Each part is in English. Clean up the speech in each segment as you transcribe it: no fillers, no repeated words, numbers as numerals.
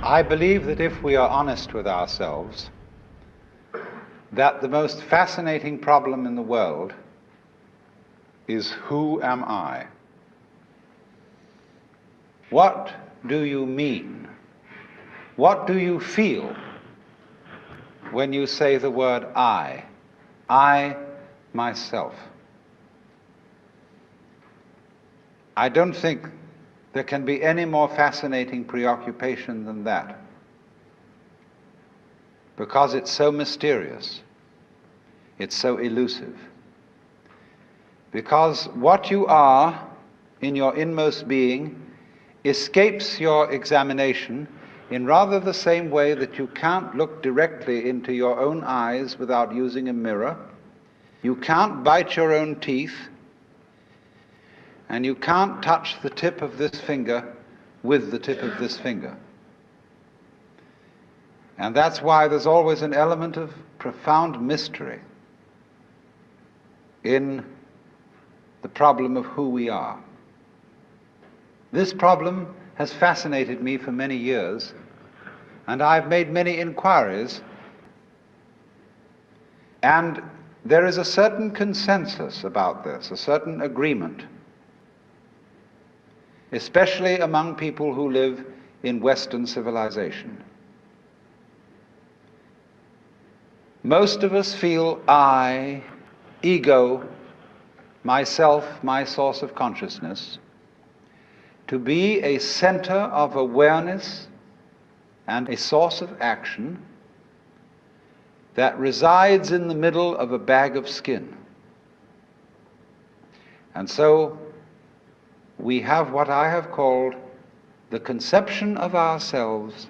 I believe that if we are honest with ourselves, that the most fascinating problem in the world is, who am I? What do you mean? What do you feel when you say the word I? I, myself. I don't think there can be any more fascinating preoccupation than that, because it's so mysterious, it's so elusive. Because what you are in your inmost being escapes your examination in rather the same way that you can't look directly into your own eyes without using a mirror, you can't bite your own teeth, and you can't touch the tip of this finger with the tip of this finger. And that's why there's always an element of profound mystery in the problem of who we are. This problem has fascinated me for many years, and I've made many inquiries, and there is a certain consensus about this, a certain agreement, especially among people who live in Western civilization. Most of us feel I, ego, myself, my source of consciousness, to be a center of awareness and a source of action that resides in the middle of a bag of skin. And so we have what I have called the conception of ourselves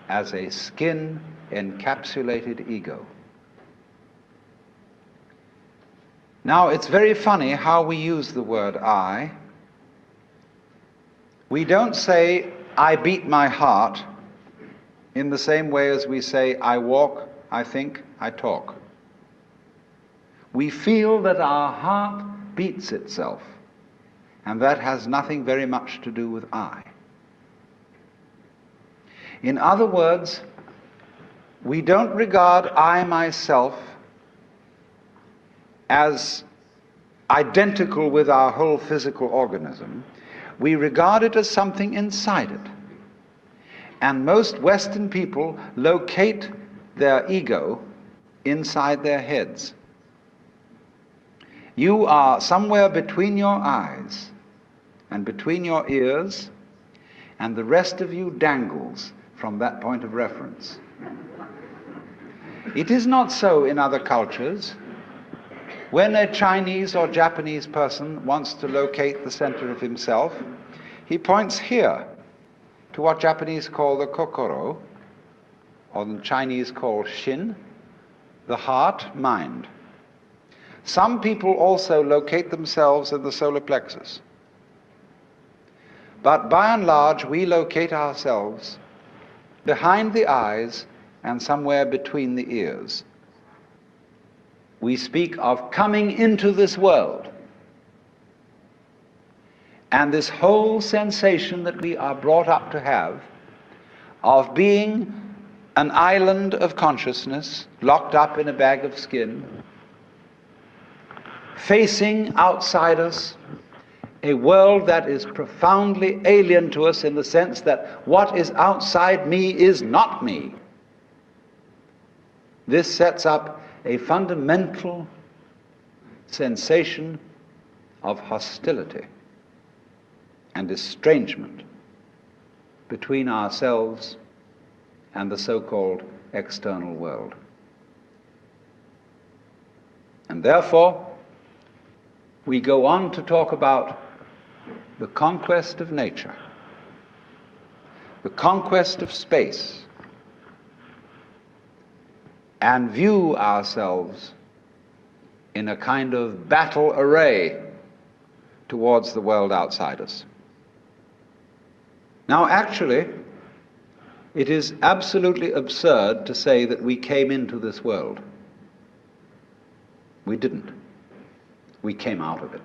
as a skin-encapsulated ego. Now, it's very funny how we use the word I. We don't say, I beat my heart, in the same way as we say, I walk, I think, I talk. We feel that our heart beats itself, and that has nothing very much to do with I. In other words, we don't regard I myself as identical with our whole physical organism. We regard it as something inside it. And most Western people locate their ego inside their heads. You are somewhere between your eyes and between your ears, and the rest of you dangles from that point of reference. It is not so in other cultures. When a Chinese or Japanese person wants to locate the center of himself, he points here to what Japanese call the kokoro, or the Chinese call shin, the heart, mind. Some people also locate themselves in the solar plexus. But by and large, we locate ourselves behind the eyes and somewhere between the ears. We speak of coming into this world. And this whole sensation that we are brought up to have of being an island of consciousness locked up in a bag of skin, facing outside us a world that is profoundly alien to us in the sense that what is outside me is not me. This sets up a fundamental sensation of hostility and estrangement between ourselves and the so-called external world. And therefore, we go on to talk about the conquest of nature, the conquest of space, and view ourselves in a kind of battle array towards the world outside us. Now, actually, it is absolutely absurd to say that we came into this world. We didn't. We came out of it.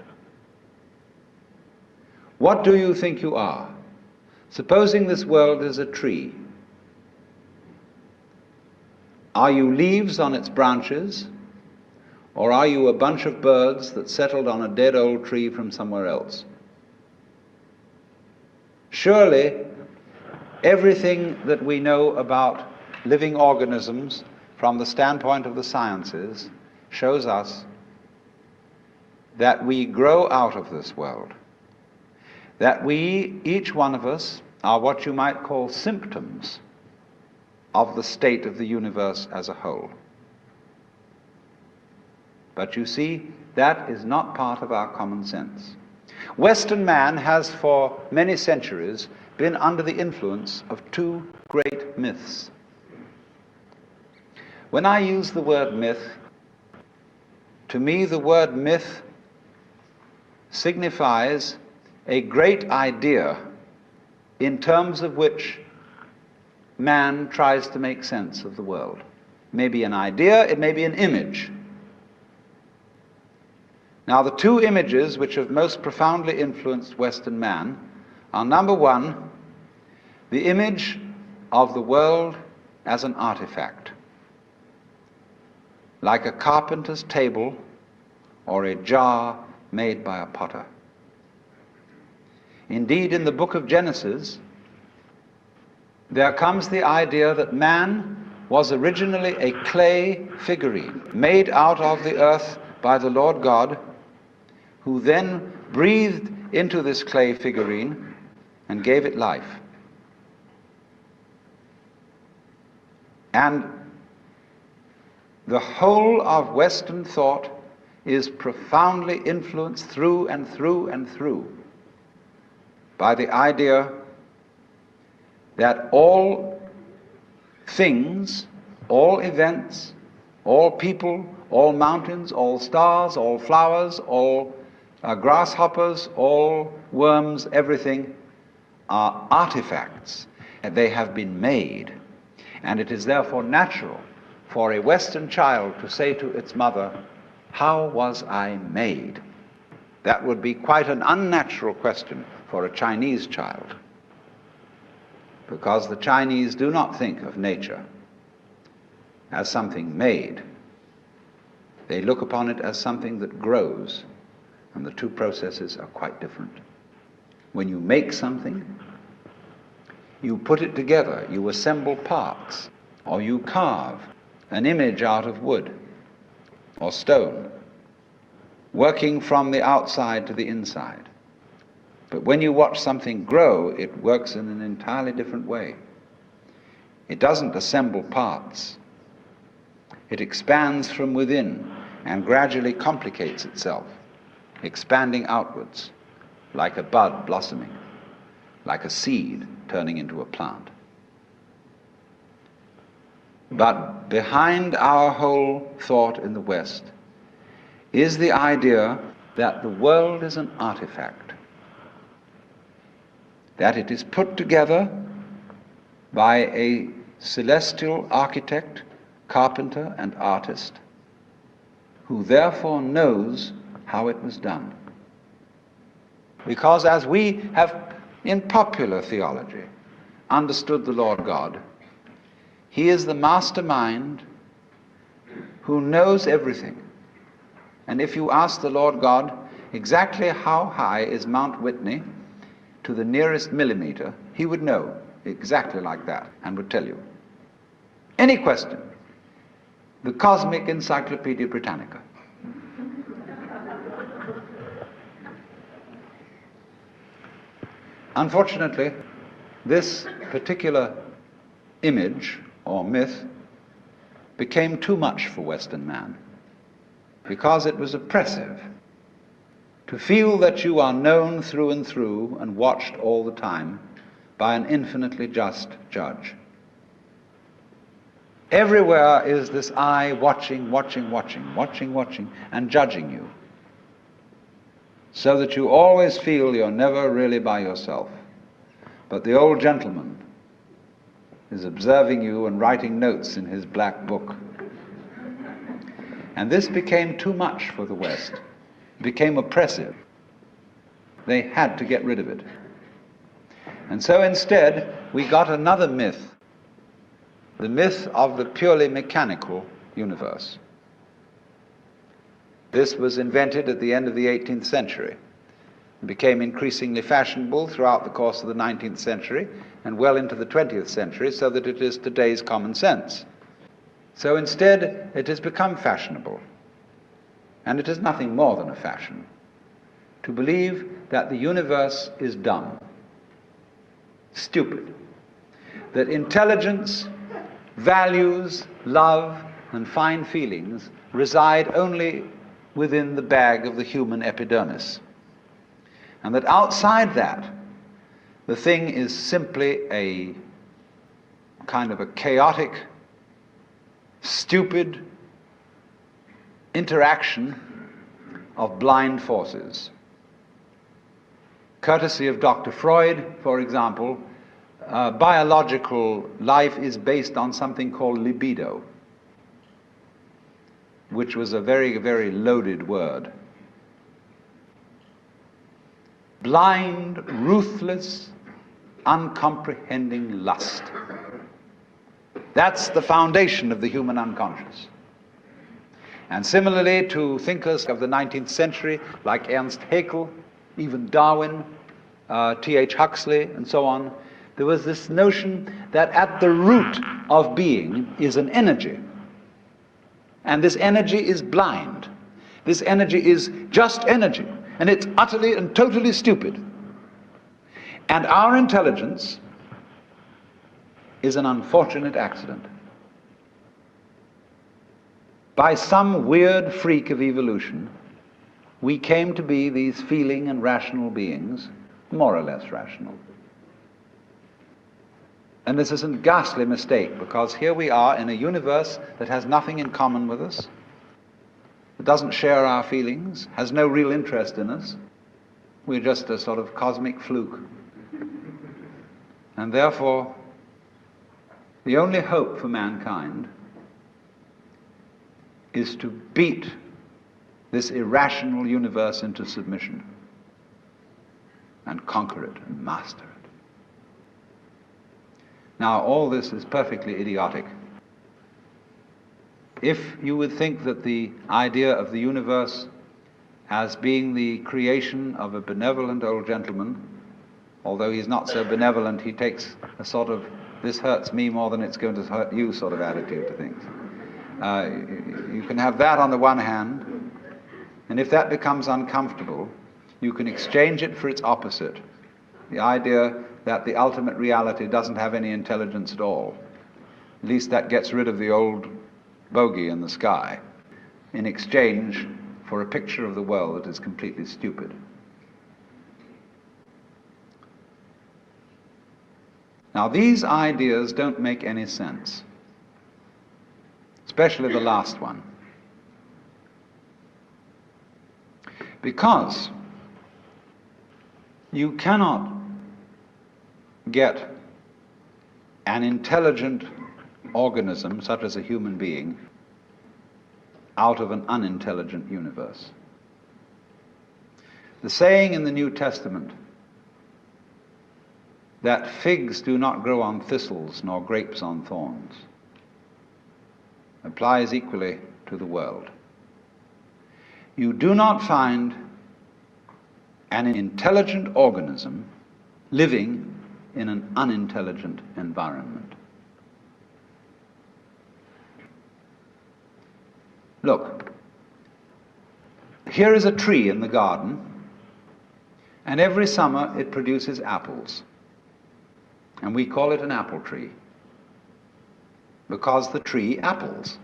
What do you think you are? Supposing this world is a tree, Are you leaves on its branches, or are you a bunch of birds that settled on a dead old tree from somewhere else? Surely, everything that we know about living organisms from the standpoint of the sciences shows us that we grow out of this world, that we, each one of us, are what you might call symptoms of the state of the universe as a whole. But you see, that is not part of our common sense. Western man has for many centuries been under the influence of two great myths. When I use the word myth, to me the word myth signifies a great idea in terms of which man tries to make sense of the world. It may be an idea, it may be an image. Now, the two images which have most profoundly influenced Western man are, number one, the image of the world as an artifact, like a carpenter's table or a jar made by a potter. Indeed, in the book of Genesis, there comes the idea that man was originally a clay figurine made out of the earth by the Lord God, who then breathed into this clay figurine and gave it life. And the whole of Western thought is profoundly influenced through and through and through by the idea that all things, all events, all people, all mountains, all stars, all flowers, all grasshoppers, all worms, everything are artifacts, and they have been made. And it is therefore natural for a Western child to say to its mother, "How was I made?" That would be quite an unnatural question for a Chinese child, because the Chinese do not think of nature as something made. They look upon it as something that grows, and the two processes are quite different. When you make something, you put it together, you assemble parts, or you carve an image out of wood or stone, working from the outside to the inside. But when you watch something grow, it works in an entirely different way. It doesn't assemble parts. It expands from within and gradually complicates itself, expanding outwards, like a bud blossoming, like a seed turning into a plant. But behind our whole thought in the West is the idea that the world is an artifact, that it is put together by a celestial architect, carpenter, and artist, who therefore knows how it was done. Because as we have in popular theology understood the Lord God, He is the mastermind who knows everything. And if you ask the Lord God exactly how high is Mount Whitney to the nearest millimeter, He would know exactly like that and would tell you. Any question, the Cosmic Encyclopedia Britannica. Unfortunately, this particular image or myth became too much for Western man, because it was oppressive to feel that you are known through and through and watched all the time by an infinitely just judge. Everywhere is this eye watching, and judging you, so that you always feel you're never really by yourself. But the old gentleman is observing you and writing notes in his black book. And this became too much for the West. It became oppressive. They had to get rid of it. And so instead, we got another myth the myth of the purely mechanical universe. This was invented at the end of the 18th century and became increasingly fashionable throughout the course of the 19th century and well into the 20th century, so that it is today's common sense. So instead, it has become fashionable, and it is nothing more than a fashion, to believe that the universe is dumb, stupid, that intelligence, values, love, and fine feelings reside only within the bag of the human epidermis, and that outside that, the thing is simply a kind of a chaotic, stupid interaction of blind forces. Courtesy of Dr. Freud, for example, biological life is based on something called libido, which was a very, very loaded word. Blind, ruthless, uncomprehending lust. That's the foundation of the human unconscious. And similarly, to thinkers of the 19th century, like Ernst Haeckel, even Darwin, T.H. Huxley, and so on, there was this notion that at the root of being is an energy. And this energy is blind. This energy is just energy. And it's utterly and totally stupid. And our intelligence is an unfortunate accident. By some weird freak of evolution, we came to be these feeling and rational beings, more or less rational. And this is a ghastly mistake, because here we are in a universe that has nothing in common with us, that doesn't share our feelings, has no real interest in us. We're just a sort of cosmic fluke. And therefore, the only hope for mankind is to beat this irrational universe into submission and conquer it and master it. Now, all this is perfectly idiotic. If you would think that the idea of the universe as being the creation of a benevolent old gentleman, although he's not so benevolent, he takes a sort of, this hurts me more than it's going to hurt you sort of attitude to things. You can have that on the one hand, and if that becomes uncomfortable, you can exchange it for its opposite, the idea that the ultimate reality doesn't have any intelligence at all. At least that gets rid of the old bogey in the sky, in exchange for a picture of the world that is completely stupid. Now, these ideas don't make any sense, especially the last one, because you cannot get an intelligent organism, such as a human being, out of an unintelligent universe. The saying in the New Testament that figs do not grow on thistles nor grapes on thorns applies equally to the world. You do not find an intelligent organism living in an unintelligent environment. Look, here is a tree in the garden, and every summer it produces apples. And we call it an apple tree, because the tree apples.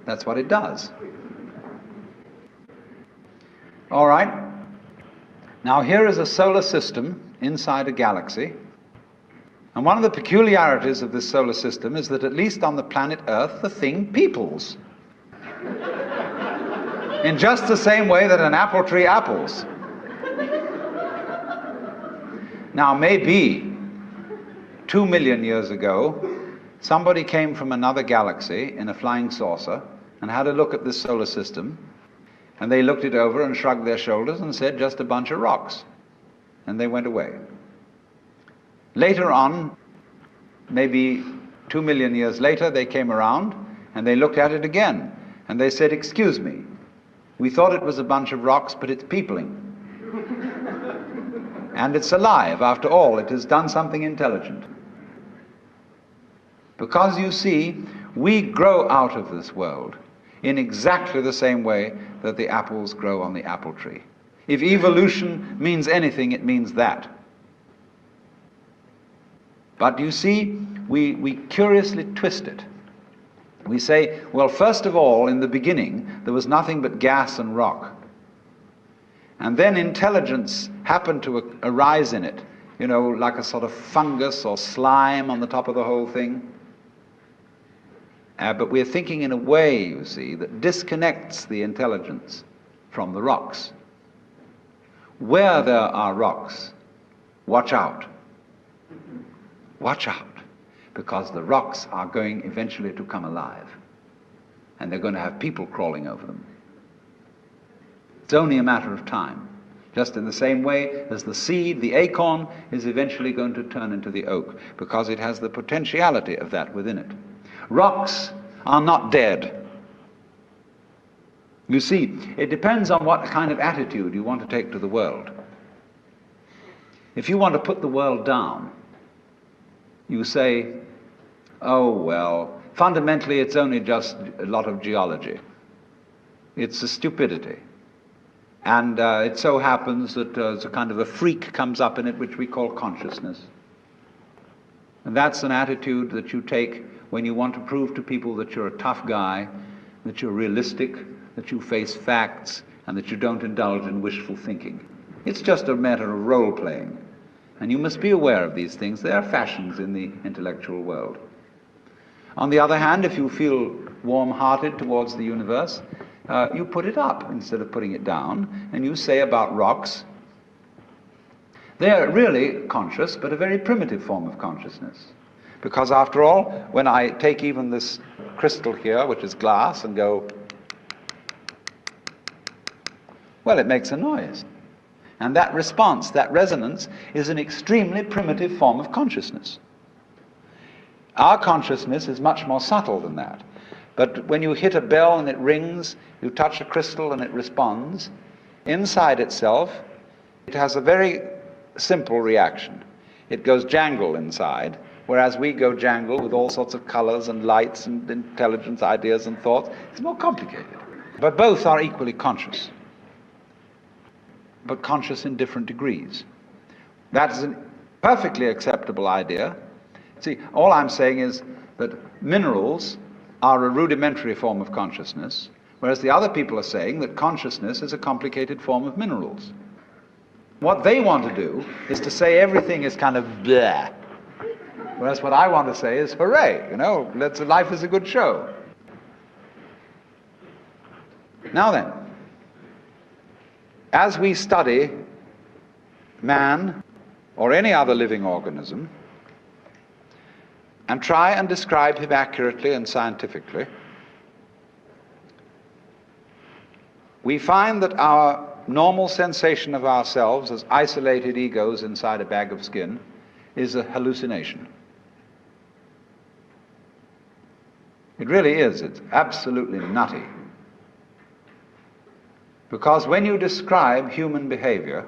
That's what it does. All right. Now here is a solar system inside a galaxy. And one of the peculiarities of this solar system is that at least on the planet Earth, the thing peoples. In just the same way that an apple tree apples. Now maybe 2 million years ago, somebody came from another galaxy in a flying saucer and had a look at this solar system, and they looked it over and shrugged their shoulders and said, just a bunch of rocks. And they went away. Later on, maybe 2 million years later, they came around and they looked at it again. And they said, "Excuse me, we thought it was a bunch of rocks, but it's peopling. And it's alive. After all, it has done something intelligent." Because you see, we grow out of this world in exactly the same way that the apples grow on the apple tree. If evolution means anything, it means that. But you see, we curiously twist it. We say, well, first of all, in the beginning, there was nothing but gas and rock. And then intelligence happened to arise in it, you know, like a sort of fungus or slime on the top of the whole thing. But we're thinking in a way, you see, that disconnects the intelligence from the rocks. Where there are rocks, watch out. Watch out, because the rocks are going eventually to come alive, and they're going to have people crawling over them. It's only a matter of time, just in the same way as the seed, the acorn, is eventually going to turn into the oak, because it has the potentiality of that within it. Rocks are not dead. You see, it depends on what kind of attitude you want to take to the world. If you want to put the world down, you say, oh, well, fundamentally it's only just a lot of geology. It's a stupidity. And it so happens that a kind of a freak comes up in it which we call consciousness. And that's an attitude that you take when you want to prove to people that you're a tough guy, that you're realistic, that you face facts, and that you don't indulge in wishful thinking. It's just a matter of role-playing. And you must be aware of these things. They are fashions in the intellectual world. On the other hand, if you feel warm-hearted towards the universe, you put it up instead of putting it down, and you say about rocks, they're really conscious, but a very primitive form of consciousness. Because after all, when I take even this crystal here, which is glass, and go, well, it makes a noise. And that response, that resonance, is an extremely primitive form of consciousness. Our consciousness is much more subtle than that. But when you hit a bell and it rings, you touch a crystal and it responds, inside itself, it has a very simple reaction. It goes jangle inside, whereas we go jangle with all sorts of colors and lights and intelligence, ideas and thoughts. It's more complicated. But both are equally conscious, but conscious in different degrees. That is a perfectly acceptable idea. See, all I'm saying is that minerals are a rudimentary form of consciousness, whereas the other people are saying that consciousness is a complicated form of minerals. What they want to do is to say everything is kind of bleh, whereas what I want to say is hooray, you know, life is a good show. Now then, as we study man or any other living organism and try and describe him accurately and scientifically, we find that our normal sensation of ourselves as isolated egos inside a bag of skin is a hallucination. It really is. It's absolutely nutty. Because when you describe human behavior,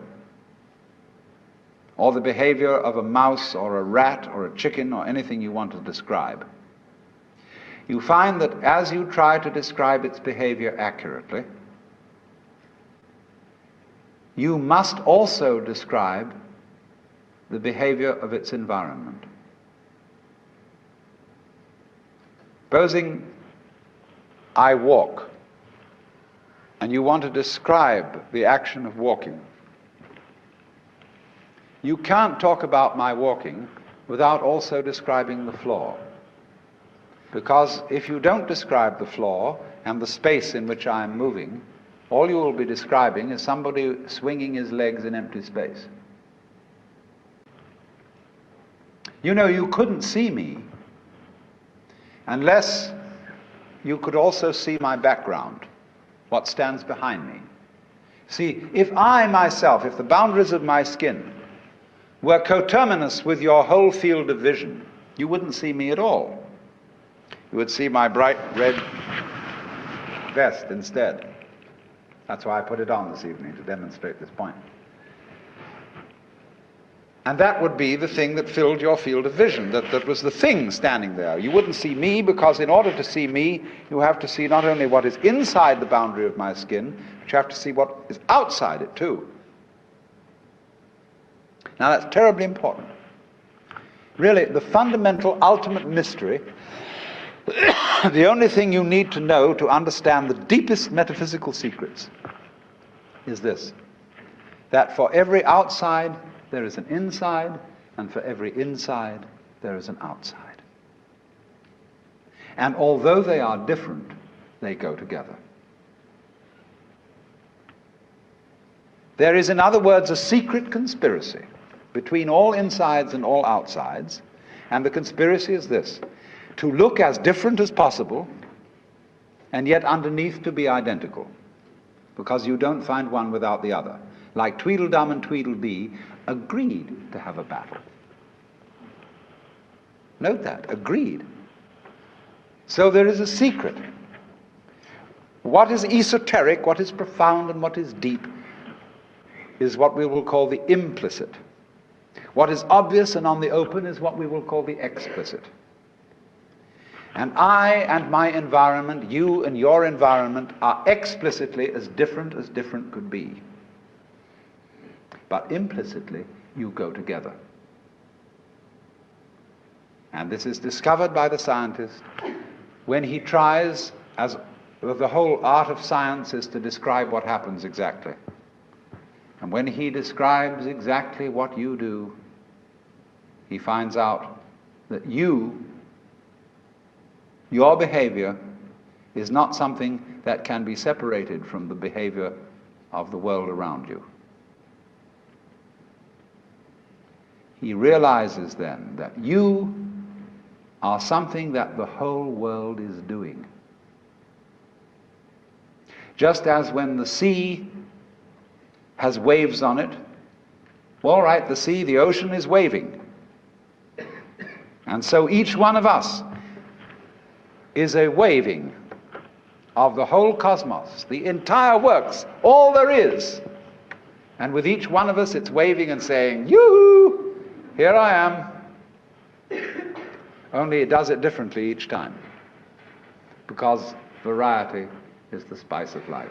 or the behavior of a mouse or a rat or a chicken or anything you want to describe, you find that as you try to describe its behavior accurately, you must also describe the behavior of its environment. Supposing I walk, and you want to describe the action of walking. You can't talk about my walking without also describing the floor. Because if you don't describe the floor and the space in which I am moving, all you will be describing is somebody swinging his legs in empty space. You know, you couldn't see me unless you could also see my background, what stands behind me. See, if I myself, if the boundaries of my skin were coterminous with your whole field of vision, you wouldn't see me at all. you would see my bright red vest instead. That's why I put it on this evening, to demonstrate this point. And that would be the thing that filled your field of vision, that was the thing standing there. You wouldn't see me, because in order to see me, you have to see not only what is inside the boundary of my skin, but you have to see what is outside it too. Now that's terribly important. Really, the fundamental, ultimate mystery, the only thing you need to know to understand the deepest metaphysical secrets, is this: that for every outside there is an inside, and for every inside there is an outside. And although they are different, they go together. There is, in other words, a secret conspiracy between all insides and all outsides, and the conspiracy is this: to look as different as possible, and yet underneath to be identical, because you don't find one without the other. Like Tweedledum and Tweedledee agreed to have a battle. Note that, agreed. So there is a secret. What is esoteric, what is profound, and what is deep is what we will call the implicit. What is obvious and on the open is what we will call the explicit. And I and my environment, you and your environment, are explicitly as different could be. But implicitly, you go together. And this is discovered by the scientist when he tries, as the whole art of science is to describe what happens exactly. And when he describes exactly what you do, he finds out that your behavior is not something that can be separated from the behavior of the world around you. He realizes then that you are something that the whole world is doing. Just as when the sea has waves on it, all right, the sea, the ocean is waving. And so each one of us is a waving of the whole cosmos, the entire works, all there is. And with each one of us, it's waving and saying, yoo-hoo! Here I am. Only it does it differently each time, because variety is the spice of life.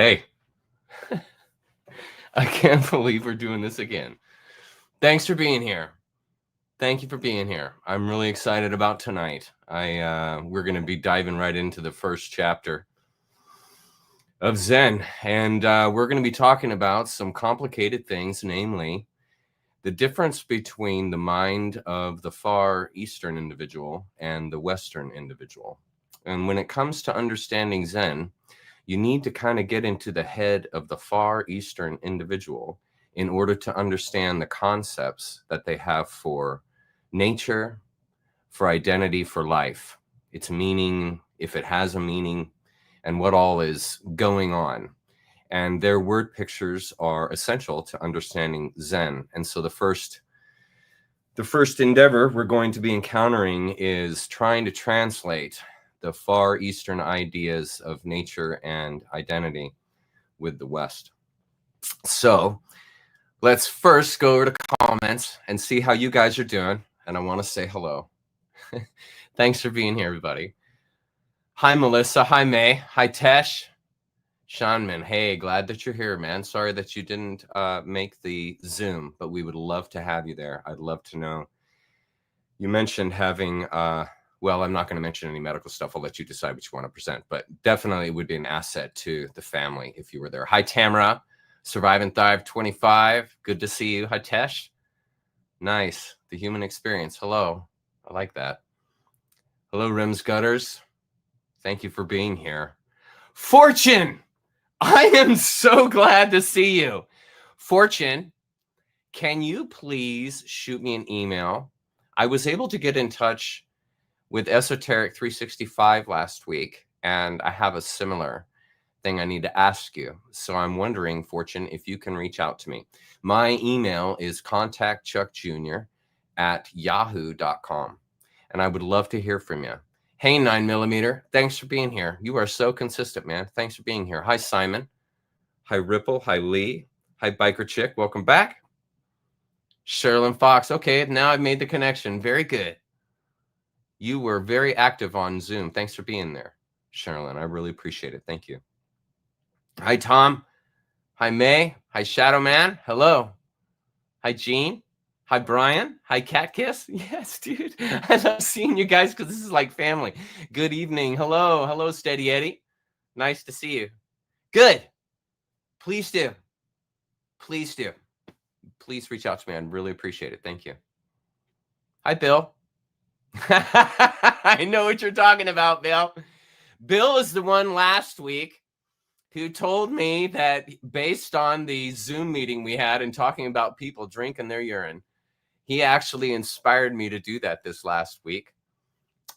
Hey, I can't believe we're doing this again. Thanks for being here. Thank you for being here. I'm really excited about tonight. We're going to be diving right into the first chapter of Zen, and we're going to be talking about some complicated things, namely the difference between the mind of the Far Eastern individual and the Western individual. And when it comes to understanding Zen, you need to kind of get into the head of the Far Eastern individual in order to understand the concepts that they have for nature, for identity, for life, its meaning, if it has a meaning, and what all is going on. And their word pictures are essential to understanding Zen. And so the first endeavor we're going to be encountering is trying to translate the Far Eastern ideas of nature and identity with the West. So let's first go over to comments and see how you guys are doing. And I want to say hello. Thanks for being here, everybody. Hi, Melissa. Hi, May. Hi, Tesh. Seanman, hey, glad that you're here, man. Sorry that you didn't make the Zoom, but we would love to have you there. I'd love to know. You mentioned having, well, I'm not going to mention any medical stuff. I'll let you decide what you want to present, but definitely it would be an asset to the family if you were there. Hi, Tamara. Survive and Thrive 25. Good to see you. Hi, Tesh. Nice. The human experience. Hello. I like that. Hello, Rims Gutters. Thank you for being here. Fortune! I am so glad to see you. Fortune, can you please shoot me an email? I was able to get in touch with Esoteric 365 last week, and I have a similar thing I need to ask you. So I'm wondering, Fortune, if you can reach out to me. My email is contactchuckjr@yahoo.com, and I would love to hear from you. Hey, 9mm, thanks for being here. You are so consistent, man. Thanks for being here. Hi, Simon. Hi, Ripple. Hi, Lee. Hi, Biker Chick. Welcome back. Sherilyn Fox. Okay, now I've made the connection. Very good. You were very active on Zoom. Thanks for being there, Sherilyn. I really appreciate it. Thank you. Hi, Tom. Hi, May. Hi, Shadow Man. Hello. Hi, Gene. Hi, Brian. Hi, Cat Kiss. Yes, dude. I love seeing you guys because this is like family. Good evening. Hello. Hello, Steady Eddie. Nice to see you. Good. Please do. Please do. Please reach out to me. I'd really appreciate it. Thank you. Hi, Bill. I know what you're talking about, Bill. Bill is the one last week who told me that based on the Zoom meeting we had and talking about people drinking their urine, he actually inspired me to do that this last week.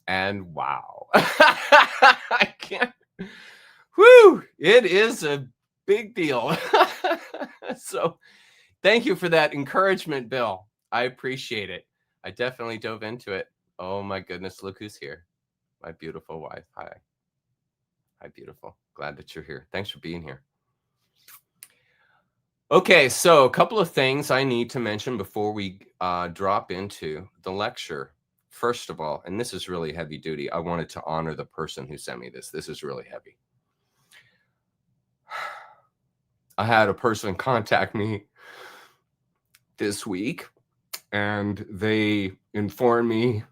And wow. I can't. Whew. It is a big deal. So thank you for that encouragement, Bill. I appreciate it. I definitely dove into it. Oh my goodness, look who's here. My beautiful wife. Hi. Hi, beautiful. Glad that you're here. Thanks for being here. Okay, so a couple of things I need to mention before we drop into the lecture. First of all, and this is really heavy duty, I wanted to honor the person who sent me this. This is really heavy. I had a person contact me this week, and they informed me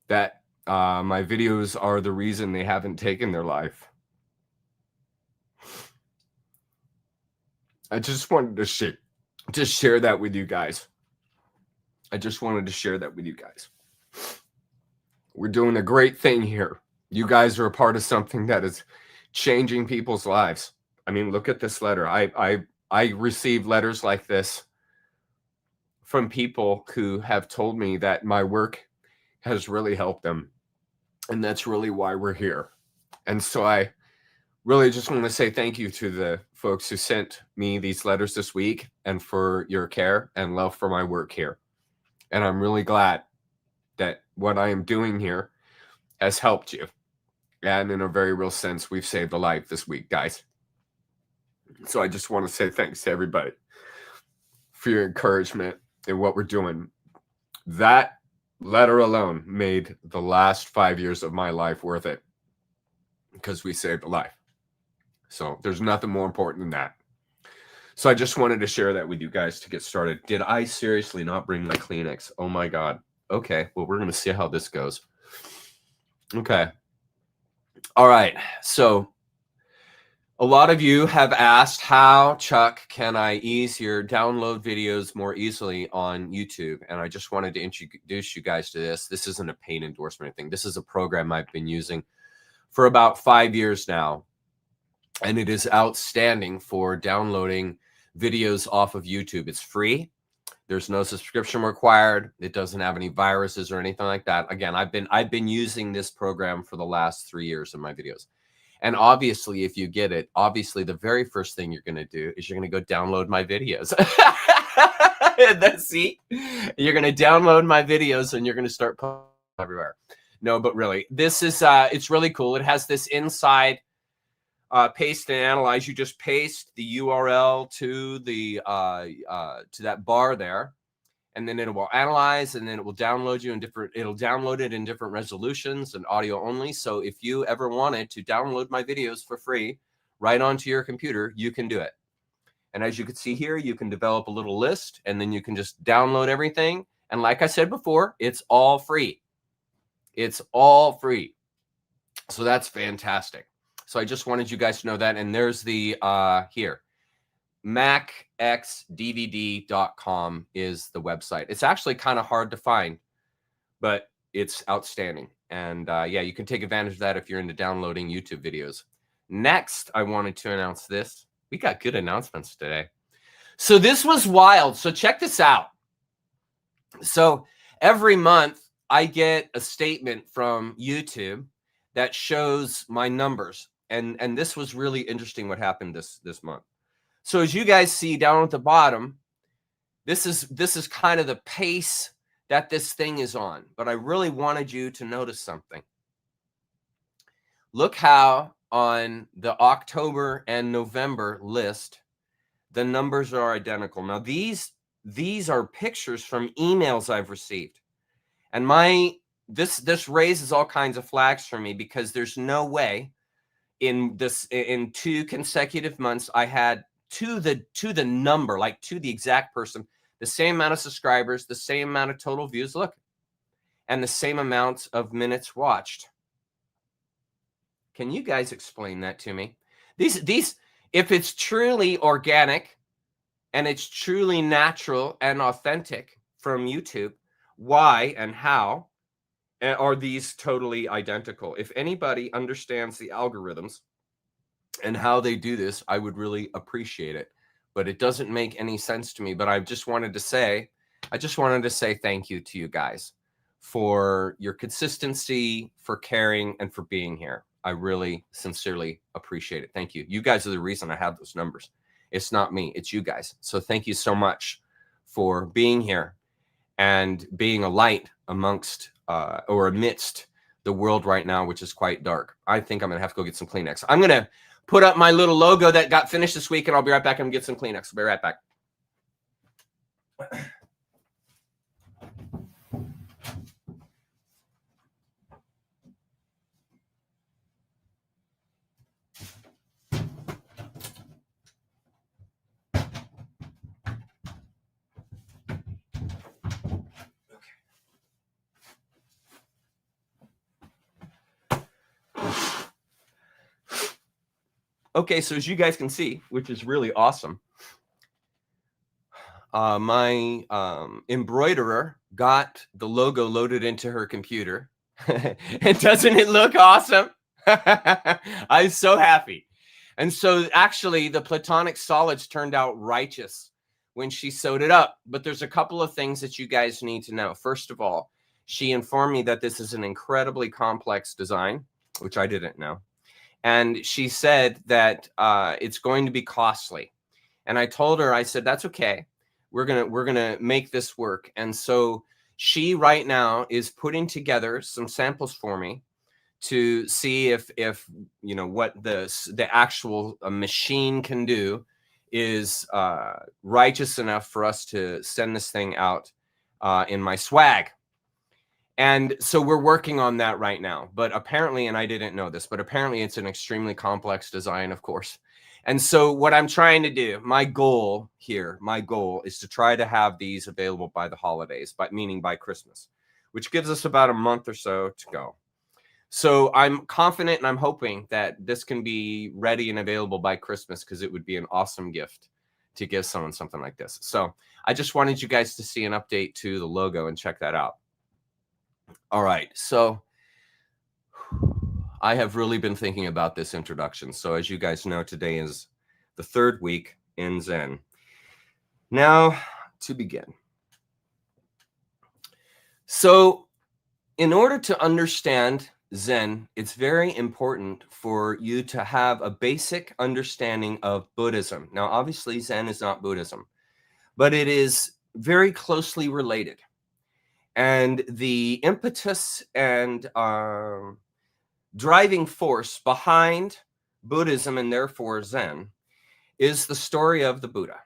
that my videos are the reason they haven't taken their life. I just wanted to share that with you guys. I just wanted to share that with you guys. We're doing a great thing here. You guys are a part of something that is changing people's lives. I mean, look at this letter. I receive letters like this from people who have told me that my work has really helped them. And that's really why we're here. And so I really just want to say thank you to the folks who sent me these letters this week and for your care and love for my work here. And I'm really glad that what I am doing here has helped you. And in a very real sense, we've saved a life this week, guys. So I just want to say thanks to everybody for your encouragement in what we're doing. That letter alone made the last 5 years of my life worth it because we saved a life. So there's nothing more important than that. So I just wanted to share that with you guys to get started. Did I seriously not bring my Kleenex? Oh my God. Okay, well, we're going to see how this goes. Okay. All right. So a lot of you have asked, how, Chuck, can I download videos more easily on YouTube? And I just wanted to introduce you guys to this. This isn't a paid endorsement thing. This is a program I've been using for about 5 years now. And it is outstanding for downloading videos off of YouTube. It's free. There's no subscription required. It doesn't have any viruses or anything like that. Again, I've been using this program for the last 3 years of my videos. And obviously, if you get it, obviously the very first thing you're going to do is you're going to go download my videos. See, you're going to download my videos and you're going to start posting everywhere. No, but really, this is it's really cool. It has this inside paste and analyze. You just paste the URL to the to that bar there, and then it will analyze, and then it will download you in different. It'll download it in different resolutions and audio only. So if you ever wanted to download my videos for free right onto your computer, you can do it. And as you can see here, you can develop a little list, and then you can just download everything. And like I said before, it's all free. It's all free. So that's fantastic. So I just wanted you guys to know that. And there's the here, MacXDVD.com is the website. It's actually kind of hard to find, but it's outstanding. And yeah, you can take advantage of that if you're into downloading YouTube videos. Next, I wanted to announce this. We got good announcements today. So this was wild. So check this out. So every month I get a statement from YouTube that shows my numbers. And this was really interesting what happened this month. So as you guys see down at the bottom, this is kind of the pace that this thing is on. But I really wanted you to notice something. Look how on the October and November list, the numbers are identical. Now these are pictures from emails I've received. And this raises all kinds of flags for me, because there's no way in 2 consecutive months I had to the number, like to the exact person, the same amount of subscribers, the same amount of total views, look, and the same amount of minutes watched. Can you guys explain that to me? These if it's truly organic and it's truly natural and authentic from YouTube, why and how are these totally identical? If anybody understands the algorithms and how they do this, I would really appreciate it. But it doesn't make any sense to me. But I just wanted to say thank you to you guys for your consistency, for caring, and for being here. I really sincerely appreciate it. Thank you. You guys are the reason I have those numbers. It's not me, it's you guys. So thank you so much for being here and being a light amongst or amidst the world right now, which is quite dark. I think I'm gonna have to go get some Kleenex. I'm gonna put up my little logo that got finished this week, and I'll be right back and get some Kleenex. I'll be right back. Okay, so as you guys can see, which is really awesome, my embroiderer got the logo loaded into her computer. And doesn't it look awesome? I'm so happy. And so actually the Platonic solids turned out righteous when she sewed it up. But there's a couple of things that you guys need to know. First of all, she informed me that this is an incredibly complex design, which I didn't know. And she said that it's going to be costly. And I told her, I said, that's okay. We're gonna make this work. And so she right now is putting together some samples for me to see if you know what the actual machine can do is righteous enough for us to send this thing out in my swag. And so we're working on that right now. But apparently, and I didn't know this, but apparently it's an extremely complex design, of course. And so what I'm trying to do, my goal is to try to have these available by the holidays, meaning by Christmas, which gives us about a month or so to go. So I'm confident and I'm hoping that this can be ready and available by Christmas, because it would be an awesome gift to give someone something like this. So I just wanted you guys to see an update to the logo and check that out. All right, so I have really been thinking about this introduction. So as you guys know, today is the 3rd week in Zen. Now, to begin. So in order to understand Zen, it's very important for you to have a basic understanding of Buddhism. Now, obviously, Zen is not Buddhism, but it is very closely related. And the impetus and driving force behind Buddhism, and therefore Zen, is the story of the Buddha.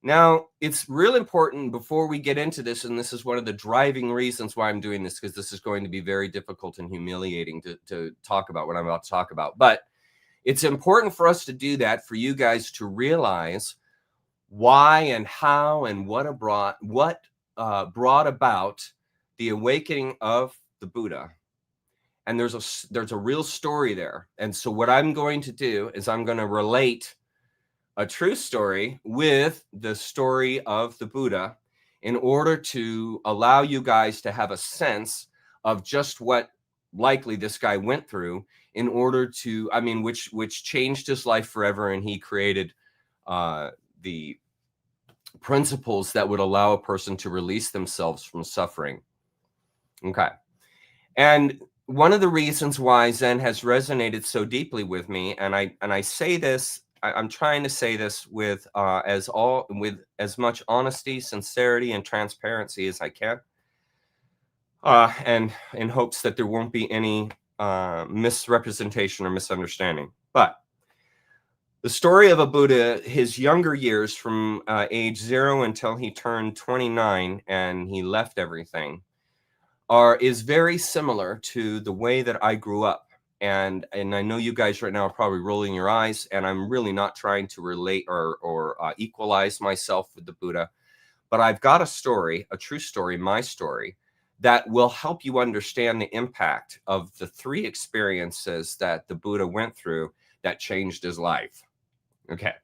Now, it's real important before we get into this, and this is one of the driving reasons why I'm doing this, because this is going to be very difficult and humiliating to talk about what I'm about to talk about. But it's important for us to do that, for you guys to realize why and how and what brought about the awakening of the Buddha. And there's a real story there. And so what I'm going to do is I'm going to relate a true story with the story of the Buddha, in order to allow you guys to have a sense of just what likely this guy went through, in order to, which changed his life forever. And he created the principles that would allow a person to release themselves from suffering. Okay. And one of the reasons why Zen has resonated so deeply with me, and I say this, I'm trying to say this with as much honesty, sincerity, and transparency as I can, and in hopes that there won't be any misrepresentation or misunderstanding. But the story of a Buddha, his younger years from age 0 until he turned 29 and he left everything, is very similar to the way that I grew up. And I know you guys right now are probably rolling your eyes, and I'm really not trying to relate or equalize myself with the Buddha. But I've got a story, a true story, my story, that will help you understand the impact of the 3 experiences that the Buddha went through that changed his life. Okay.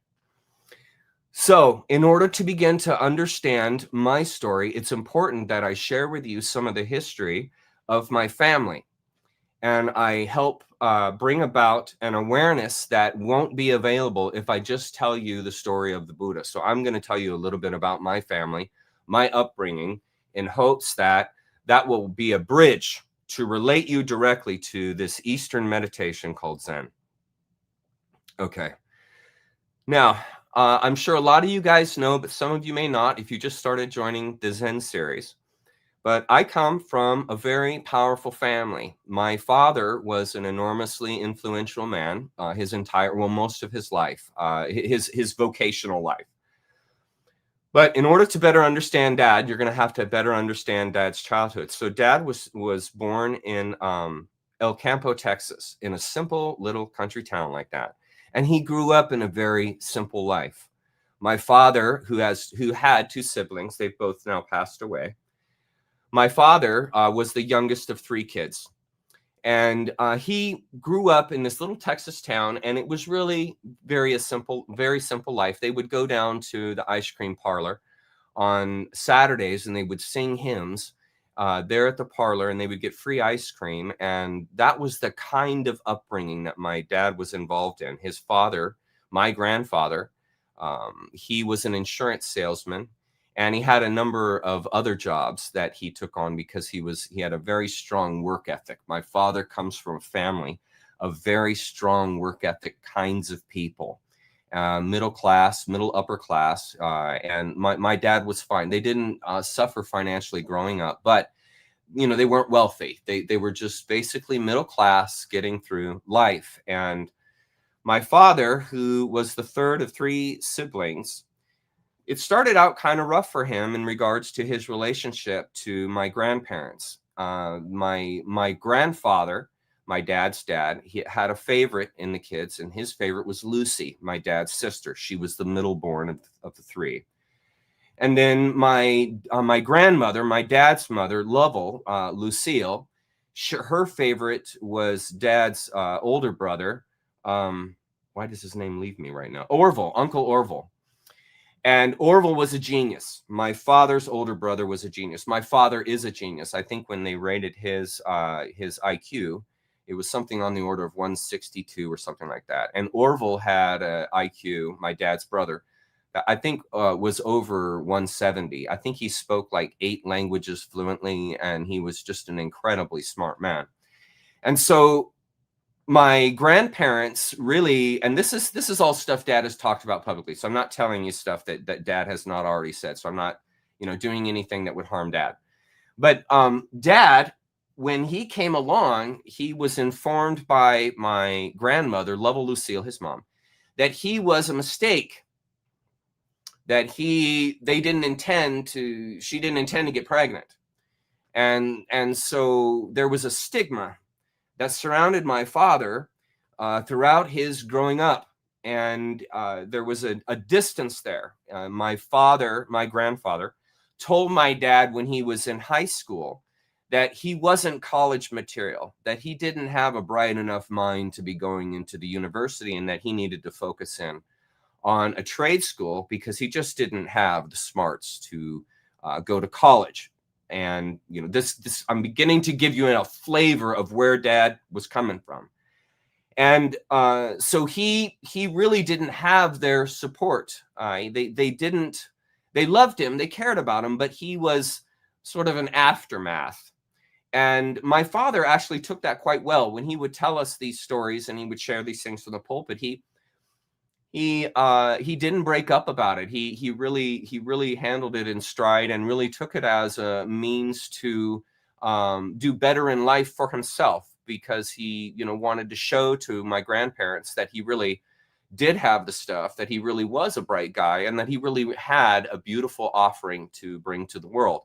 So in order to begin to understand my story, it's important that I share with you some of the history of my family. And I help bring about an awareness that won't be available if I just tell you the story of the Buddha. So I'm going to tell you a little bit about my family, my upbringing, in hopes that that will be a bridge to relate you directly to this Eastern meditation called Zen. Okay. Now, I'm sure a lot of you guys know, but some of you may not if you just started joining the Zen series. But I come from a very powerful family. My father was an enormously influential man, most of his life, his vocational life. But in order to better understand Dad, you're going to have to better understand Dad's childhood. So Dad was born in El Campo, Texas, in a simple little country town like that. And he grew up in a very simple life. My father, who had 2 siblings, they've both now passed away. My father was the youngest of 3 kids, and he grew up in this little Texas town, and it was really very simple life. They would go down to the ice cream parlor on Saturdays, and they would sing hymns there at the parlor, and they would get free ice cream. And that was the kind of upbringing that my dad was involved in. His father, my grandfather, he was an insurance salesman. And he had a number of other jobs that he took on because he had a very strong work ethic. My father comes from a family of very strong work ethic kinds of people, middle class, middle upper class. And my dad was fine. They didn't suffer financially growing up, but they weren't wealthy. They were just basically middle class, getting through life. And my father, who was the 3rd of 3 siblings, it started out kind of rough for him in regards to his relationship to my grandparents. My grandfather, my dad's dad, he had a favorite in the kids, and his favorite was Lucy, my dad's sister. She was the middle born of the three. And then my grandmother, my dad's mother, Lovell, Lucille, her favorite was dad's older brother. Why does his name leave me right now? Orville, Uncle Orville. And Orville was a genius. My father's older brother was a genius. My father is a genius. I think when they rated his IQ, it was something on the order of 162 or something like that. And Orville had an IQ, my dad's brother, I think was over 170. I think he spoke like 8 languages fluently, and he was just an incredibly smart man. And so my grandparents really, and this is all stuff Dad has talked about publicly. So I'm not telling you stuff that Dad has not already said. So I'm not, doing anything that would harm Dad. But Dad, when he came along, he was informed by my grandmother, Lovell Lucille, his mom, that he was a mistake. That she didn't intend to get pregnant. And so there was a stigma that surrounded my father throughout his growing up. And there was a distance there. My grandfather, told my dad when he was in high school that he wasn't college material, that he didn't have a bright enough mind to be going into the university, and that he needed to focus in on a trade school because he just didn't have the smarts to go to college. And this I'm beginning to give you a flavor of where Dad was coming from. And so he really didn't have their support. They loved him, they cared about him, but he was sort of an aftermath. And my father actually took that quite well. When he would tell us these stories and he would share these things from the pulpit, he didn't break up about it. He really handled it in stride and really took it as a means to do better in life for himself, because he wanted to show to my grandparents that he really did have the stuff, that he really was a bright guy, and that he really had a beautiful offering to bring to the world.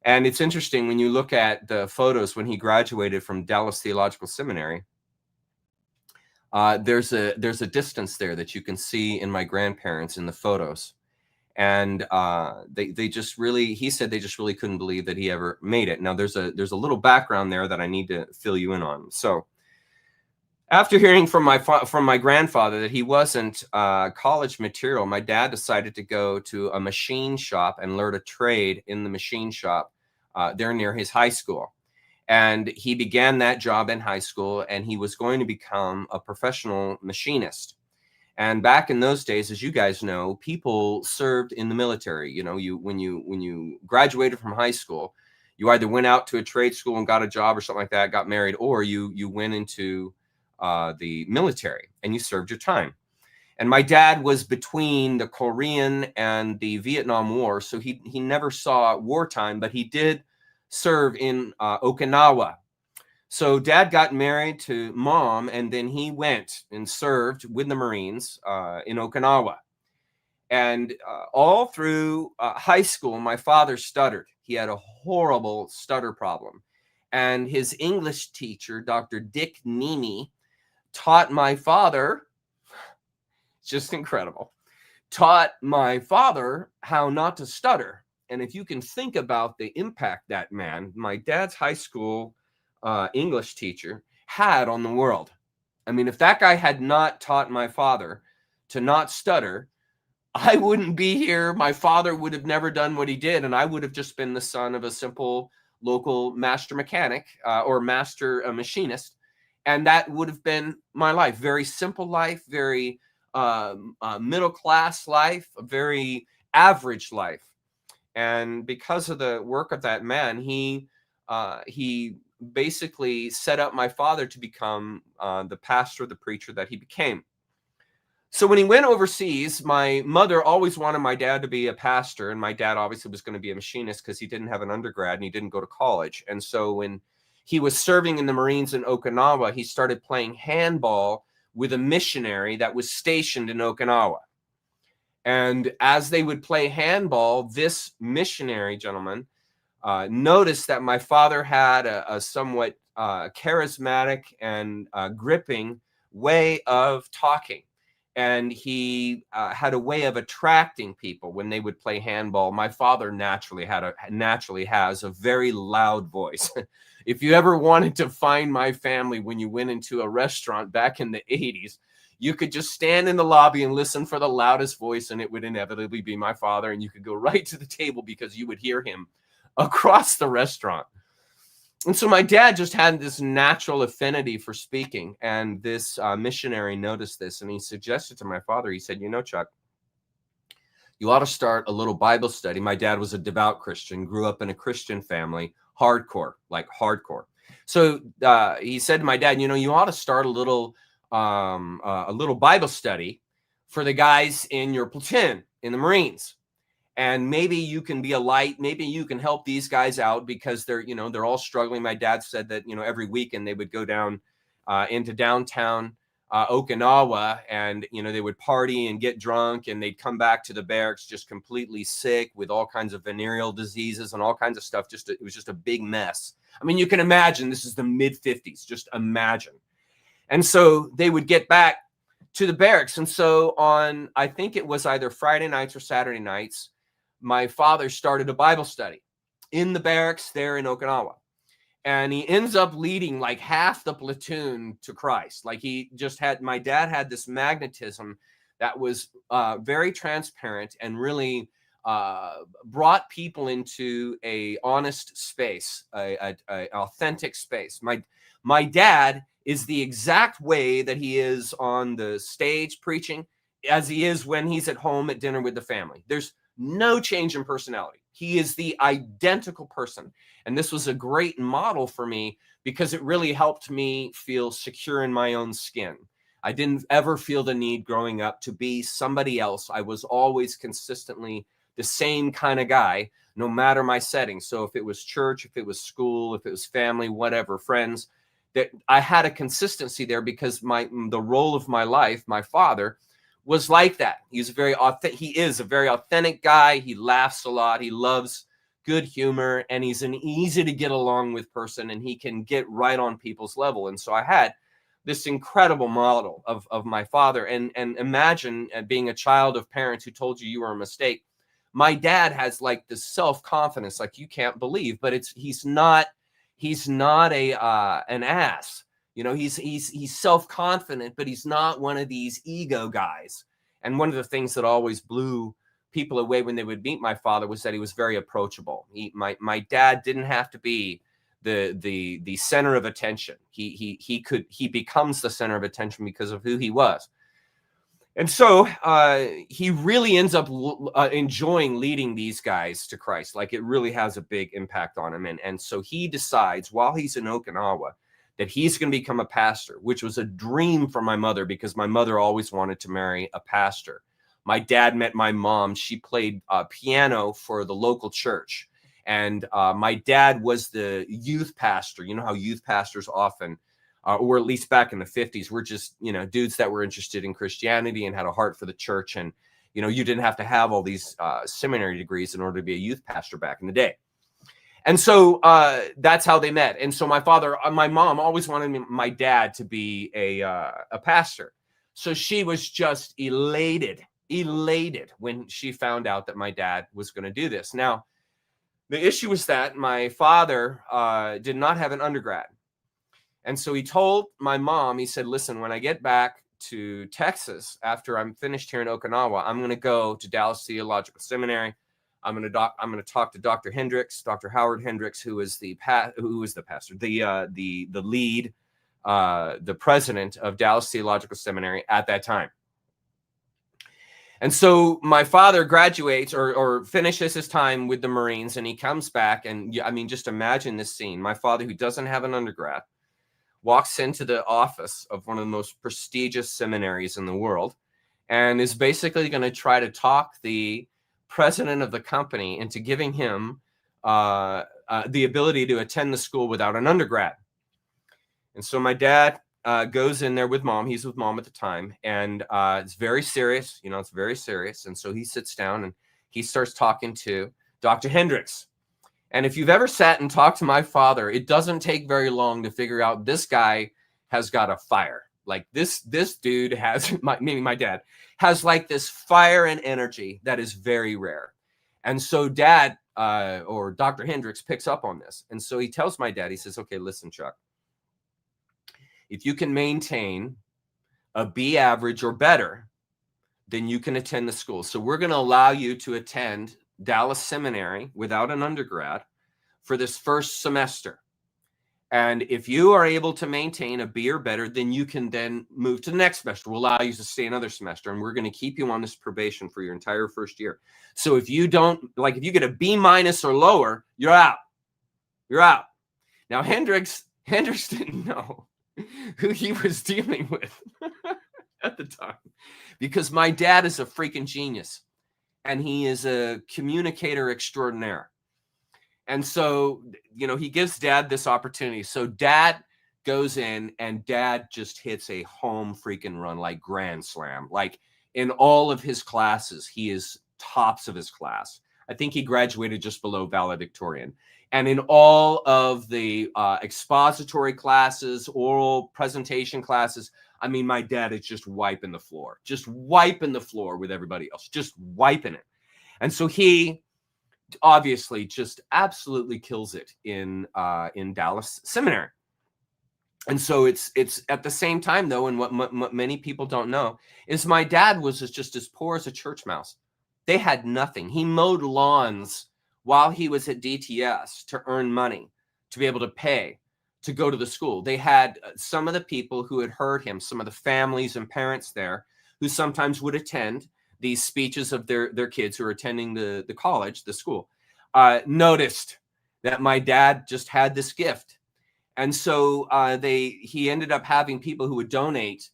And it's interesting when you look at the photos when he graduated from Dallas Theological Seminary. There's a distance there that you can see in my grandparents in the photos. And they just really, he said they just really couldn't believe that he ever made it. Now there's a little background there that I need to fill you in on. So after hearing from my grandfather that he wasn't college material, my dad decided to go to a machine shop and learn a trade in the machine shop there near his high school. And he began that job in high school, and he was going to become a professional machinist. And back in those days, as you guys know, people served in the military. When you graduated from high school, you either went out to a trade school and got a job or something like that, got married, or you went into the military and you served your time. And my dad was between the Korean and the Vietnam War, so he never saw wartime, but he did serve in Okinawa. So Dad got married to Mom, and then he went and served with the Marines in Okinawa. And all through high school, my father stuttered. He had a horrible stutter problem. And his English teacher, Dr. Dick Nemi, taught my father, just incredible, taught my father how not to stutter. And if you can think about the impact that man, my dad's high school English teacher, had on the world. I mean, if that guy had not taught my father to not stutter, I wouldn't be here. My father would have never done what he did, and I would have just been the son of a simple local master mechanic or master machinist. And that would have been my life. Very simple life, very middle-class life, a very average life. And because of the work of that man, he basically set up my father to become the pastor, the preacher that he became. So when he went overseas, my mother always wanted my dad to be a pastor, and my dad obviously was going to be a machinist because he didn't have an undergrad and he didn't go to college. And so when he was serving in the Marines in Okinawa, he started playing handball with a missionary that was stationed in Okinawa. And as they would play handball, this missionary gentleman noticed that my father had a somewhat charismatic and gripping way of talking. And he had a way of attracting people when they would play handball. My father naturally has a very loud voice. If you ever wanted to find my family when you went into a restaurant back in the 80s, you could just stand in the lobby and listen for the loudest voice, and it would inevitably be my father. And you could go right to the table because you would hear him across the restaurant. And so my dad just had this natural affinity for speaking, and this missionary noticed this, and he suggested to my father, he said, Chuck, you ought to start a little Bible study. My dad was a devout Christian, grew up in a Christian family, hardcore. So he said to my dad, you ought to start a little Bible study for the guys in your platoon in the Marines. And maybe you can be a light. Maybe you can help these guys out because they're all struggling. My dad said that, every weekend they would go down into downtown Okinawa, and, they would party and get drunk, and they'd come back to the barracks just completely sick with all kinds of venereal diseases and all kinds of stuff. It was just a big mess. I mean, you can imagine, this is the mid-50s, just imagine. And so they would get back to the barracks. And so on, I think it was either Friday nights or Saturday nights, my father started a Bible study in the barracks there in Okinawa. And he ends up leading like half the platoon to Christ. Like my dad had this magnetism that was very transparent and really brought people into a honest space, a authentic space. My dad is the exact way that he is on the stage preaching as he is when he's at home at dinner with the family. There's no change in personality. He is the identical person. And this was a great model for me because it really helped me feel secure in my own skin. I didn't ever feel the need growing up to be somebody else. I was always consistently the same kind of guy, no matter my setting. So if it was church, if it was school, if it was family, whatever, friends, that I had a consistency there because the role of my life, my father, was like that. He is a very authentic guy. He laughs a lot. He loves good humor, and he's an easy to get along with person, and he can get right on people's level. And so I had this incredible model of my father. And imagine being a child of parents who told you were a mistake. My dad has like this self-confidence, like you can't believe, but he's not an ass. He's self-confident, but he's not one of these ego guys. And one of the things that always blew people away when they would meet my father was that he was very approachable. My dad didn't have to be the center of attention. He becomes the center of attention because of who he was. And so he really ends up enjoying leading these guys to Christ. Like, it really has a big impact on him. And so he decides while he's in Okinawa that he's going to become a pastor, which was a dream for my mother because my mother always wanted to marry a pastor. My dad met my mom. She played piano for the local church. And my dad was the youth pastor. You know how youth pastors often, or at least back in the 50s, were just, dudes that were interested in Christianity and had a heart for the church. And, you didn't have to have all these seminary degrees in order to be a youth pastor back in the day. And so that's how they met. And so my mom always wanted my dad to be a pastor. So she was just elated when she found out that my dad was going to do this. Now, the issue was that my father did not have an undergrad. And so he told my mom, he said, listen, when I get back to Texas, after I'm finished here in Okinawa, I'm going to go to Dallas Theological Seminary. I'm going to talk to Dr. Hendricks, Dr. Howard Hendricks, who is the pastor, the lead, the president of Dallas Theological Seminary at that time. And so my father graduates or finishes his time with the Marines, and he comes back. And I mean, just imagine this scene. My father, who doesn't have an undergrad, walks into the office of one of the most prestigious seminaries in the world and is basically going to try to talk the president of the company into giving him the ability to attend the school without an undergrad. And so my dad goes in there with mom. He's with mom at the time. And it's very serious. It's very serious. And so he sits down and he starts talking to Dr. Hendricks. And if you've ever sat and talked to my father, it doesn't take very long to figure out this guy has got a fire. Like this dude has, meaning my dad, has like this fire and energy that is very rare. And so Dad, or Dr. Hendricks, picks up on this. And so he tells my dad, he says, okay, listen, Chuck, if you can maintain a B average or better, then you can attend the school. So we're going to allow you to attend Dallas Seminary without an undergrad for this first semester. And if you are able to maintain a B or better, then you can then move to the next semester. We'll allow you to stay another semester, and we're going to keep you on this probation for your entire first year. So if you don't, like, if you get a B- or lower, you're out. You're out. Now, Hendricks didn't know who he was dealing with at the time, because my dad is a freaking genius, and he is a communicator extraordinaire. And so, you know, he gives Dad this opportunity. So Dad goes in, and Dad just hits a home freaking run, like grand slam. Like in all of his classes, he is tops of his class. I think he graduated just below valedictorian. And in all of the expository classes, oral presentation classes, I mean, my dad is just wiping the floor with everybody else, just wiping it. And so he obviously just absolutely kills it in Dallas Seminary. And so it's at the same time, though, and what many people don't know is my dad was just as poor as a church mouse. They had nothing. He mowed lawns while he was at DTS to earn money, to be able to pay to go to the school. They had some of the people who had heard him, some of the families and parents there, who sometimes would attend these speeches of their kids who are attending the college, the school, noticed that my dad just had this gift. And so he ended up having people who would donate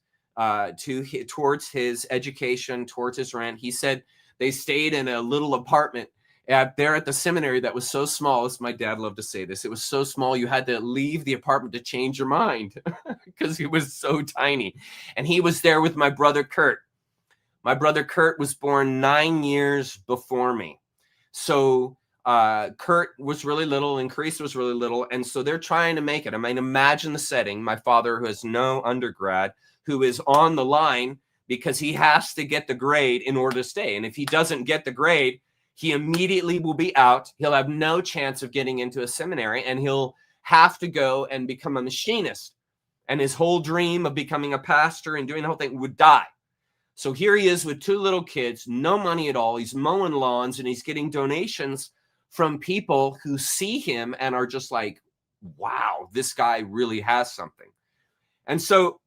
towards his education, towards his rent. He said they stayed in a little apartment there at the seminary that was so small, as my dad loved to say this, it was so small you had to leave the apartment to change your mind because it was so tiny. And he was there with my brother Kurt. My brother Kurt was born 9 years before me. So Kurt was really little and Carice was really little. And so they're trying to make it. I mean, imagine the setting. My father, who has no undergrad, who is on the line because he has to get the grade in order to stay. And if he doesn't get the grade, he immediately will be out. He'll have no chance of getting into a seminary, and he'll have to go and become a machinist. And his whole dream of becoming a pastor and doing the whole thing would die. So here he is with 2 little kids, no money at all. He's mowing lawns, and he's getting donations from people who see him and are just like, wow, this guy really has something. And so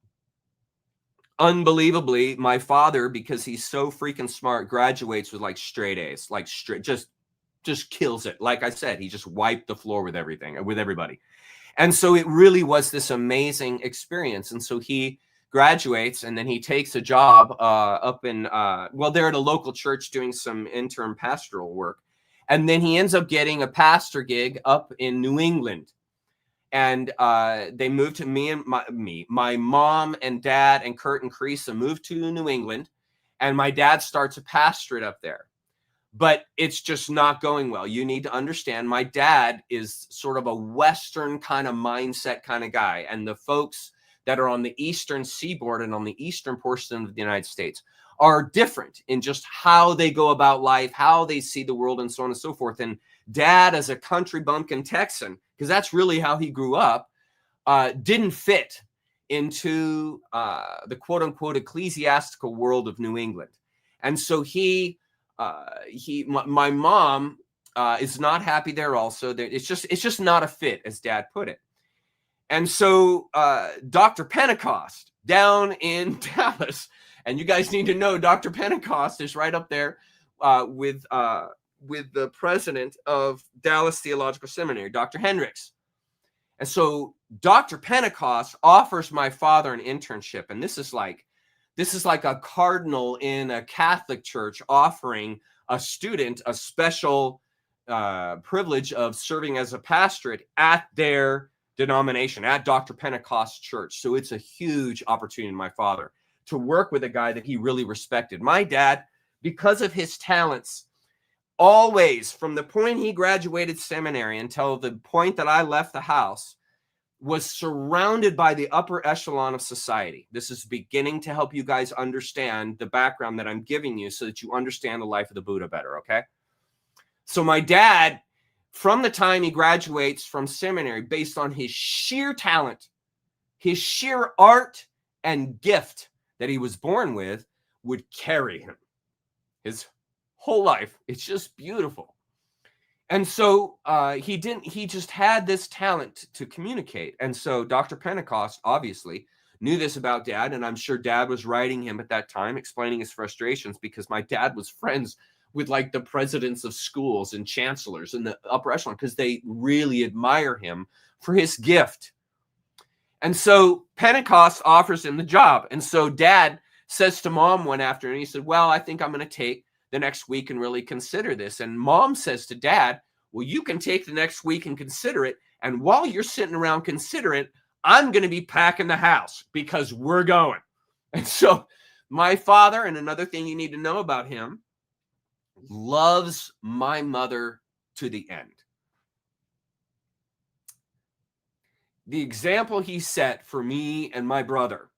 unbelievably, my father, because he's so freaking smart, graduates with like straight A's, like straight, just kills it. Like I said, he just wiped the floor with everything, with everybody. And so it really was this amazing experience. And so he graduates, and then he takes a job up in, they're at a local church doing some interim pastoral work. And then he ends up getting a pastor gig up in New England. And they moved to my mom and dad and Kurt and Carissa moved to New England, and my dad starts a pastorate up there. But it's just not going well. You need to understand, my dad is sort of a Western kind of mindset kind of guy. And the folks that are on the Eastern Seaboard and on the Eastern portion of the United States are different in just how they go about life, how they see the world, and so on and so forth. And Dad, as a country bumpkin Texan, because that's really how he grew up, didn't fit into the quote unquote ecclesiastical world of New England. And so my mom is not happy there also. It's just not a fit, as Dad put it. And so Dr. Pentecost down in Dallas, and you guys need to know Dr. Pentecost is right up there with the president of Dallas Theological Seminary, Dr. Hendricks. And so Dr. Pentecost offers my father an internship. And this is like a cardinal in a Catholic church offering a student a special privilege of serving as a pastorate at their denomination, at Dr. Pentecost Church. So it's a huge opportunity, my father, to work with a guy that he really respected. My dad, because of his talents, always, from the point he graduated seminary until the point that I left the house, was surrounded by the upper echelon of society. This is beginning to help you guys understand the background that I'm giving you so that you understand the life of the Buddha better, okay? So my dad, from the time he graduates from seminary, based on his sheer talent, his sheer art and gift that he was born with, would carry him his whole life. It's just beautiful. And so he just had this talent to communicate. And so Dr. Pentecost obviously knew this about Dad. And I'm sure Dad was writing him at that time, explaining his frustrations, because my dad was friends with like the presidents of schools and chancellors in the upper echelon, because they really admire him for his gift. And so Pentecost offers him the job. And so Dad says to Mom one afternoon, he said, well, I think I'm going to take the next week and really consider this. And Mom says to Dad, well, you can take the next week and consider it. And while you're sitting around considering it, I'm going to be packing the house because we're going. And so my father, and another thing you need to know about him, loves my mother to the end. The example he set for me and my brother,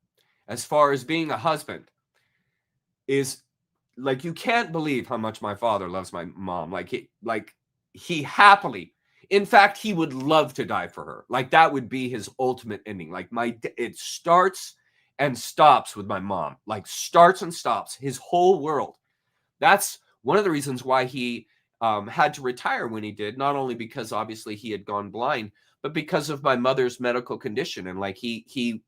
as far as being a husband, is like, you can't believe how much my father loves my mom. He happily, in fact, he would love to die for her. Like, that would be his ultimate ending. Like, it starts and stops with my mom. Like, starts and stops his whole world. That's one of the reasons why he had to retire when he did. Not only because obviously he had gone blind, but because of my mother's medical condition. And like he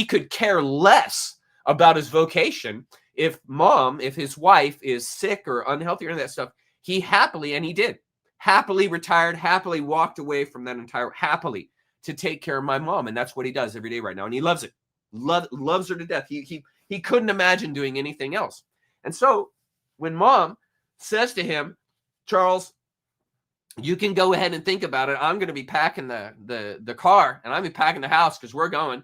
could care less about his vocation. If his wife is sick or unhealthy or any of that stuff, he happily retired, happily walked away from that happily to take care of my mom. And that's what he does every day right now. And he loves it, loves her to death. He couldn't imagine doing anything else. And so when Mom says to him, Charles, you can go ahead and think about it. I'm going to be packing the car, and I'm be packing the house because we're going.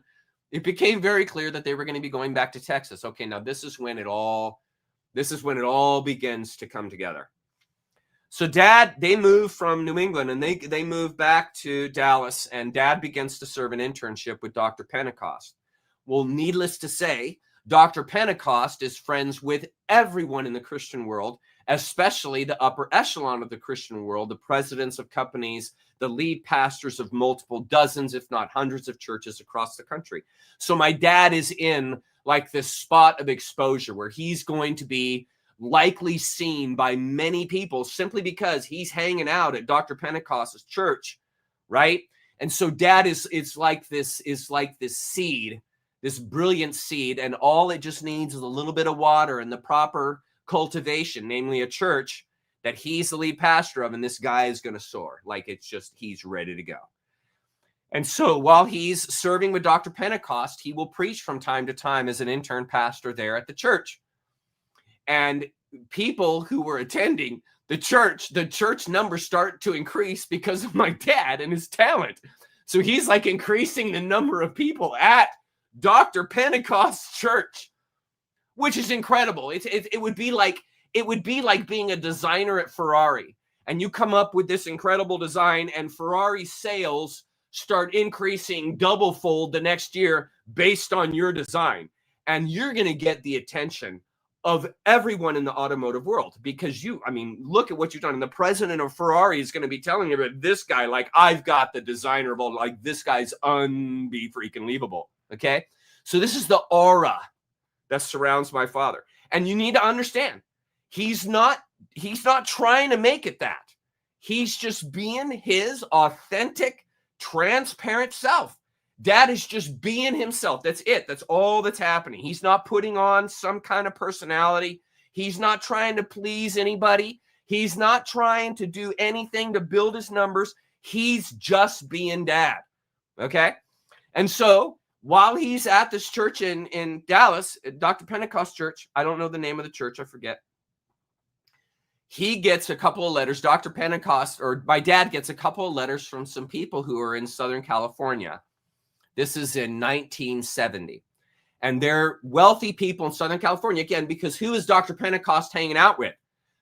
It became very clear that they were going to be going back to Texas. Okay, now this is when it all begins to come together. So Dad, they moved from New England and they moved back to Dallas, and Dad begins to serve an internship with Dr. Pentecost. Well, needless to say, Dr. Pentecost is friends with everyone in the Christian world, especially the upper echelon of the Christian world, the presidents of companies, the lead pastors of multiple dozens, if not hundreds of churches across the country. So my dad is in like this spot of exposure where he's going to be likely seen by many people simply because he's hanging out at Dr. Pentecost's church, right? And so Dad is like this seed, this brilliant seed, and all it just needs is a little bit of water and the proper cultivation, namely a church that he's the lead pastor of, and this guy is going to soar. Like, it's just, he's ready to go. And so while he's serving with Dr. Pentecost, he will preach from time to time as an intern pastor there at the church. And people who were attending the church numbers start to increase because of my dad and his talent. So he's like increasing the number of people at Dr. Pentecost's church, which is incredible. It would be like being a designer at Ferrari, and you come up with this incredible design, and Ferrari sales start increasing double fold the next year based on your design, and you're going to get the attention of everyone in the automotive world because look at what you've done. And the president of Ferrari is going to be telling you about this guy, like, I've got the designer of all, like, this guy's unbelievable. Okay. So this is the aura that surrounds my father. And you need to understand, he's not trying to make it that. He's just being his authentic, transparent self. Dad is just being himself. That's it. That's all that's happening. He's not putting on some kind of personality. He's not trying to please anybody. He's not trying to do anything to build his numbers. He's just being Dad. Okay? And so while he's at this church in Dallas, Dr. Pentecost Church, I don't know the name of the church, I forget. He gets a couple of letters. Dr. Pentecost, or my dad gets a couple of letters from some people who are in Southern California. This is in 1970. And they're wealthy people in Southern California, again, because who is Dr. Pentecost hanging out with?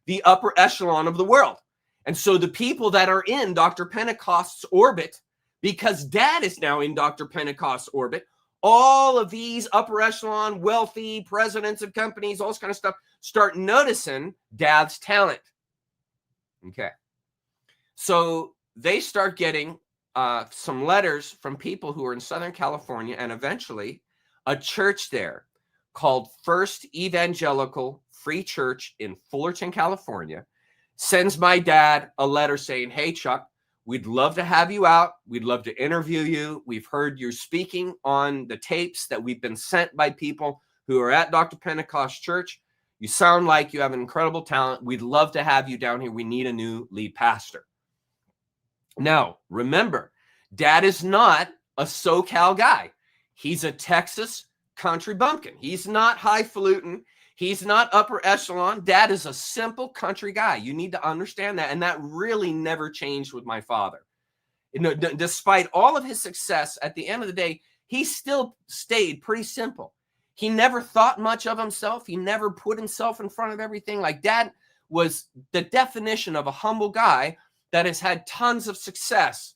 the upper echelon of the world. And so the people that are in Dr. Pentecost's orbit, because Dad is now in Dr. Pentecost's orbit, all of these upper echelon, wealthy presidents of companies, all this kind of stuff, start noticing Dad's talent. Okay. So they start getting some letters from people who are in Southern California, and eventually a church there called First Evangelical Free Church in Fullerton, California, sends my dad a letter saying, hey, Chuck, we'd love to have you out. We'd love to interview you. We've heard you're speaking on the tapes that we've been sent by people who are at Dr. Pentecost Church. You sound like you have an incredible talent. We'd love to have you down here. We need a new lead pastor. Now, remember, Dad is not a SoCal guy. He's a Texas country bumpkin. He's not highfalutin. He's not upper echelon. Dad is a simple country guy. You need to understand that. And that really never changed with my father. You know, despite all of his success, at the end of the day, he still stayed pretty simple. He never thought much of himself. He never put himself in front of everything. Like Dad was the definition of a humble guy that has had tons of success.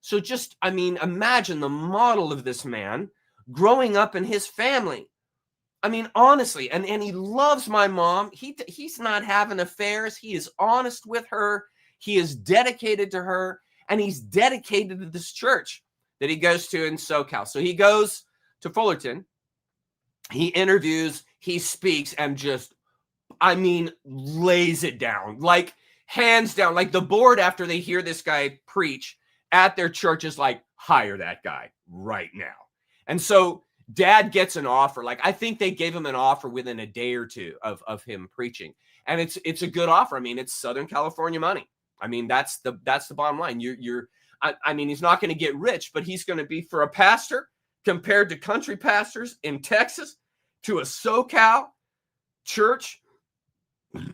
So just, I mean, imagine the model of this man growing up in his family. I mean, honestly, and he loves my mom. He's not having affairs. He is honest with her. He is dedicated to her, and he's dedicated to this church that he goes to in SoCal. So he goes to Fullerton. He interviews, he speaks, and just, I mean, lays it down, like hands down. Like the board, after they hear this guy preach at their church, is like, hire that guy right now. And so Dad gets an offer. Like, I think they gave him an offer within a day or two of him preaching. And it's a good offer. I mean, it's Southern California money. I mean, that's the bottom line. I mean, he's not going to get rich, but he's going to be, for a pastor compared to country pastors in Texas, to a SoCal church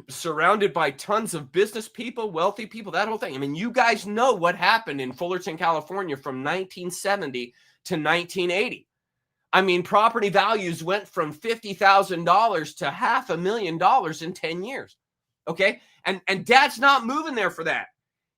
surrounded by tons of business people, wealthy people, that whole thing. I mean, you guys know what happened in Fullerton, California from 1970 to 1980. I mean, property values went from $50,000 to $500,000 in 10 years. Okay. And Dad's not moving there for that.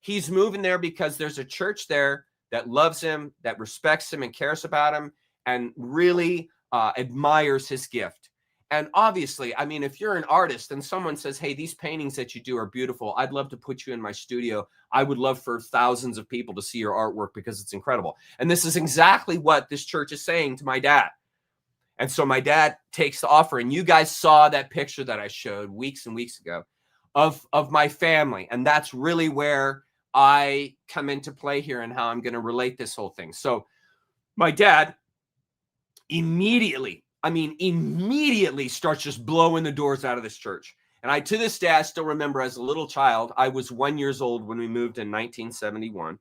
He's moving there because there's a church there that loves him, that respects him and cares about him, and really admires his gift. And obviously, I mean, if you're an artist and someone says, hey, these paintings that you do are beautiful, I'd love to put you in my studio. I would love for thousands of people to see your artwork because it's incredible. And this is exactly what this church is saying to my dad. And so my dad takes the offer. And you guys saw that picture that I showed weeks and weeks ago of my family. And that's really where I come into play here and how I'm going to relate this whole thing. So my dad immediately starts just blowing the doors out of this church. And to this day, I still remember as a little child, I was 1 year old when we moved in 1971.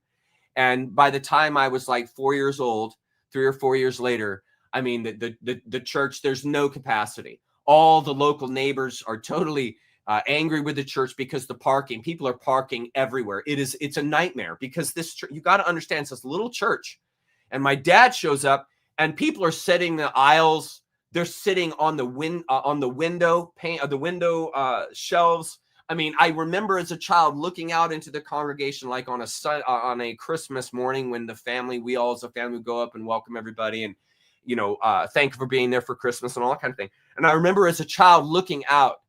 And by the time I was like 4 years old, 3 or 4 years later, I mean, the church, there's no capacity. All the local neighbors are totally angry with the church because the parking, people are parking everywhere. It's a nightmare because this church, you got to understand, it's this little church. And my dad shows up and people are sitting in the aisles. They're sitting on the window shelves. I mean, I remember as a child looking out into the congregation, like on a Christmas morning when we all as a family would go up and welcome everybody and, thank you for being there for Christmas and all that kind of thing. And I remember as a child looking out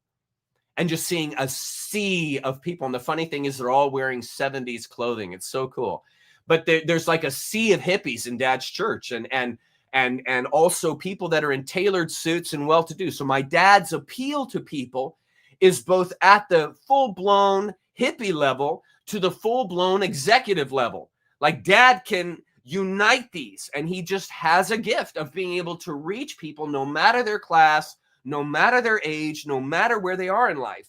and just seeing a sea of people. And the funny thing is they're all wearing 70s clothing. It's so cool. But there's like a sea of hippies in Dad's church and also people that are in tailored suits and well-to-do. So my dad's appeal to people is both at the full-blown hippie level to the full-blown executive level. Like Dad can unite these, and he just has a gift of being able to reach people no matter their class, no matter their age, no matter where they are in life.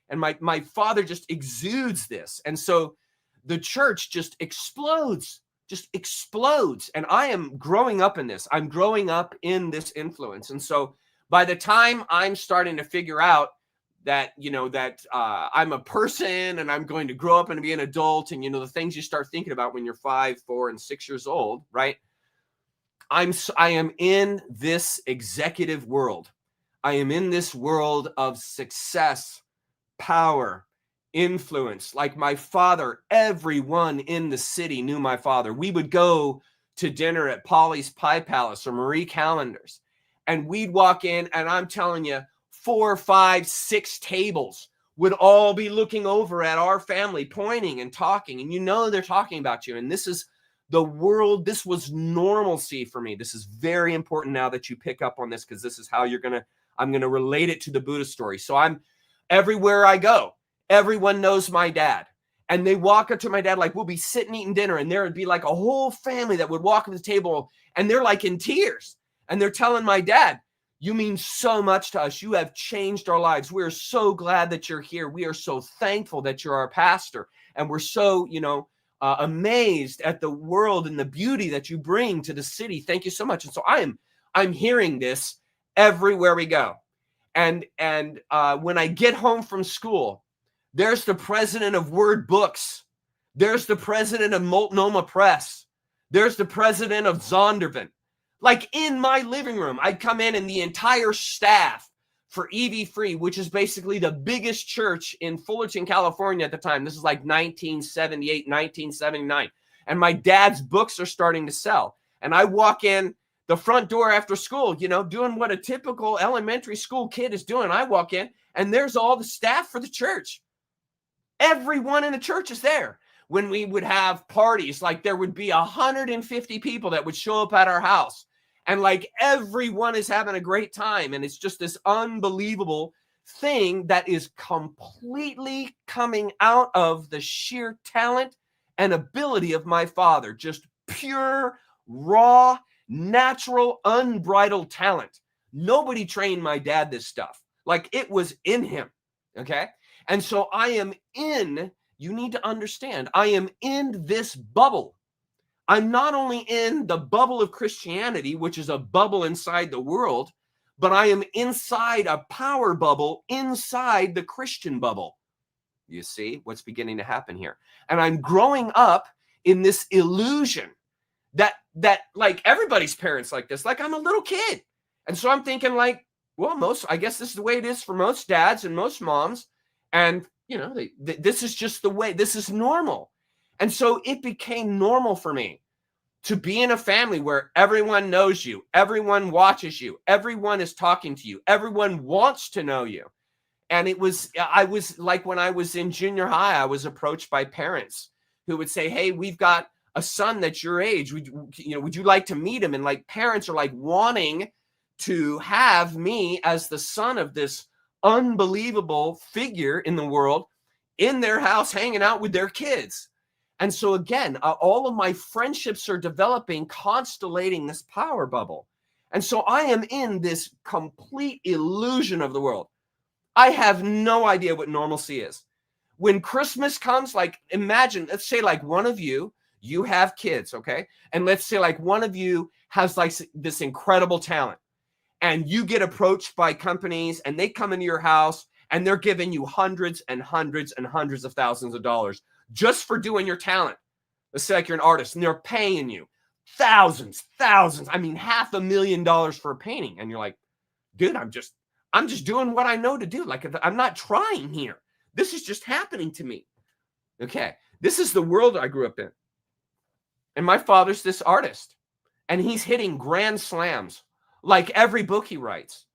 And my father just exudes this. And so the church just explodes. And I am growing up in this. I'm growing up in this influence. And so by the time I'm starting to figure out that, I'm a person and I'm going to grow up and be an adult and, the things you start thinking about when you're 5, 4, and 6 years old, right? I am in this executive world. I am in this world of success, power, influence. Like my father, everyone in the city knew my father. We would go to dinner at Polly's Pie Palace or Marie Callender's, and we'd walk in, and I'm telling you, 4, 5, 6 tables would all be looking over at our family, pointing and talking, and you know they're talking about you. And this is the world. This was normalcy for me. This is very important now that you pick up on this, because this is how I'm going to relate it to the Buddha story. So I'm everywhere I go, everyone knows my dad. And they walk up to my dad, like we'll be sitting eating dinner, and there would be like a whole family that would walk to the table, and they're like in tears. And they're telling my dad, you mean so much to us. You have changed our lives. We're so glad that you're here. We are so thankful that you're our pastor. And we're so, amazed at the world and the beauty that you bring to the city. Thank you so much. And so I'm hearing this everywhere we go. And when I get home from school, there's the president of Word Books. There's the president of Multnomah Press. There's the president of Zondervan. Like in my living room, I'd come in and the entire staff for EV Free, which is basically the biggest church in Fullerton, California at the time. This is like 1978, 1979. And my dad's books are starting to sell. And I walk in the front door after school, doing what a typical elementary school kid is doing. I walk in and there's all the staff for the church. Everyone in the church is there. When we would have parties, like there would be 150 people that would show up at our house. And like everyone is having a great time. And it's just this unbelievable thing that is completely coming out of the sheer talent and ability of my father. Just pure, raw, natural, unbridled talent. Nobody trained my dad this stuff. Like it was in him. Okay. And so you need to understand, I am in this bubble. I'm not only in the bubble of Christianity, which is a bubble inside the world, but I am inside a power bubble inside the Christian bubble. You see what's beginning to happen here? And I'm growing up in this illusion that like everybody's parents like this, like I'm a little kid. And so I'm thinking like, well, I guess this is the way it is for most dads and most moms. And, this is just the way, this is normal. And so it became normal for me to be in a family where everyone knows you, everyone watches you, everyone is talking to you, everyone wants to know you. And I was like, when I was in junior high, I was approached by parents who would say, hey, we've got a son that's your age. Would you like to meet him? And like parents are like wanting to have me as the son of this unbelievable figure in the world in their house, hanging out with their kids. And so again, all of my friendships are developing, constellating this power bubble. And so I am in this complete illusion of the world. I have no idea what normalcy is. When Christmas comes, like imagine, let's say like one of you have kids, okay? And let's say like one of you has like this incredible talent. And you get approached by companies and they come into your house and they're giving you hundreds and hundreds and hundreds of thousands of dollars just for doing your talent. Let's say like you're an artist and they're paying you thousands, I mean, $500,000 for a painting. And you're like, dude, I'm just doing what I know to do. Like I'm not trying here. This is just happening to me. Okay. This is the world I grew up in. And my father's this artist and he's hitting grand slams. Like every book he writes.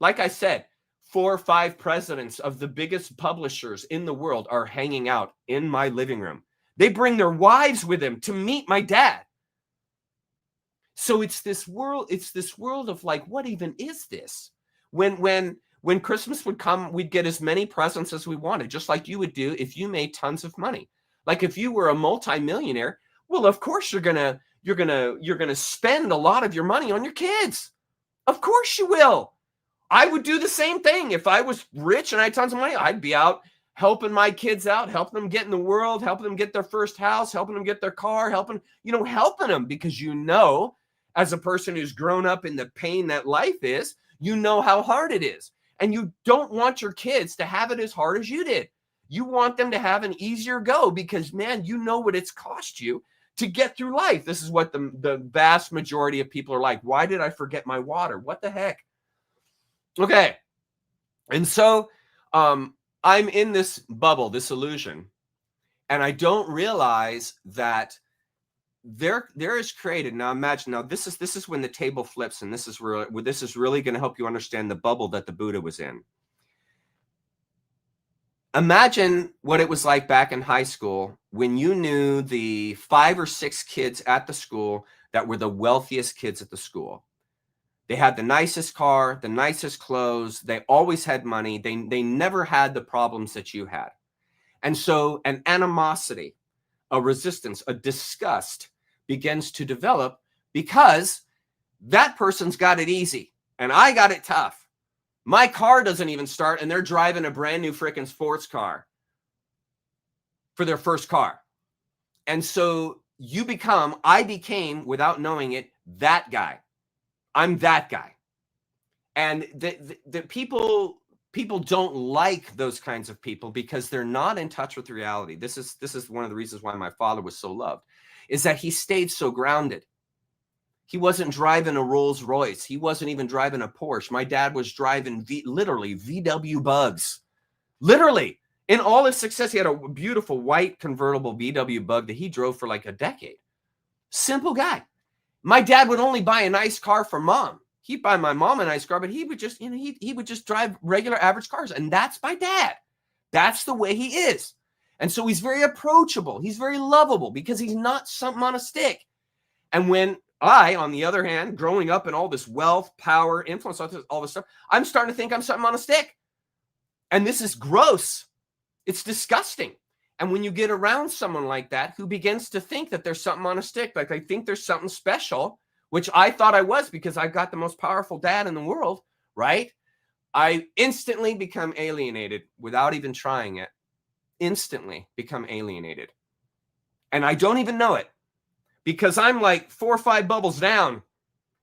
Like I said, 4 or 5 presidents of the biggest publishers in the world are hanging out in my living room. They bring their wives with them to meet my dad. So it's this world of like, what even is this? When Christmas would come, we'd get as many presents as we wanted, just like you would do if you made tons of money. Like if you were a multimillionaire, well, of course you're gonna spend a lot of your money on your kids. Of course you will. I would do the same thing. If I was rich and I had tons of money, I'd be out helping my kids out, helping them get in the world, helping them get their first house, helping them get their car, helping them because as a person who's grown up in the pain that life is, how hard it is. And you don't want your kids to have it as hard as you did. You want them to have an easier go because, man, you know what it's cost you to get through life. This is what the vast majority of people are like. Why did I forget my water? What the heck? Okay. And so I'm in this bubble, this illusion, and I don't realize that there is created. Now imagine, now this is when the table flips, and this is really going to help you understand the bubble that the Buddha was in. Imagine what it was like back in high school when you knew the 5 or 6 kids at the school that were the wealthiest kids at the school. They had the nicest car, the nicest clothes. They always had money. They never had the problems that you had. And so an animosity, a resistance, a disgust begins to develop because that person's got it easy and I got it tough. My car doesn't even start and they're driving a brand new freaking sports car for their first car. And so I became, without knowing it, that guy. I'm that guy. And the people don't like those kinds of people because they're not in touch with reality. This is one of the reasons why my father was so loved, is that he stayed so grounded. He wasn't driving a Rolls Royce. He wasn't even driving a Porsche. My dad was driving literally VW Bugs. Literally. In all his success, he had a beautiful white convertible VW Bug that he drove for like a decade. Simple guy. My dad would only buy a nice car for mom. He'd buy my mom a nice car, but he would just, he would just drive regular average cars. And that's my dad. That's the way he is. And so he's very approachable. He's very lovable because he's not something on a stick. And when I, on the other hand, growing up in all this wealth, power, influence, all this stuff, I'm starting to think I'm something on a stick. And this is gross. It's disgusting. And when you get around someone like that who begins to think that there's something on a stick, like I think there's something special, which I thought I was because I got the most powerful dad in the world, right? I instantly become alienated without even trying it. Instantly become alienated. And I don't even know it because I'm like 4 or 5 bubbles down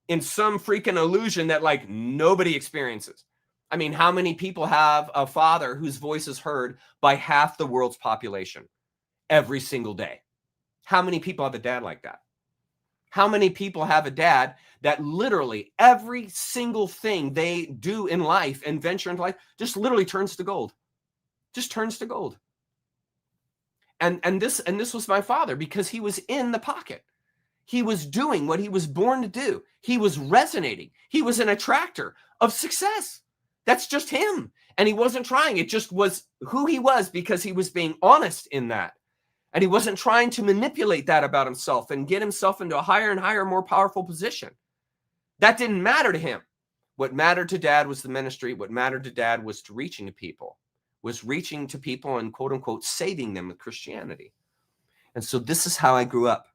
in some freaking illusion that like nobody experiences. I mean, how many people have a father whose voice is heard by half the world's population every single day? How many people have a dad like that? How many people have a dad that literally every single thing they do in life and venture into life just literally turns to gold? Just turns to gold. And this was my father because he was in the pocket. He was doing what he was born to do. He was resonating. He was an attractor of success. That's just him. And he wasn't trying. It just was who he was because he was being honest in that. And he wasn't trying to manipulate that about himself and get himself into a higher and higher, more powerful position. That didn't matter to him. What mattered to dad was the ministry. What mattered to dad was reaching to people and quote unquote saving them with Christianity. And so this is how I grew up.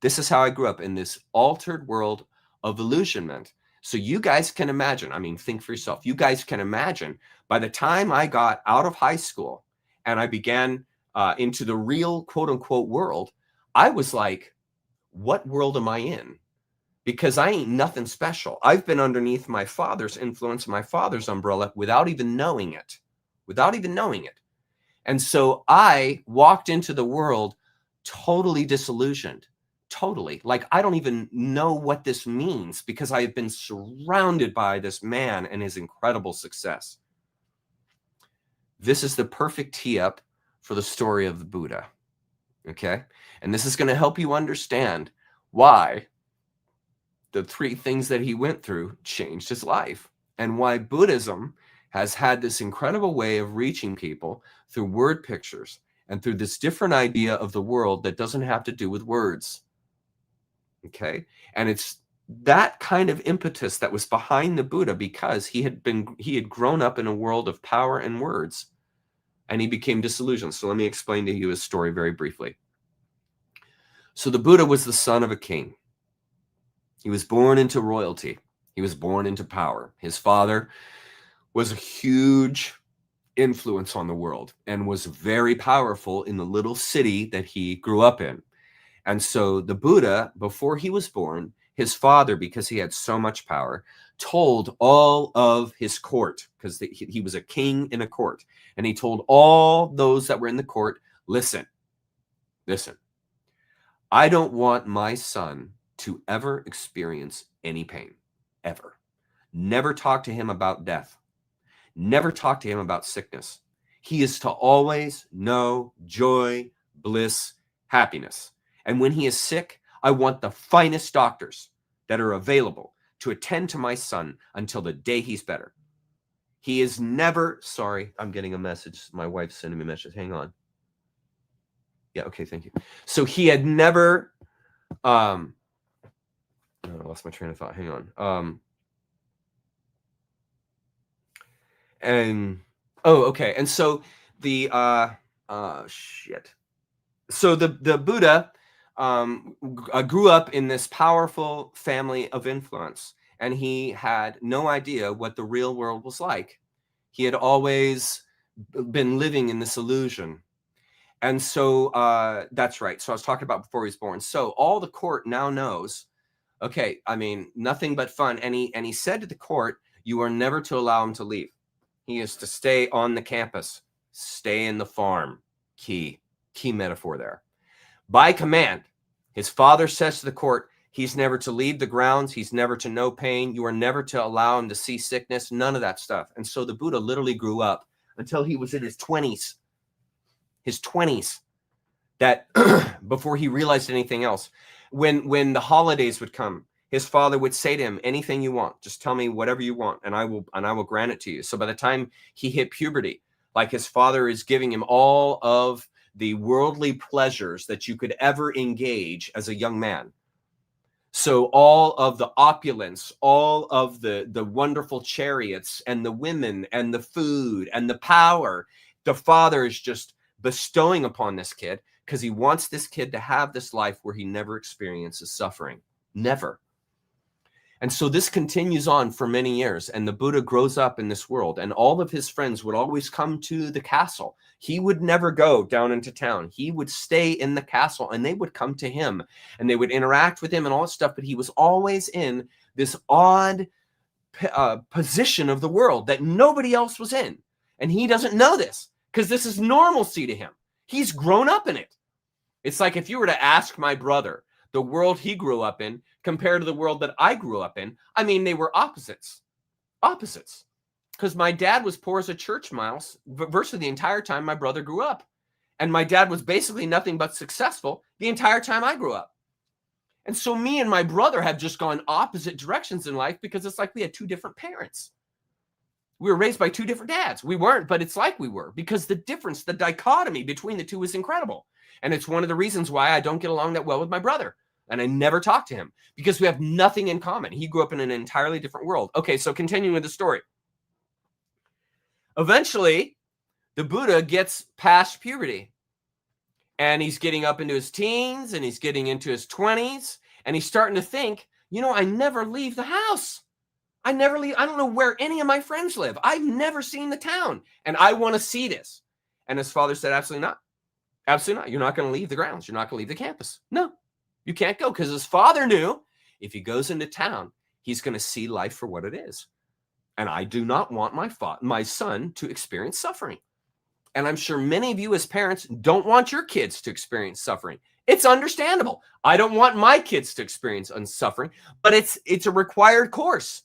This is how I grew up in this altered world of illusionment. So you guys can imagine, I mean, think for yourself. You guys can imagine by the time I got out of high school and I began into the real quote unquote world, I was like, what world am I in? Because I ain't nothing special. I've been underneath my father's influence, my father's umbrella without even knowing it. And so I walked into the world totally disillusioned. Totally. Like, I don't even know what this means because I have been surrounded by this man and his incredible success. This is the perfect tee up for the story of the Buddha. Okay. And this is going to help you understand why the 3 things that he went through changed his life and why Buddhism has had this incredible way of reaching people through word pictures and through this different idea of the world that doesn't have to do with words. Okay. And it's that kind of impetus that was behind the Buddha because he had grown up in a world of power and words and he became disillusioned. So let me explain to you his story very briefly. So the Buddha was the son of a king. He was born into royalty. He was born into power. His father was a huge influence on the world and was very powerful in the little city that he grew up in. And so the Buddha, before he was born, his father, because he had so much power, told all of his court, because he was a king in a court, and he told all those that were in the court, listen, I don't want my son to ever experience any pain, ever. Never talk to him about death. Never talk to him about sickness. He is to always know joy, bliss, happiness. And when he is sick, I want the finest doctors that are available to attend to my son until the day he's better. He is never, sorry, I'm getting a message. My wife's sending me a message. Hang on. Yeah, okay, thank you. So he had never, I lost my train of thought. Hang on. Okay. And so the, So the Buddha grew up in this powerful family of influence, and he had no idea what the real world was like. He had always been living in this illusion. And so that's right. So I was talking about before he was born. So all the court now knows, okay, I mean, nothing but fun. And he said to the court, you are never to allow him to leave. He is to stay on the campus, stay in the farm. Key metaphor there. By command, his father says to the court, he's never to leave the grounds. He's never to know pain. You are never to allow him to see sickness, none of that stuff. And so the Buddha literally grew up until he was in his 20s. That before he realized anything else. When the holidays would come, his father would say to him, anything you want, just tell me whatever you want, and I will grant it to you. So by the time he hit puberty, like his father is giving him all of the worldly pleasures that you could ever engage as a young man. So all of the opulence, all of the wonderful chariots and the women and the food and the power, the father is just bestowing upon this kid because he wants this kid to have this life where he never experiences suffering. Never. And so this continues on for many years, and the Buddha grows up in this world, and all of his friends would always come to the castle. He would never go down into town. He would stay in the castle, and they would come to him, and they would interact with him and all that stuff, but he was always in this odd position of the world that nobody else was in. And he doesn't know this, because this is normalcy to him. He's grown up in it. It's like if you were to ask my brother, the world he grew up in compared to the world that I grew up in, I mean, they were opposites. Because my dad was poor as a church mouse virtually the entire time my brother grew up. And my dad was basically nothing but successful the entire time I grew up. And so me and my brother have just gone opposite directions in life because it's like we had two different parents. We were raised by two different dads. We weren't, but it's like we were, because the difference, the dichotomy between the two is incredible. And it's one of the reasons why I don't get along that well with my brother. And I never talk to him because we have nothing in common. He grew up in an entirely different world. Okay, so continuing with the story. Eventually, the Buddha gets past puberty. And he's getting up into his teens, and he's getting into his 20s. And he's starting to think, you know, I never leave the house. I never leave. I don't know where any of my friends live. I've never seen the town. And I want to see this. And his father said, absolutely not. Absolutely not. You're not going to leave the grounds. You're not going to leave the campus. No. You can't go, because his father knew if he goes into town, he's going to see life for what it is. And I do not want my son to experience suffering. And I'm sure many of you as parents don't want your kids to experience suffering. It's understandable. I don't want my kids to experience suffering, but it's a required course.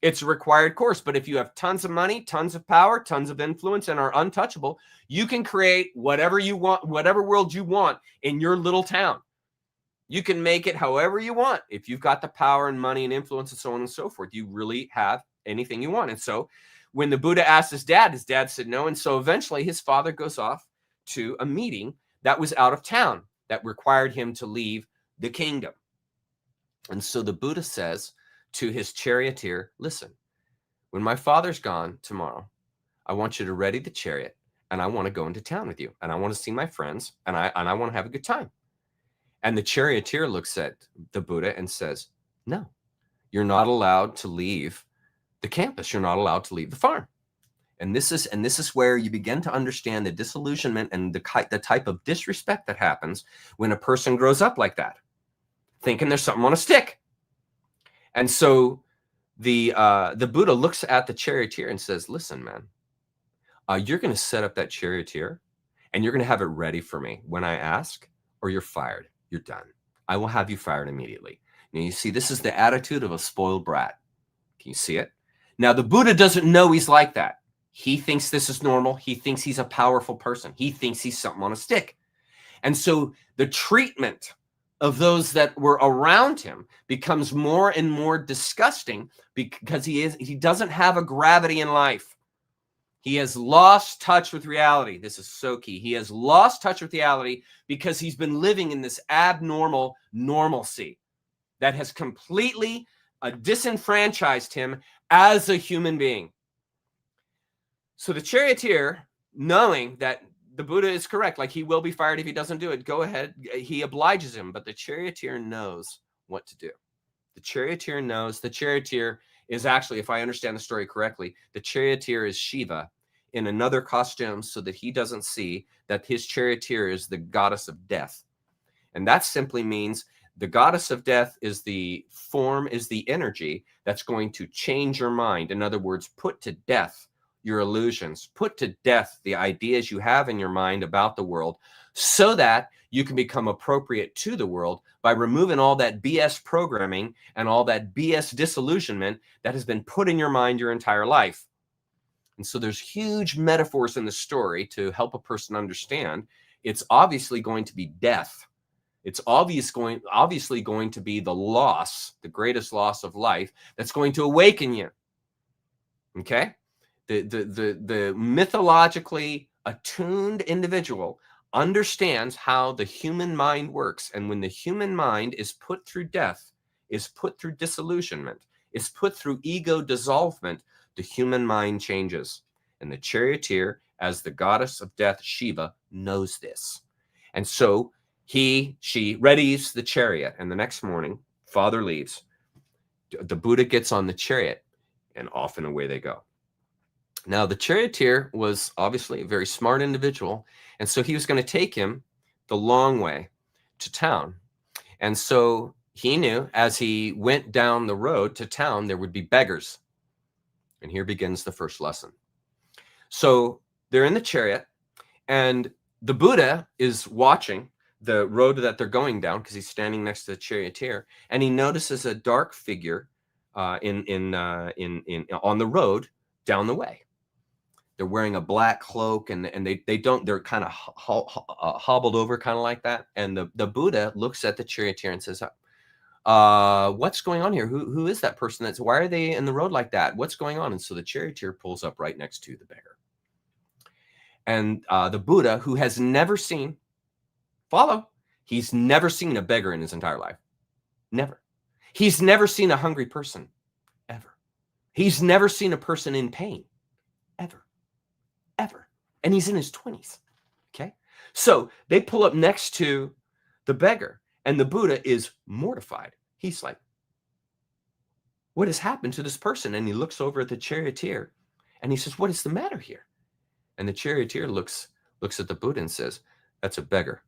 It's a required course. But if you have tons of money, tons of power, tons of influence, and are untouchable, you can create whatever you want, whatever world you want in your little town. You can make it however you want. If you've got the power and money and influence and so on and so forth, you really have anything you want. And so when the Buddha asked his dad said no. And so eventually his father goes off to a meeting that was out of town that required him to leave the kingdom. And so the Buddha says to his charioteer, listen, when my father's gone tomorrow, I want you to ready the chariot, and I want to go into town with you, and I want to see my friends, and I want to have a good time. And the charioteer looks at the Buddha and says, no, you're not allowed to leave the campus. You're not allowed to leave the farm. And this is where you begin to understand the disillusionment and the type of disrespect that happens when a person grows up like that, thinking there's something on a stick. And so the Buddha looks at the charioteer and says, listen, man, you're going to set up that charioteer, and you're going to have it ready for me when I ask, or you're fired. You're done. I will have you fired immediately. Now, you see, this is the attitude of a spoiled brat. Can you see it? Now, the Buddha doesn't know he's like that. He thinks this is normal. He thinks he's a powerful person. He thinks he's something on a stick. And so the treatment of those that were around him becomes more and more disgusting because he doesn't have a gravity in life. He has lost touch with reality. This is so key. He has lost touch with reality because he's been living in this abnormal normalcy that has completely disenfranchised him as a human being. So the charioteer, knowing that the Buddha is correct, like he will be fired if he doesn't do it, go ahead, he obliges him, but the charioteer knows what to do. The charioteer knows. The charioteer is actually, if I understand the story correctly, the charioteer is Shiva in another costume so that he doesn't see that his charioteer is the goddess of death. And that simply means the goddess of death is the form, is the energy that's going to change your mind. In other words, put to death your illusions, put to death the ideas you have in your mind about the world so that you can become appropriate to the world by removing all that BS programming and all that BS disillusionment that has been put in your mind your entire life. And so there's huge metaphors in the story to help a person understand it's obviously going to be death. It's obviously going to be the loss, the greatest loss of life that's going to awaken you. Okay? The mythologically attuned individual understands how the human mind works. And when the human mind is put through death, is put through disillusionment, is put through ego dissolvement, the human mind changes. And the charioteer, as the goddess of death, Shiva, knows this. And so she readies the chariot. And the next morning, father leaves. The Buddha gets on the chariot and off and away they go. Now, the charioteer was obviously a very smart individual, and so he was going to take him the long way to town. And so he knew as he went down the road to town, there would be beggars. And here begins the first lesson. So they're in the chariot, and the Buddha is watching the road that they're going down because he's standing next to the charioteer, and he notices a dark figure on the road down the way. They're wearing a black cloak, and they're kind of hobbled over, kind of like that. And the Buddha looks at the charioteer and says, what's going on here? Who is that person? Why are they in the road like that? What's going on? And so the charioteer pulls up right next to the beggar. And the Buddha, who has never seen, he's never seen a beggar in his entire life. Never. He's never seen a hungry person, ever. He's never seen a person in pain, ever. And he's in his 20s. Okay. So they pull up next to the beggar, and the Buddha is mortified. He's like, what has happened to this person? And he looks over at the charioteer and he says, what is the matter here? And the charioteer looks at the Buddha and says, that's a beggar.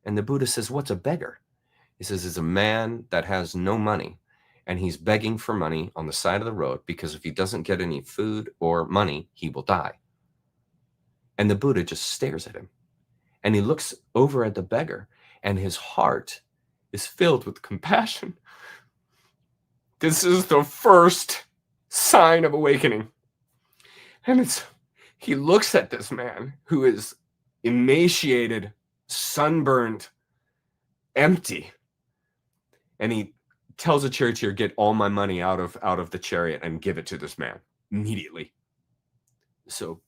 And the Buddha says, what's a beggar? He says, it's a man that has no money, and he's begging for money on the side of the road because if he doesn't get any food or money, he will die. And the Buddha just stares at him, and he looks over at the beggar, and his heart is filled with compassion. This is the first sign of awakening. And he looks at this man who is emaciated, sunburned, empty, and he tells the charioteer, get all my money out of the chariot and give it to this man immediately. So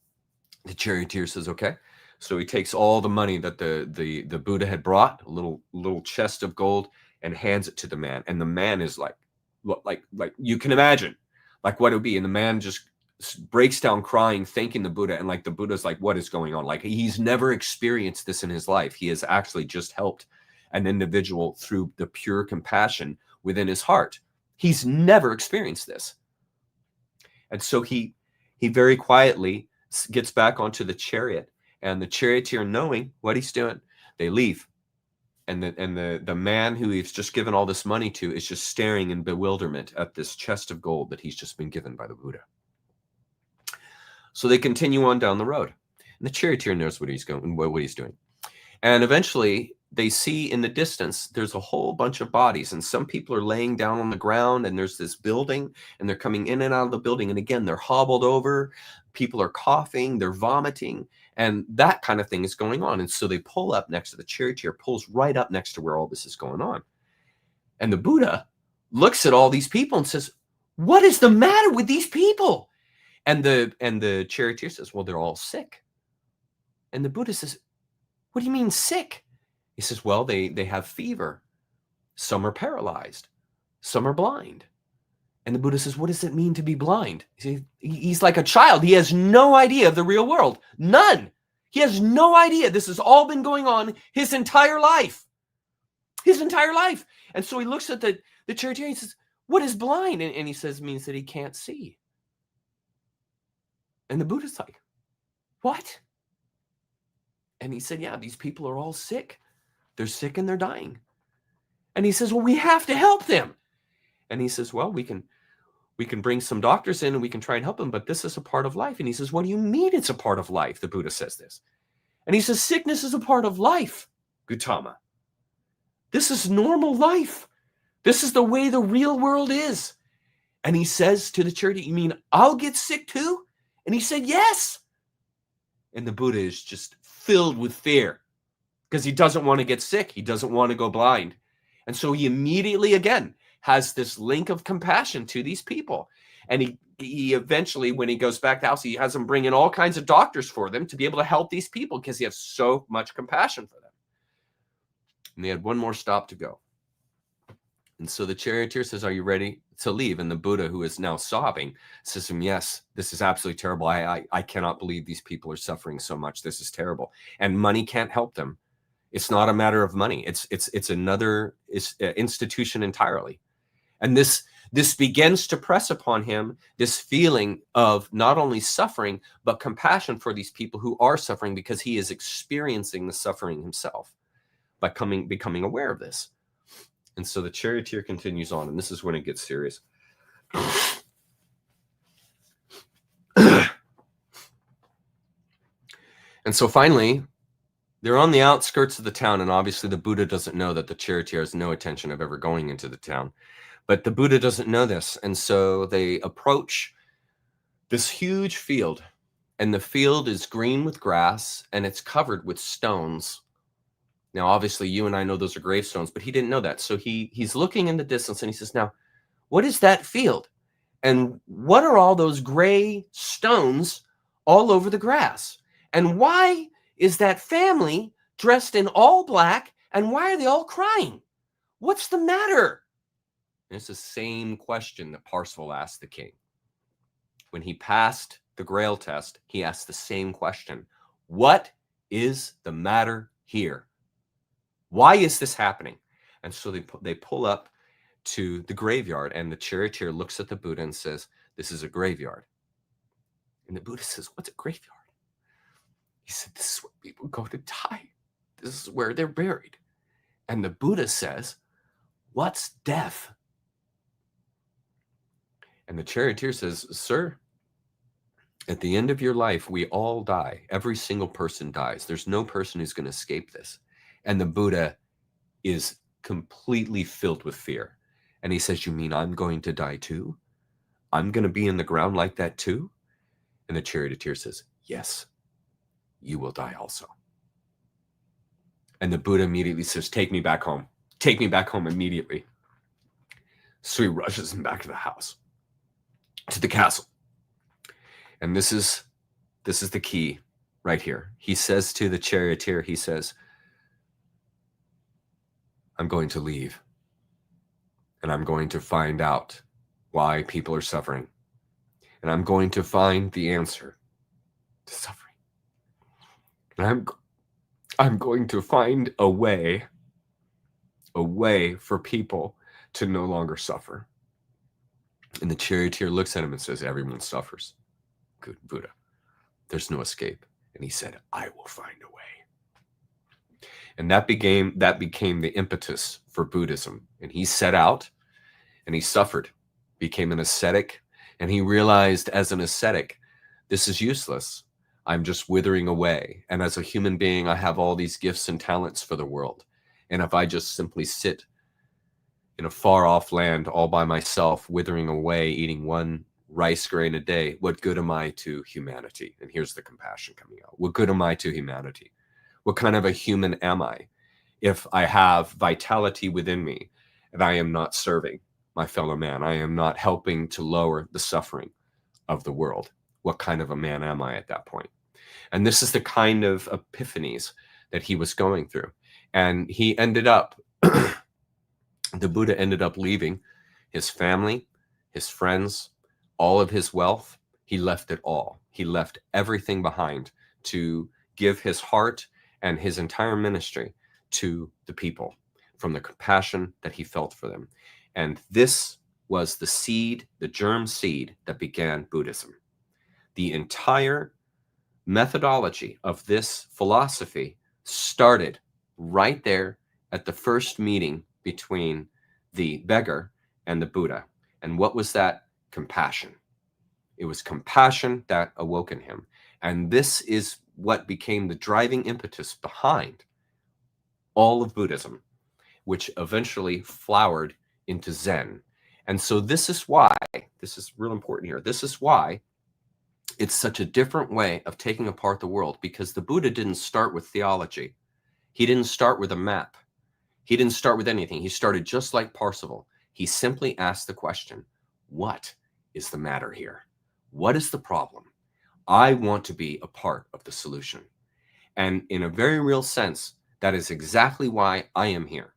the charioteer says, okay. So he takes all the money that the Buddha had brought, a little chest of gold, and hands it to the man. And the man is like you can imagine, like what it would be. And the man just breaks down crying, thanking the Buddha. And like the Buddha's like, what is going on? Like he's never experienced this in his life. He has actually just helped an individual through the pure compassion within his heart. He's never experienced this. And so he very quietly gets back onto the chariot, and the charioteer, knowing what he's doing, they leave. And the man who he's just given all this money to is just staring in bewilderment at this chest of gold that he's just been given by the Buddha. So they continue on down the road, and the charioteer knows what he's doing. And eventually they see in the distance, there's a whole bunch of bodies, and some people are laying down on the ground, and there's this building, and they're coming in and out of the building. And again, they're hobbled over. People are coughing, they're vomiting, and that kind of thing is going on. And so they pull up next to the charioteer, pulls right up next to where all this is going on. And the Buddha looks at all these people and says, what is the matter with these people? And the charioteer says, well, they're all sick. And the Buddha says, what do you mean sick? He says, well, they have fever. Some are paralyzed. Some are blind. And the Buddha says, what does it mean to be blind? He's like a child. He has no idea of the real world. None. He has no idea. This has all been going on his entire life. His entire life. And so he looks at the charioteer and he says, what is blind? And he says, it means that he can't see. And the Buddha's like, what? And he said, yeah, these people are all sick. They're sick and they're dying. And he says, well, we have to help them. And he says, well, we can bring some doctors in and we can try and help them, but this is a part of life. And he says, what do you mean it's a part of life? The Buddha says this. And he says, sickness is a part of life, Gautama. This is normal life. This is the way the real world is. And he says to the charioteer, you mean I'll get sick too? And he said, yes. And the Buddha is just filled with fear because he doesn't want to get sick. He doesn't want to go blind. And so he immediately, again, has this link of compassion to these people. And he eventually, when he goes back to the house, he has them bring in all kinds of doctors for them to be able to help these people because he has so much compassion for them. And they had one more stop to go. And so the charioteer says, are you ready to leave? And the Buddha, who is now sobbing, says to him, yes, this is absolutely terrible. I cannot believe these people are suffering so much. This is terrible. And money can't help them. It's not a matter of money. It's another institution entirely. And this begins to press upon him this feeling of not only suffering, but compassion for these people who are suffering because he is experiencing the suffering himself by becoming aware of this. And so the charioteer continues on, and this is when it gets serious. And so finally, they're on the outskirts of the town, and obviously the Buddha doesn't know that the charioteer has no intention of ever going into the town. But the Buddha doesn't know this, and so they approach this huge field, and the field is green with grass, and it's covered with stones. Now, obviously, you and I know those are gravestones, but he didn't know that. So he's looking in the distance, and he says, now, what is that field? And what are all those gray stones all over the grass? And why is that family dressed in all black, and why are they all crying? What's the matter? And it's the same question that Parsifal asked the king. When he passed the Grail test, he asked the same question. What is the matter here? Why is this happening? And so they pull up to the graveyard, and the charioteer looks at the Buddha and says, this is a graveyard. And the Buddha says, what's a graveyard? He said, this is where people go to die. This is where they're buried. And the Buddha says, what's death? And the charioteer says, sir, at the end of your life, we all die. Every single person dies. There's no person who's going to escape this. And the Buddha is completely filled with fear. And he says, you mean I'm going to die too? I'm going to be in the ground like that too? And the charioteer says, yes, you will die also. And the Buddha immediately says, take me back home. Take me back home immediately. So he rushes him back to the house, to the castle. And this is the key right here. He says to the charioteer, he says, I'm going to leave, and I'm going to find out why people are suffering, and I'm going to find the answer to suffering, and I'm going to find a way for people to no longer suffer. And the charioteer looks at him and says, everyone suffers. Good Buddha, there's no escape. And he said, I will find a way. And that became the impetus for Buddhism. And he set out and he suffered, became an ascetic. And he realized as an ascetic, this is useless. I'm just withering away. And as a human being, I have all these gifts and talents for the world. And if I just simply sit in a far off land all by myself, withering away, eating one rice grain a day, what good am I to humanity? And here's the compassion coming out. What good am I to humanity? What kind of a human am I if I have vitality within me and I am not serving my fellow man? I am not helping to lower the suffering of the world. What kind of a man am I at that point? And this is the kind of epiphanies that he was going through. And he ended up, the Buddha ended up leaving his family, his friends, all of his wealth. He left it all. He left everything behind to give his heart and his entire ministry to the people from the compassion that he felt for them. And this was the seed, the germ seed that began Buddhism. The entire methodology of this philosophy started right there at the first meeting between the beggar and the Buddha. And what was that? Compassion. It was compassion that awoke in him. And this is what became the driving impetus behind all of Buddhism, which eventually flowered into Zen. And so this is why, this is real important here, this is why it's such a different way of taking apart the world, because the Buddha didn't start with theology. He didn't start with a map. He didn't start with anything. He started just like Parsifal. He simply asked the question, what is the matter here? What is the problem? I want to be a part of the solution. And in a very real sense, that is exactly why I am here.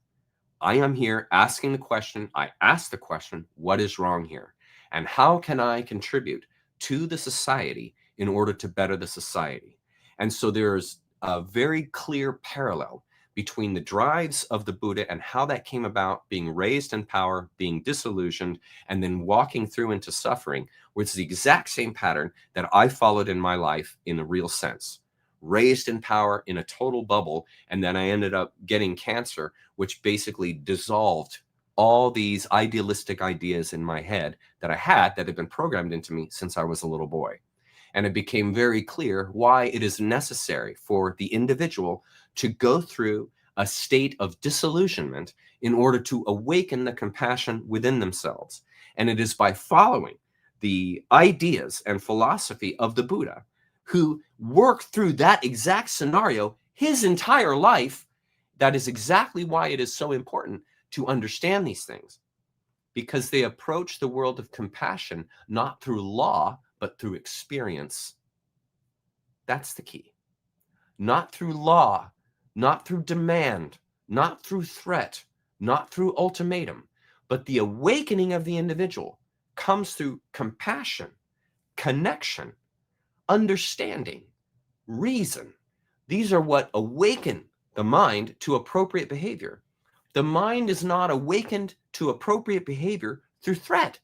I am here asking the question, I ask the question, what is wrong here? And how can I contribute to the society in order to better the society? And so there's a very clear parallel between the drives of the Buddha and how that came about, being raised in power, being disillusioned, and then walking through into suffering, which is the exact same pattern that I followed in my life in a real sense. Raised in power in a total bubble, and then I ended up getting cancer, which basically dissolved all these idealistic ideas in my head that I had that had been programmed into me since I was a little boy. And it became very clear why it is necessary for the individual to go through a state of disillusionment in order to awaken the compassion within themselves. And it is by following the ideas and philosophy of the Buddha, who worked through that exact scenario his entire life. That is exactly why it is so important to understand these things, because they approach the world of compassion not through law, but through experience. That's the key. Not through law, not through demand, not through threat, not through ultimatum, but the awakening of the individual comes through compassion, connection, understanding, reason. These are what awaken the mind to appropriate behavior. The mind is not awakened to appropriate behavior through threat.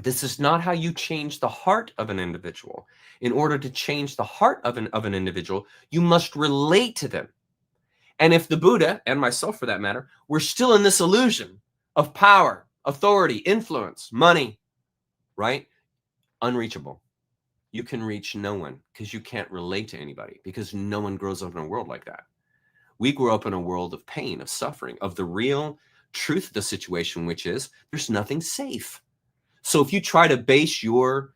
This is not how you change the heart of an individual. In order to change the heart of an individual, you must relate to them. And if the Buddha, and myself for that matter, we're still in this illusion of power, authority, influence, money, right? Unreachable. You can reach no one because you can't relate to anybody, because no one grows up in a world like that. We grew up in a world of pain, of suffering, of the real truth of the situation, which is there's nothing safe. So if you try to base your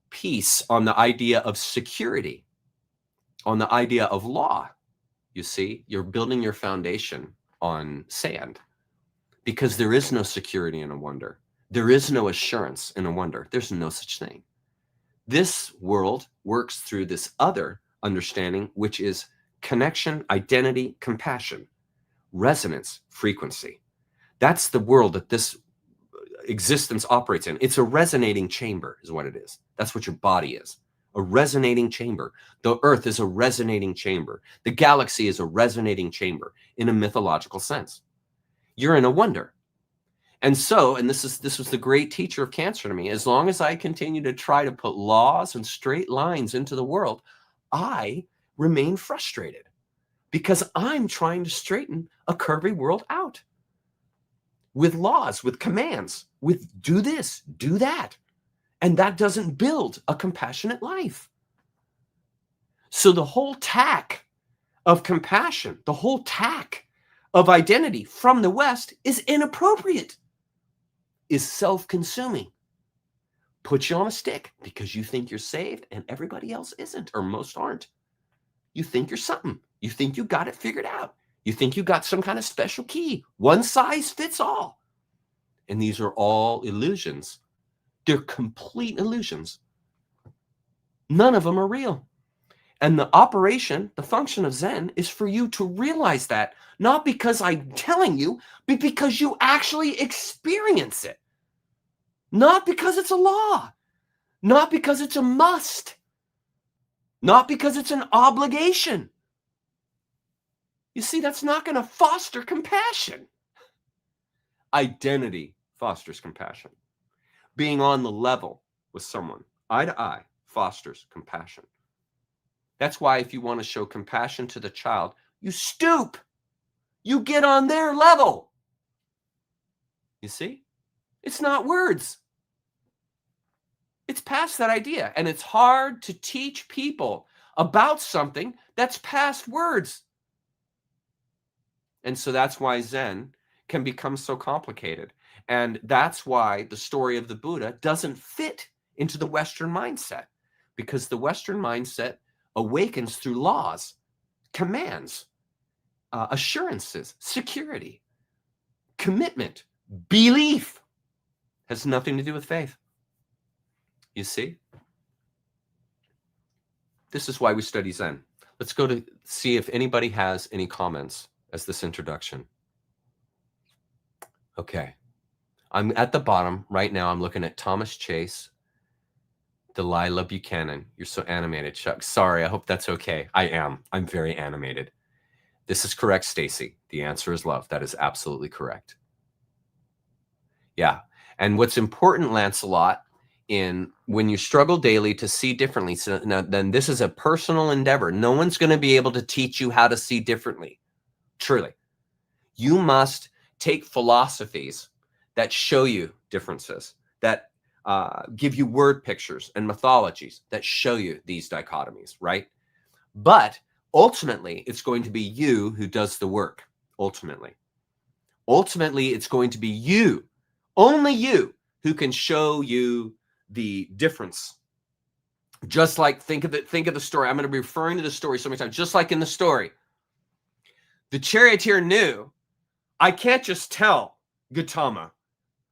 peace on the idea of security, on the idea of law, you see, you're building your foundation on sand, because there is no security in a wonder. There is no assurance in a wonder. There's no such thing. This world works through this other understanding, which is connection, identity, compassion, resonance, frequency. That's the world that this existence operates in. It's a resonating chamber is what it is. That's what your body is. A resonating chamber. The earth is a resonating chamber. The galaxy is a resonating chamber in a mythological sense. You're in a wonder. And so, and this was the great teacher of Cancer to me, as long as I continue to try to put laws and straight lines into the world, I remain frustrated because I'm trying to straighten a curvy world out with laws, with commands, with do this, do that. And that doesn't build a compassionate life. So the whole tack of compassion, the whole tack of identity from the West is inappropriate, is self-consuming. Put you on a stick because you think you're saved and everybody else isn't, or most aren't. You think you're something. You think you got it figured out. You think you got some kind of special key. One size fits all. And these are all illusions. They're complete illusions. None of them are real. And the operation, the function of Zen is for you to realize that, not because I'm telling you, but because you actually experience it. Not because it's a law, not because it's a must, not because it's an obligation. You see, that's not going to foster compassion. Identity fosters compassion. Being on the level with someone, eye to eye, fosters compassion. That's why if you want to show compassion to the child, you stoop. You get on their level. You see? It's not words. It's past that idea. And it's hard to teach people about something that's past words. And so that's why Zen can become so complicated. And that's why the story of the Buddha doesn't fit into the Western mindset, because the Western mindset awakens through laws, commands, assurances, security, commitment, belief. Has nothing to do with faith. You see? This is why we study Zen. Let's go to see if anybody has any comments as this introduction. Okay. I'm at the bottom right now. I'm looking at Thomas Chase, Delilah Buchanan. You're so animated, Chuck. Sorry, I hope that's okay. I am. I'm very animated. This is correct, Stacy. The answer is love. That is absolutely correct. Yeah. And what's important, Lancelot, in when you struggle daily to see differently, so now, then this is a personal endeavor. No one's going to be able to teach you how to see differently. Truly. You must take philosophies that show you differences, that give you word pictures and mythologies that show you these dichotomies, right? But ultimately, it's going to be you who does the work, ultimately. Ultimately, it's going to be you, only you, who can show you the difference. Just like, think of the story. I'm going to be referring to the story so many times. Just like in the story, the charioteer knew, I can't just tell Gautama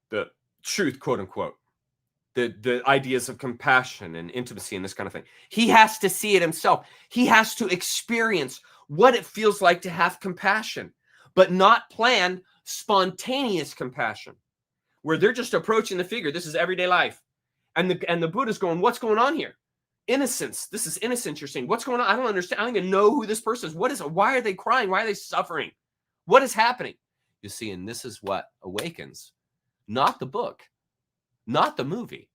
the truth, quote unquote, the ideas of compassion and intimacy and this kind of thing. He has to see it himself. He has to experience what it feels like to have compassion, but not planned, spontaneous compassion, where they're just approaching the figure. This is everyday life. And the Buddha's going, what's going on here? Innocence. This is innocence. You're saying, what's going on? I don't understand. I don't even know who this person is. What is it? Why are they crying? Why are they suffering? What is happening? You see, and this is what awakens. Not the book, not the movie,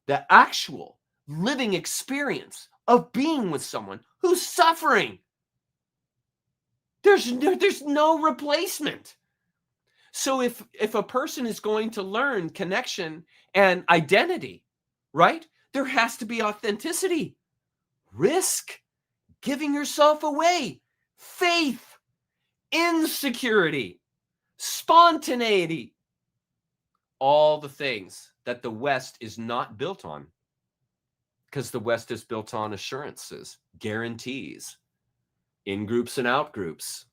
the actual living experience of being with someone who's suffering. There's no replacement. So if a person is going to learn connection and identity, right, there has to be authenticity, risk, giving yourself away, faith, insecurity, spontaneity, all the things that the West is not built on, because the West is built on assurances, guarantees, in groups and out groups.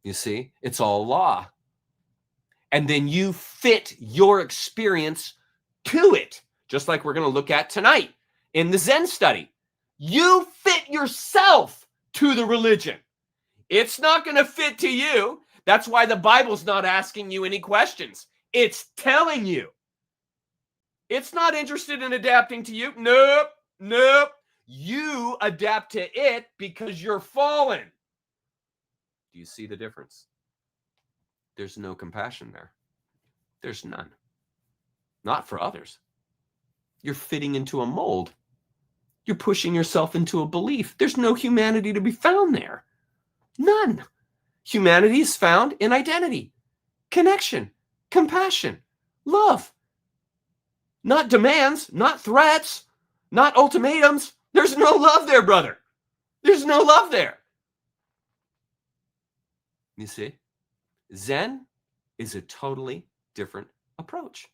You see, it's all law. And then you fit your experience to it, just like we're going to look at tonight in the Zen study. You fit yourself to the religion. It's not going to fit to you. That's why the Bible's not asking you any questions. It's telling you. It's not interested in adapting to you. Nope. You adapt to it because you're fallen. Do you see the difference? There's no compassion there. There's none. Not for others. You're fitting into a mold. You're pushing yourself into a belief. There's no humanity to be found there. None. Humanity is found in identity, connection, compassion, love. Not demands, not threats, not ultimatums. There's no love there, brother. There's no love there. You see? Zen is a totally different approach.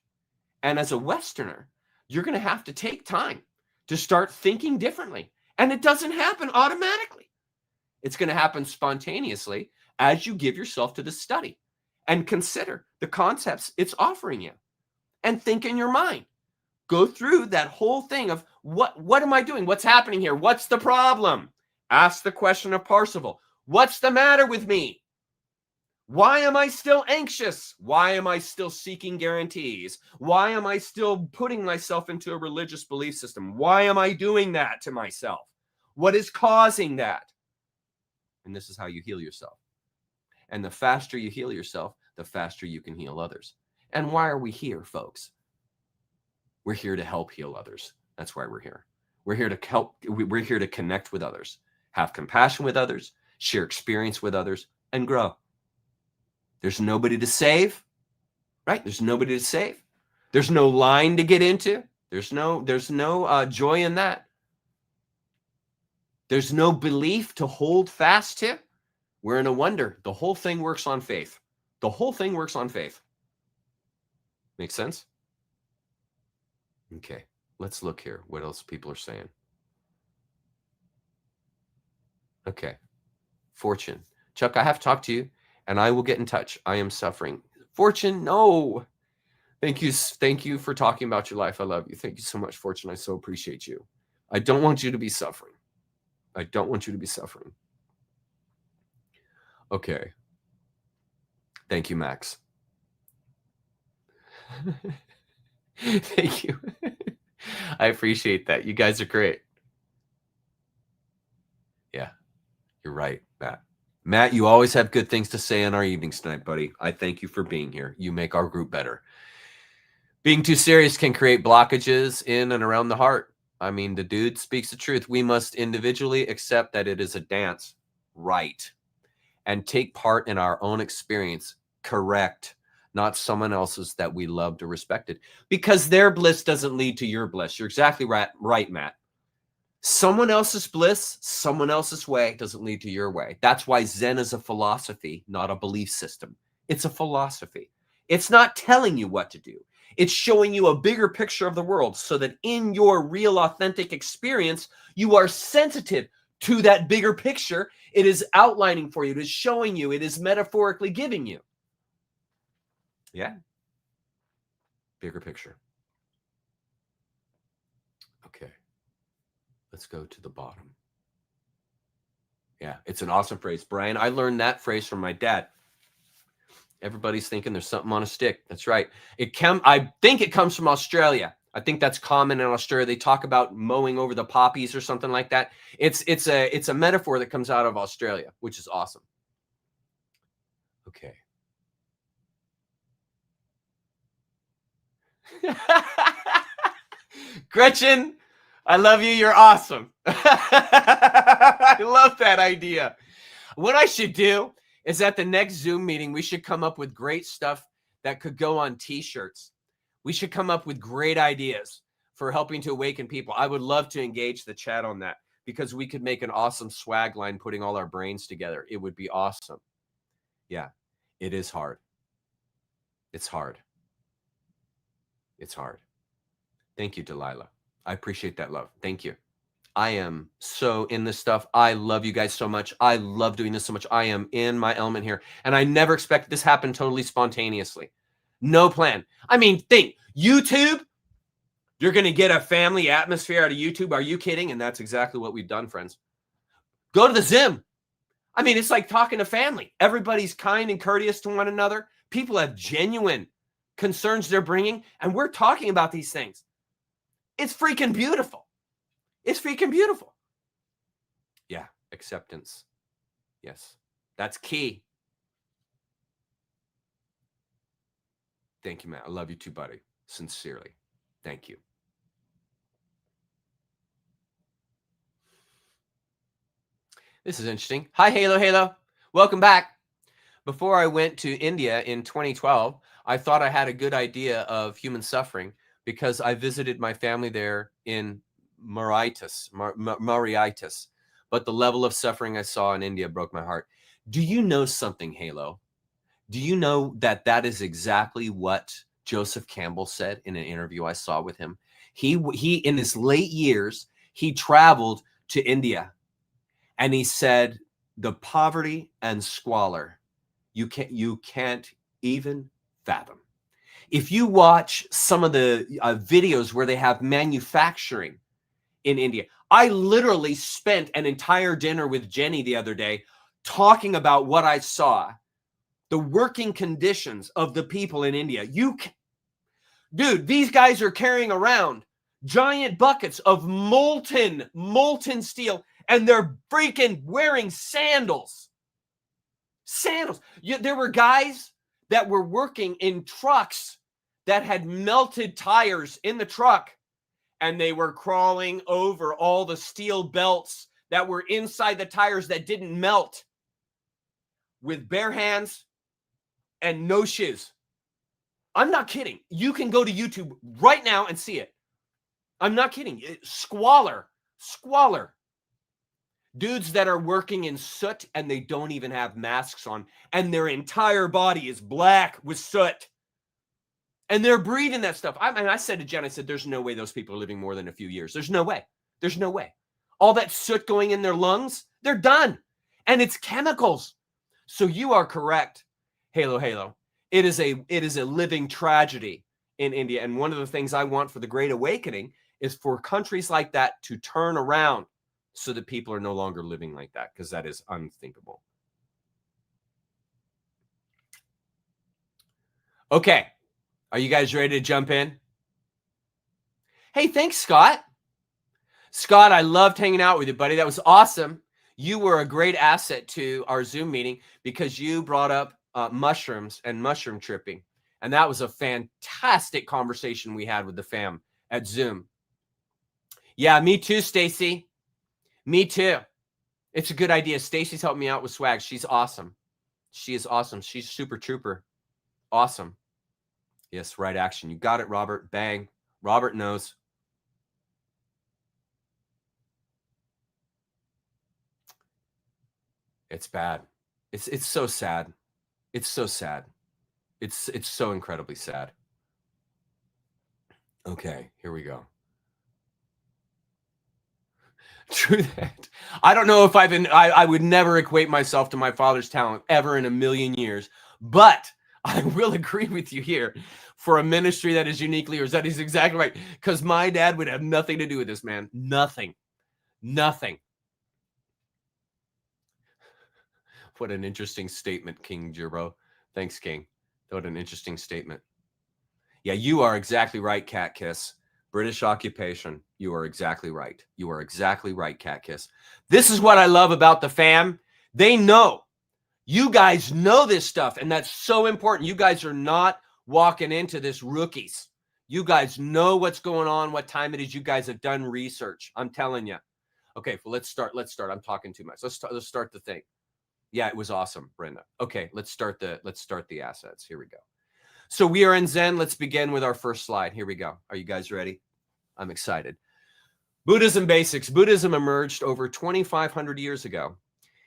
And as a Westerner, you're going to have to take time to start thinking differently. And it doesn't happen automatically. It's going to happen spontaneously as you give yourself to the study and consider the concepts it's offering you and think in your mind. Go through that whole thing of what am I doing? What's happening here? What's the problem? Ask the question of Parsifal. What's the matter with me? Why am I still anxious? Why am I still seeking guarantees? Why am I still putting myself into a religious belief system? Why am I doing that to myself? What is causing that? And this is how you heal yourself. And the faster you heal yourself, the faster you can heal others. And why are we here, folks? We're here to help heal others. That's why we're here. We're here to help. We're here to connect with others, have compassion with others, share experience with others, and grow. There's nobody to save, right? There's nobody to save. There's no line to get into. There's no joy in that. There's no belief to hold fast to. We're in a wonder. The whole thing works on faith. The whole thing works on faith. Make sense? Okay, let's look here. What else people are saying? Okay, Fortune. Chuck, I have to talk to you, and I will get in touch. I am suffering. Fortune, no. Thank you for talking about your life. I love you. Thank you so much, Fortune. I so appreciate you. I don't want you to be suffering. I don't want you to be suffering. Okay. Thank you, Max. Thank you. I appreciate that. You guys are great. Yeah, you're right, Matt. Matt, you always have good things to say in our evenings tonight, buddy. I thank you for being here. You make our group better. Being too serious can create blockages in and around the heart. I mean, the dude speaks the truth. We must individually accept that it is a dance, right? And take part in our own experience, correct, not someone else's that we loved or respected. Because their bliss doesn't lead to your bliss. You're exactly right, Matt. Someone else's bliss, someone else's way doesn't lead to your way. That's why Zen is a philosophy, not a belief system. It's a philosophy. It's not telling you what to do. It's showing you a bigger picture of the world so that in your real, authentic experience, you are sensitive to that bigger picture. It is outlining for you. It is showing you. It is metaphorically giving you. Yeah. Bigger picture. Okay. Let's go to the bottom. Yeah, it's an awesome phrase. Brian, I learned that phrase from my dad. Everybody's thinking there's something on a stick. That's right. I think it comes from Australia. I think that's common in Australia. They talk about mowing over the poppies or something like that. It's a metaphor that comes out of Australia, which is awesome. Okay. Gretchen, I love you. You're awesome. I love that idea. What I should do is at the next Zoom meeting, we should come up with great stuff that could go on t-shirts. We should come up with great ideas for helping to awaken people. I would love to engage the chat on that because we could make an awesome swag line putting all our brains together. It would be awesome. Yeah, it is hard. It's hard. It's hard. Thank you, Delilah. I appreciate that love. Thank you. I am so in this stuff. I love you guys so much. I love doing this so much. I am in my element here. And I never expected this to happen totally spontaneously. No plan. I mean, think, YouTube, you're going to get a family atmosphere out of YouTube. Are you kidding? And that's exactly what we've done, friends. Go to the Zim. I mean, it's like talking to family. Everybody's kind and courteous to one another. People have genuine concerns they're bringing. And we're talking about these things. It's freaking beautiful. It's freaking beautiful. Yeah, acceptance. Yes, that's key. Thank you, Matt. I love you too, buddy. Sincerely. Thank you. This is interesting. Hi, Halo. Welcome back. Before I went to India in 2012, I thought I had a good idea of human suffering because I visited my family there in Mauritius. but the level of suffering I saw in India broke my heart. Do you know something, Halo? Do you know that that is exactly what Joseph Campbell said in an interview I saw with him? He in his late years, he traveled to India, and he said the poverty and squalor you can't even fathom. If you watch some of the videos where they have manufacturing in India, I literally spent an entire dinner with Jenny the other day talking about what I saw, the working conditions of the people in India. Dude, these guys are carrying around giant buckets of molten steel, and they're freaking wearing sandals. There were guys that were working in trucks that had melted tires in the truck, and they were crawling over all the steel belts that were inside the tires that didn't melt with bare hands and no shoes. I'm not kidding. You can go to YouTube right now and see it. I'm not kidding. Squalor. Dudes that are working in soot and they don't even have masks on, and their entire body is black with soot. And they're breathing that stuff. I said to Jen, I said, there's no way those people are living more than a few years. There's no way. There's no way. All that soot going in their lungs, they're done. And it's chemicals. So you are correct, Halo. It is a living tragedy in India. And one of the things I want for the Great Awakening is for countries like that to turn around so that people are no longer living like that, because that is unthinkable. Okay. Are you guys ready to jump in? Hey, thanks, Scott. Scott, I loved hanging out with you, buddy. That was awesome. You were a great asset to our Zoom meeting because you brought up mushrooms and mushroom tripping. And that was a fantastic conversation we had with the fam at Zoom. Yeah, me too, Stacy. Me too. It's a good idea. Stacy's helped me out with swag. She's awesome. She is awesome. She's super trooper. Awesome. Yes, right action. You got it, Robert. Bang. Robert knows. It's bad. It's so sad. It's so sad. It's so incredibly sad. Okay, here we go. True that. I don't know if I would never equate myself to my father's talent ever in a million years, but I will agree with you here. For a ministry that is uniquely yours, that is exactly right. Because my dad would have nothing to do with this, man. Nothing. What an interesting statement, King Gerbo. Thanks, King. What an interesting statement. Yeah, you are exactly right, Cat Kiss. British occupation. You are exactly right. You are exactly right, Cat Kiss. This is what I love about the fam. They know. You guys know this stuff, and that's so important. You guys are not walking into this rookies. You guys know what's going on, what time it is. You guys have done research. I'm telling you. Okay, well, let's start. I'm talking too much. Let's start the thing. Yeah, it was awesome, Brenda. Okay, let's start the assets. Here we go. So we are in Zen. Let's begin with our first slide. Here we go. Are you guys ready? I'm excited. Buddhism basics. Buddhism emerged over 2,500 years ago.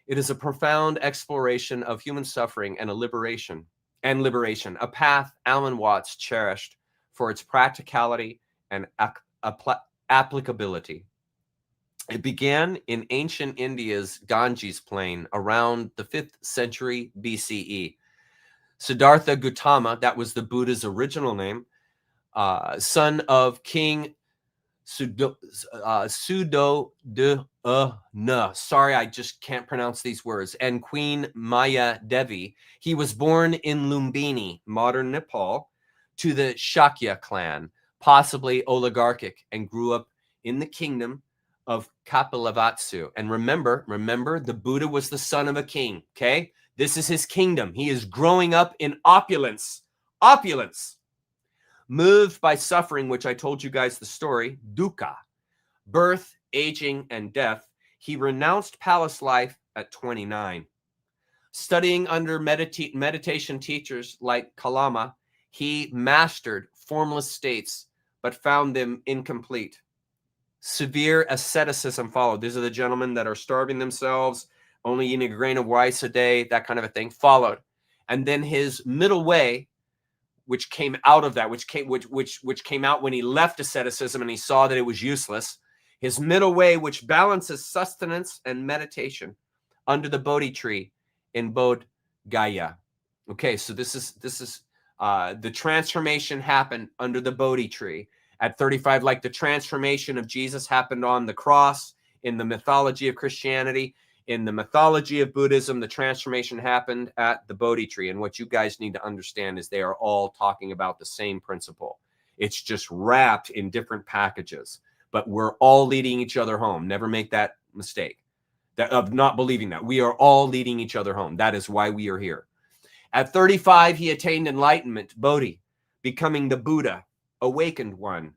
It is a profound exploration of human suffering and liberation, a path Alan Watts cherished for its practicality and applicability. It began in ancient India's Ganges plain around the 5th century BCE. Siddhartha Gautama, that was the Buddha's original name, son of King Suddhodana. Sorry, I just can't pronounce these words. And Queen Maya Devi. He was born in Lumbini, modern Nepal, to the Shakya clan, possibly oligarchic, and grew up in the kingdom of Kapilavastu. And remember, the Buddha was the son of a king, okay? This is his kingdom. He is growing up in opulence. Moved by suffering, which I told you guys the story, dukkha, birth, aging, and death, he renounced palace life at 29. Studying under meditation teachers like Kalama, he mastered formless states, but found them incomplete. severe asceticism followed. These are the gentlemen that are starving themselves, only eating a grain of rice a day, that kind of a thing followed. And then his middle way, which came out of that, which came out when he left asceticism and he saw that it was useless. His middle way, which balances sustenance and meditation under the Bodhi tree in Bodh Gaya. Okay, so this is the transformation happened under the Bodhi tree at 35, like the transformation of Jesus happened on the cross in the mythology of Christianity. In the mythology of Buddhism, the transformation happened at the Bodhi tree. And what you guys need to understand is they are all talking about the same principle. It's just wrapped in different packages, but we're all leading each other home. Never make that mistake of not believing that. We are all leading each other home. That is why we are here. At 35, he attained enlightenment, Bodhi, becoming the Buddha, awakened one,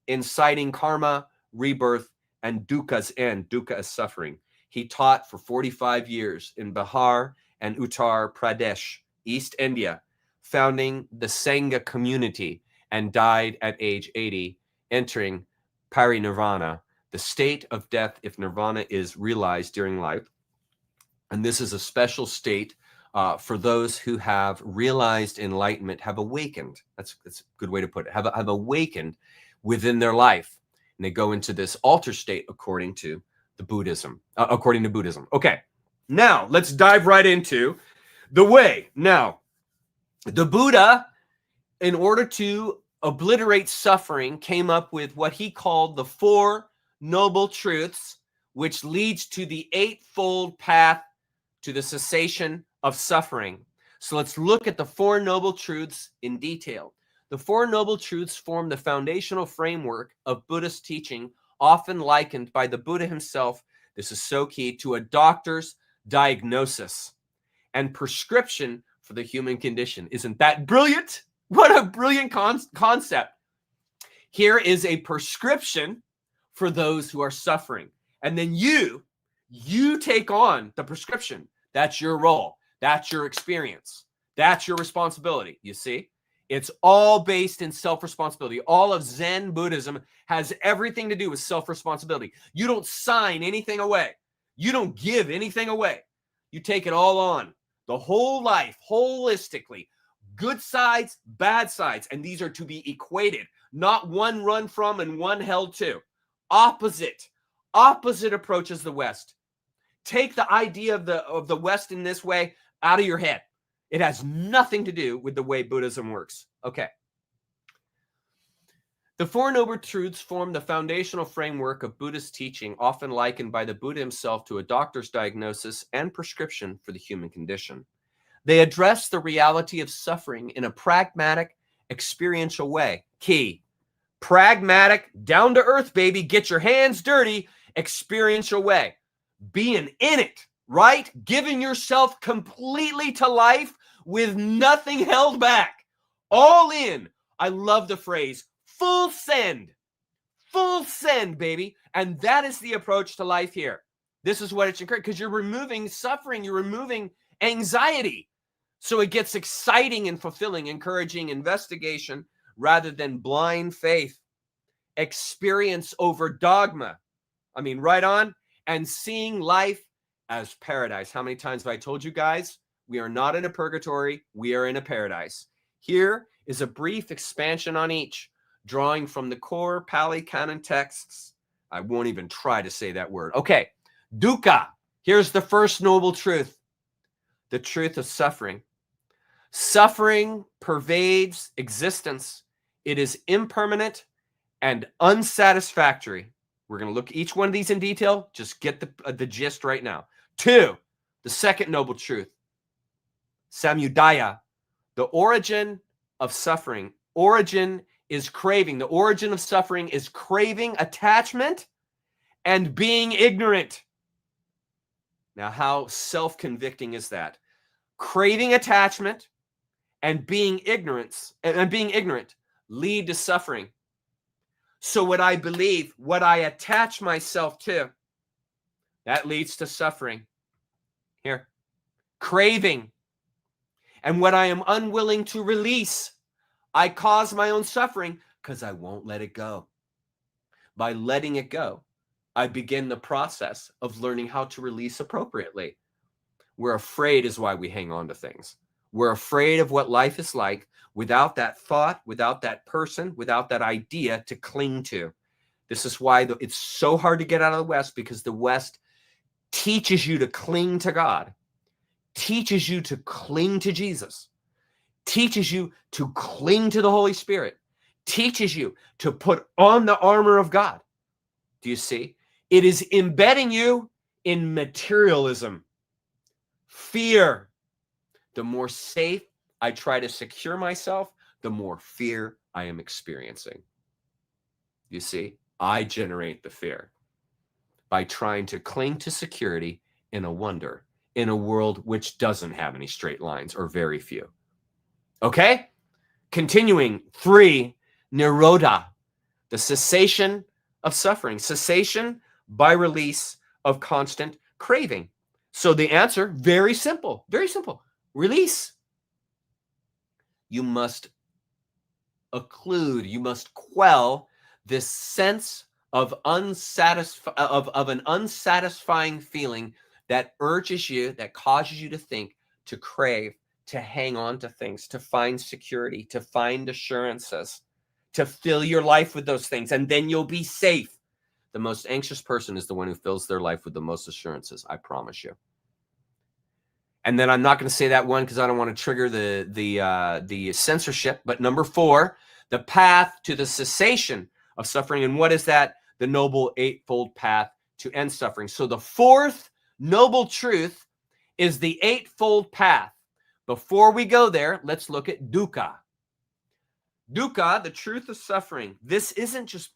inciting karma, rebirth, and dukkha's end. Dukkha is suffering. He taught for 45 years in Bihar and Uttar Pradesh, East India, founding the Sangha community, and died at age 80, entering parinirvana, the state of death if nirvana is realized during life. And this is a special state for those who have realized enlightenment, have awakened. That's a good way to put it. Have awakened within their life. And they go into this alter state according to Buddhism. Okay, now let's dive right into the way. Now, the Buddha, in order to obliterate suffering, came up with what he called the Four Noble Truths, which leads to the eightfold path to the cessation of suffering. So let's look at the Four Noble Truths in detail. The Four Noble Truths form the foundational framework of Buddhist teaching, often likened by the Buddha himself, this is so key, to a doctor's diagnosis and prescription for the human condition. Isn't that brilliant? What a brilliant concept. Here is a prescription for those who are suffering. And then you take on the prescription. That's your role. That's your experience. That's your responsibility. You see? It's all based in self-responsibility. All of Zen Buddhism has everything to do with self-responsibility. You don't sign anything away. You don't give anything away. You take it all on. The whole life, holistically. Good sides, bad sides. And these are to be equated. Not one run from and one held to. Opposite approaches the West. Take the idea of the West in this way out of your head. It has nothing to do with the way Buddhism works. Okay. The Four Noble Truths form the foundational framework of Buddhist teaching, often likened by the Buddha himself to a doctor's diagnosis and prescription for the human condition. They address the reality of suffering in a pragmatic, experiential way. Key. Pragmatic, down to earth, baby. Get your hands dirty, experiential way. Being in it, right? Giving yourself completely to life with nothing held back. All in. I love the phrase, full send. Full send, baby. And that is the approach to life here. This is what it's encouraged, because you're removing suffering, you're removing anxiety. So it gets exciting and fulfilling, encouraging investigation rather than blind faith. Experience over dogma. I mean, right on. And seeing life as paradise. How many times have I told you guys? We are not in a purgatory. We are in a paradise. Here is a brief expansion on each, drawing from the core Pali Canon texts. I won't even try to say that word. Okay. Dukkha. Here's the first noble truth. The truth of suffering. Suffering pervades existence. It is impermanent and unsatisfactory. We're going to look at each one of these in detail. Just get the gist right now. 2, the second noble truth. Samudaya, the origin of suffering. Origin is craving. The origin of suffering is craving attachment and being ignorant. Now, how self-convicting is that? Craving attachment and being ignorant lead to suffering. So what I believe, what I attach myself to, that leads to suffering. Here, craving. And what I am unwilling to release, I cause my own suffering because I won't let it go. by letting it go, I begin the process of learning how to release appropriately. We're afraid is why we hang on to things. We're afraid of what life is like without that thought, without that person, without that idea to cling to. This is why it's so hard to get out of the West, because the West teaches you to cling to God, teaches you to cling to Jesus, teaches you to cling to the Holy Spirit, teaches you to put on the armor of God. Do you see? It is embedding you in materialism, fear. The more safe I try to secure myself, the more fear I am experiencing. You see, I generate the fear by trying to cling to security in a wonder, in a world which doesn't have any straight lines or very few. Okay? Continuing, 3, nirodha, the cessation of suffering, cessation by release of constant craving. So the answer, very simple, release. You must occlude, you must quell this sense of an unsatisfying feeling that urges you, that causes you to think, to crave, to hang on to things, to find security, to find assurances, to fill your life with those things, and then you'll be safe. The most anxious person is the one who fills their life with the most assurances, I promise you. And then I'm not going to say that one because I don't want to trigger the censorship. But number 4, the path to the cessation of suffering. And what is that? The Noble Eightfold Path to end suffering. So the 4th noble truth is the Eightfold Path. Before we go there, let's look at dukkha. Dukkha, the truth of suffering. This isn't just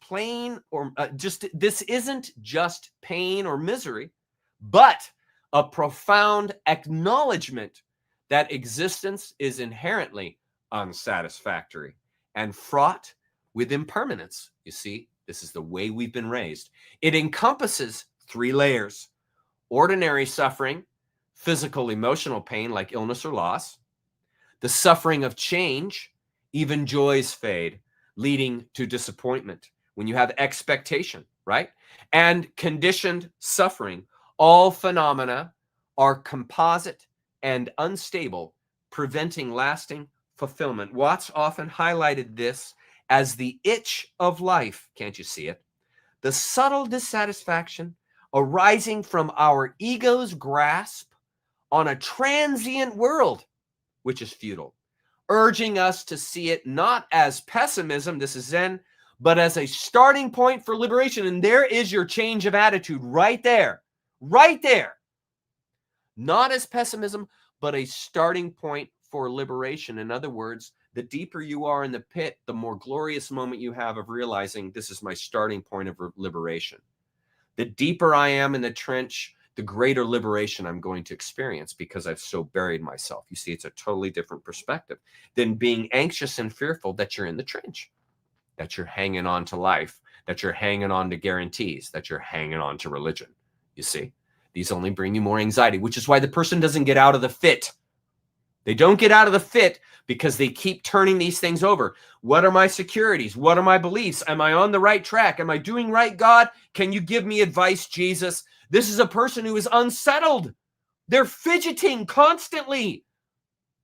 this isn't just pain or misery, but a profound acknowledgement that existence is inherently unsatisfactory and fraught with impermanence. You see, this is the way we've been raised. It encompasses 3 layers: ordinary suffering, physical, emotional pain like illness or loss, the suffering of change, even joys fade, leading to disappointment when you have expectation, right? And conditioned suffering. All phenomena are composite and unstable, preventing lasting fulfillment. Watts often highlighted this as the itch of life. Can't you see it? The subtle dissatisfaction arising from our ego's grasp on a transient world, which is futile, urging us to see it not as pessimism, this is Zen, but as a starting point for liberation. And there is your change of attitude right there. Right there. Not as pessimism, but a starting point for liberation. In other words, the deeper you are in the pit, the more glorious moment you have of realizing this is my starting point of liberation. The deeper I am in the trench, the greater liberation I'm going to experience because I've so buried myself. You see, it's a totally different perspective than being anxious and fearful that you're in the trench, that you're hanging on to life, that you're hanging on to guarantees, that you're hanging on to religion. You see, these only bring you more anxiety, which is why the person doesn't get out of the fit. They don't get out of the fit because they keep turning these things over. What are my securities? What are my beliefs? Am I on the right track? Am I doing right, God? Can you give me advice, Jesus? This is a person who is unsettled. They're fidgeting constantly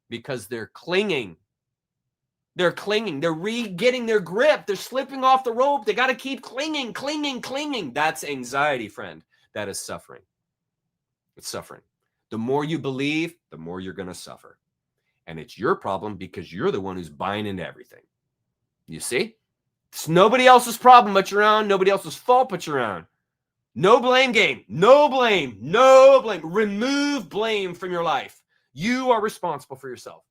because they're clinging. They're clinging. They're re-getting their grip. They're slipping off the rope. They got to keep clinging. That's anxiety, friend. That is suffering. It's suffering. The more you believe, the more you're going to suffer. And it's your problem because you're the one who's buying into everything. You see? It's nobody else's problem but your own. Nobody else's fault but your own. No blame game. No blame. No blame. Remove blame from your life. You are responsible for yourself.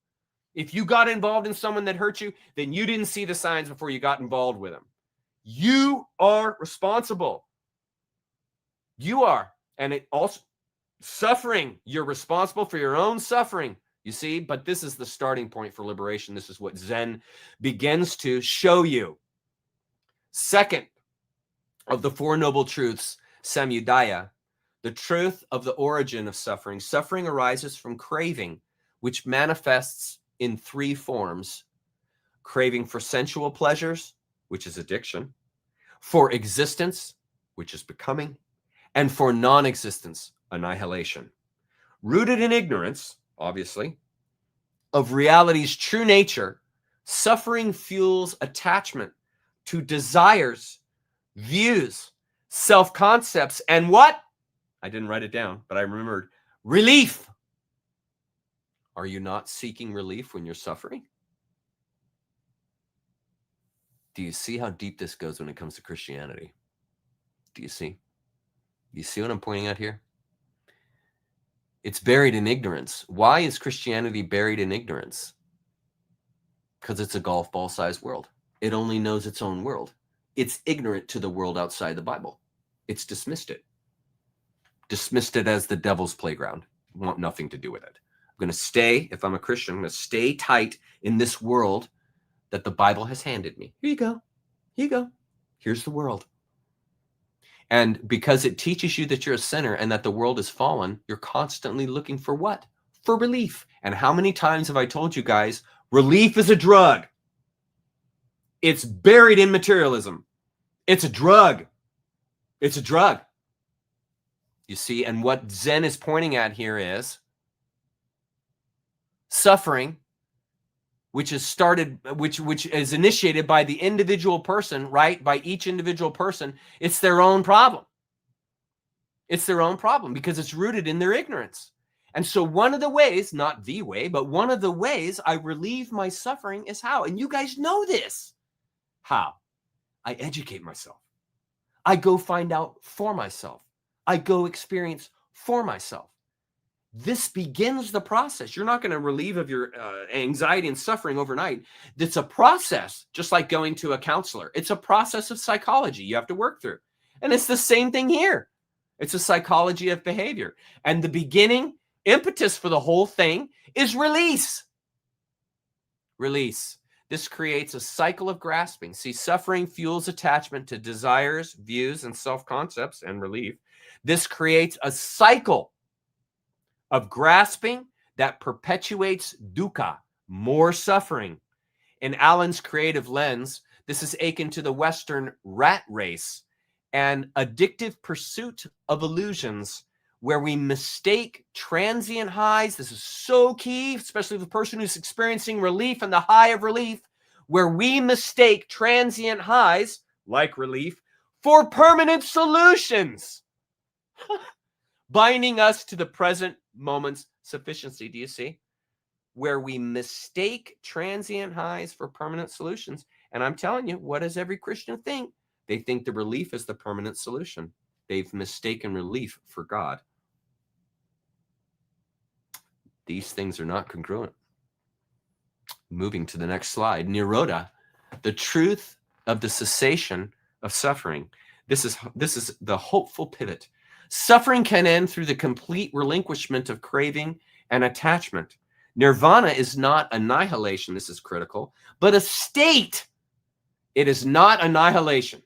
If you got involved in someone that hurt you, then you didn't see the signs before you got involved with them. You are responsible. You are. And it also, suffering, you're responsible for your own suffering. You see, but this is the starting point for liberation. This is what Zen begins to show you. Second of the 4 noble truths, samudaya, the truth of the origin of suffering. Suffering arises from craving, which manifests in 3 forms: craving for sensual pleasures, which is addiction, for existence, which is becoming, and for non-existence, annihilation. Rooted in ignorance, obviously, of reality's true nature, suffering fuels attachment to desires, views, self-concepts, and what? I didn't write it down, but I remembered. Relief. Are you not seeking relief when you're suffering? Do you see how deep this goes when it comes to Christianity? Do you see? You see what I'm pointing out here? It's buried in ignorance. Why is Christianity buried in ignorance? Because it's a golf ball sized world. It only knows its own world. It's ignorant to the world outside the Bible. It's dismissed it. Dismissed it as the devil's playground. Want nothing to do with it. I'm going to stay, if I'm a Christian, I'm going to stay tight in this world that the Bible has handed me. Here you go. Here you go. Here's the world. And because it teaches you that you're a sinner and that the world is fallen, you're constantly looking for what? For relief. And how many times have I told you guys, relief is a drug. It's buried in materialism. It's a drug. It's a drug. You see, and what Zen is pointing at here is suffering, which is started, which is initiated by the individual person, right? By each individual person. It's their own problem. It's their own problem because it's rooted in their ignorance. And so one of the ways, not the way, but one of the ways I relieve my suffering is how? And you guys know this. How? I educate myself. I go find out for myself. I go experience for myself. This begins the process. You're not going to relieve of your anxiety and suffering overnight. It's a process, just like going to a counselor. It's a process of psychology you have to work through. And it's the same thing here. It's a psychology of behavior. And the beginning impetus for the whole thing is release. Release. This creates a cycle of grasping. See, suffering fuels attachment to desires, views, and self-concepts and relief. This creates a cycle of grasping that perpetuates dukkha, more suffering. In Allen's creative lens, this is akin to the Western rat race, an addictive pursuit of illusions where we mistake transient highs. This is so key, especially the person who's experiencing relief and the high of relief, where we mistake transient highs, like relief, for permanent solutions, binding us to the present moment's sufficiency. Do you see? Where we mistake transient highs for permanent solutions. And I'm telling you, what does every Christian think? They think the relief is the permanent solution. They've mistaken relief for God. These things are not congruent. Moving to the next slide. Nirodha, the truth of the cessation of suffering. This is the hopeful pivot. Suffering can end through the complete relinquishment of craving and attachment. Nirvana is not annihilation, this is critical, but a state. It is not annihilation.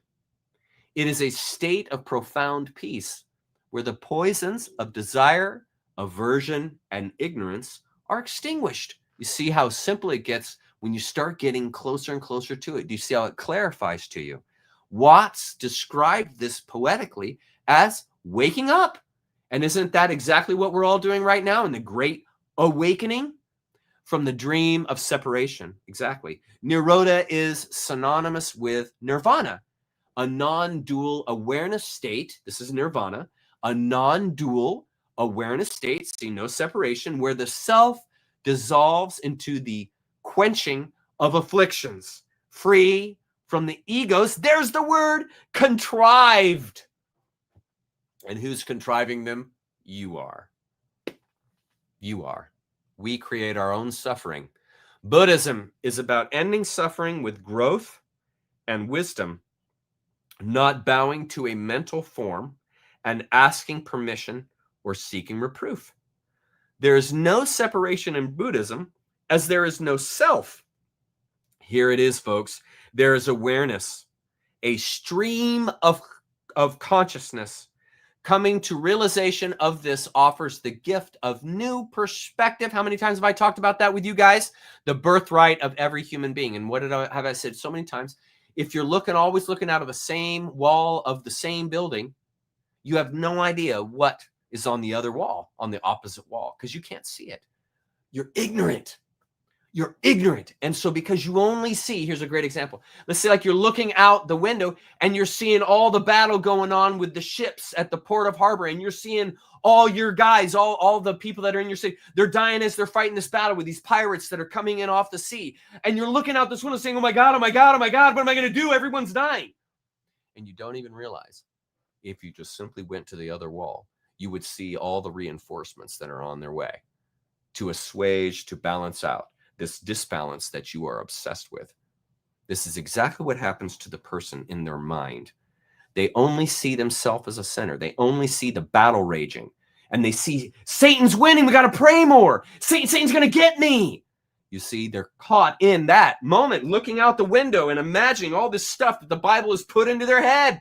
It is a state of profound peace where the poisons of desire, aversion, and ignorance are extinguished. You see how simple it gets when you start getting closer and closer to it. Do you see how it clarifies to you? Watts described this poetically as waking up. And isn't that exactly what we're all doing right now in the great awakening from the dream of separation? Exactly. Nirodha is synonymous with nirvana, a non-dual awareness state. This is nirvana, a non-dual awareness state, see, no separation, where the self dissolves into the quenching of afflictions, free from the egos. There's the word, contrived. And who's contriving them? You are. You are. We create our own suffering. Buddhism is about ending suffering with growth and wisdom, not bowing to a mental form and asking permission or seeking reproof. There is no separation in Buddhism as there is no self. Here it is, folks. There is awareness, a stream of consciousness. Coming to realization of this offers the gift of new perspective. How many times have I talked about that with you guys? The birthright of every human being. And what have I said so many times? if you're always looking out of the same wall of the same building, you have no idea what is on the other wall, on the opposite wall, because you can't see it. You're ignorant. You're ignorant. And so because you only see, here's a great example. Let's say like you're looking out the window and you're seeing all the battle going on with the ships at the port of harbor, and you're seeing all your guys, all the people that are in your city, they're dying as they're fighting this battle with these pirates that are coming in off the sea. And you're looking out this window saying, oh my God, oh my God, oh my God, what am I going to do? Everyone's dying. And you don't even realize, if you just simply went to the other wall, you would see all the reinforcements that are on their way to assuage, to balance out this disbalance that you are obsessed with. This is exactly what happens to the person in their mind. They only see themselves as a center. They only see the battle raging. And they see Satan's winning. We got to pray more. Satan's going to get me. You see, they're caught in that moment, looking out the window and imagining all this stuff that the Bible has put into their head.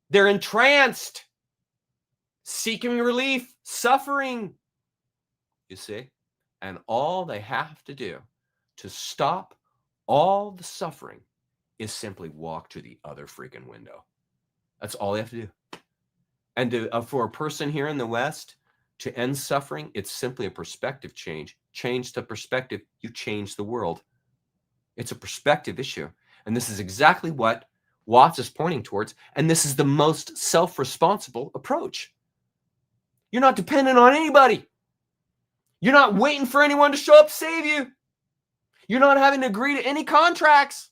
They're entranced, seeking relief, suffering. You see? And all they have to do to stop all the suffering is simply walk to the other freaking window. That's all they have to do. And for a person here in the West to end suffering, it's simply a perspective change. Change the perspective, you change the world. It's a perspective issue. And this is exactly what Watts is pointing towards. And this is the most self-responsible approach. You're not dependent on anybody. You're not waiting for anyone to show up to save you. You're not having to agree to any contracts.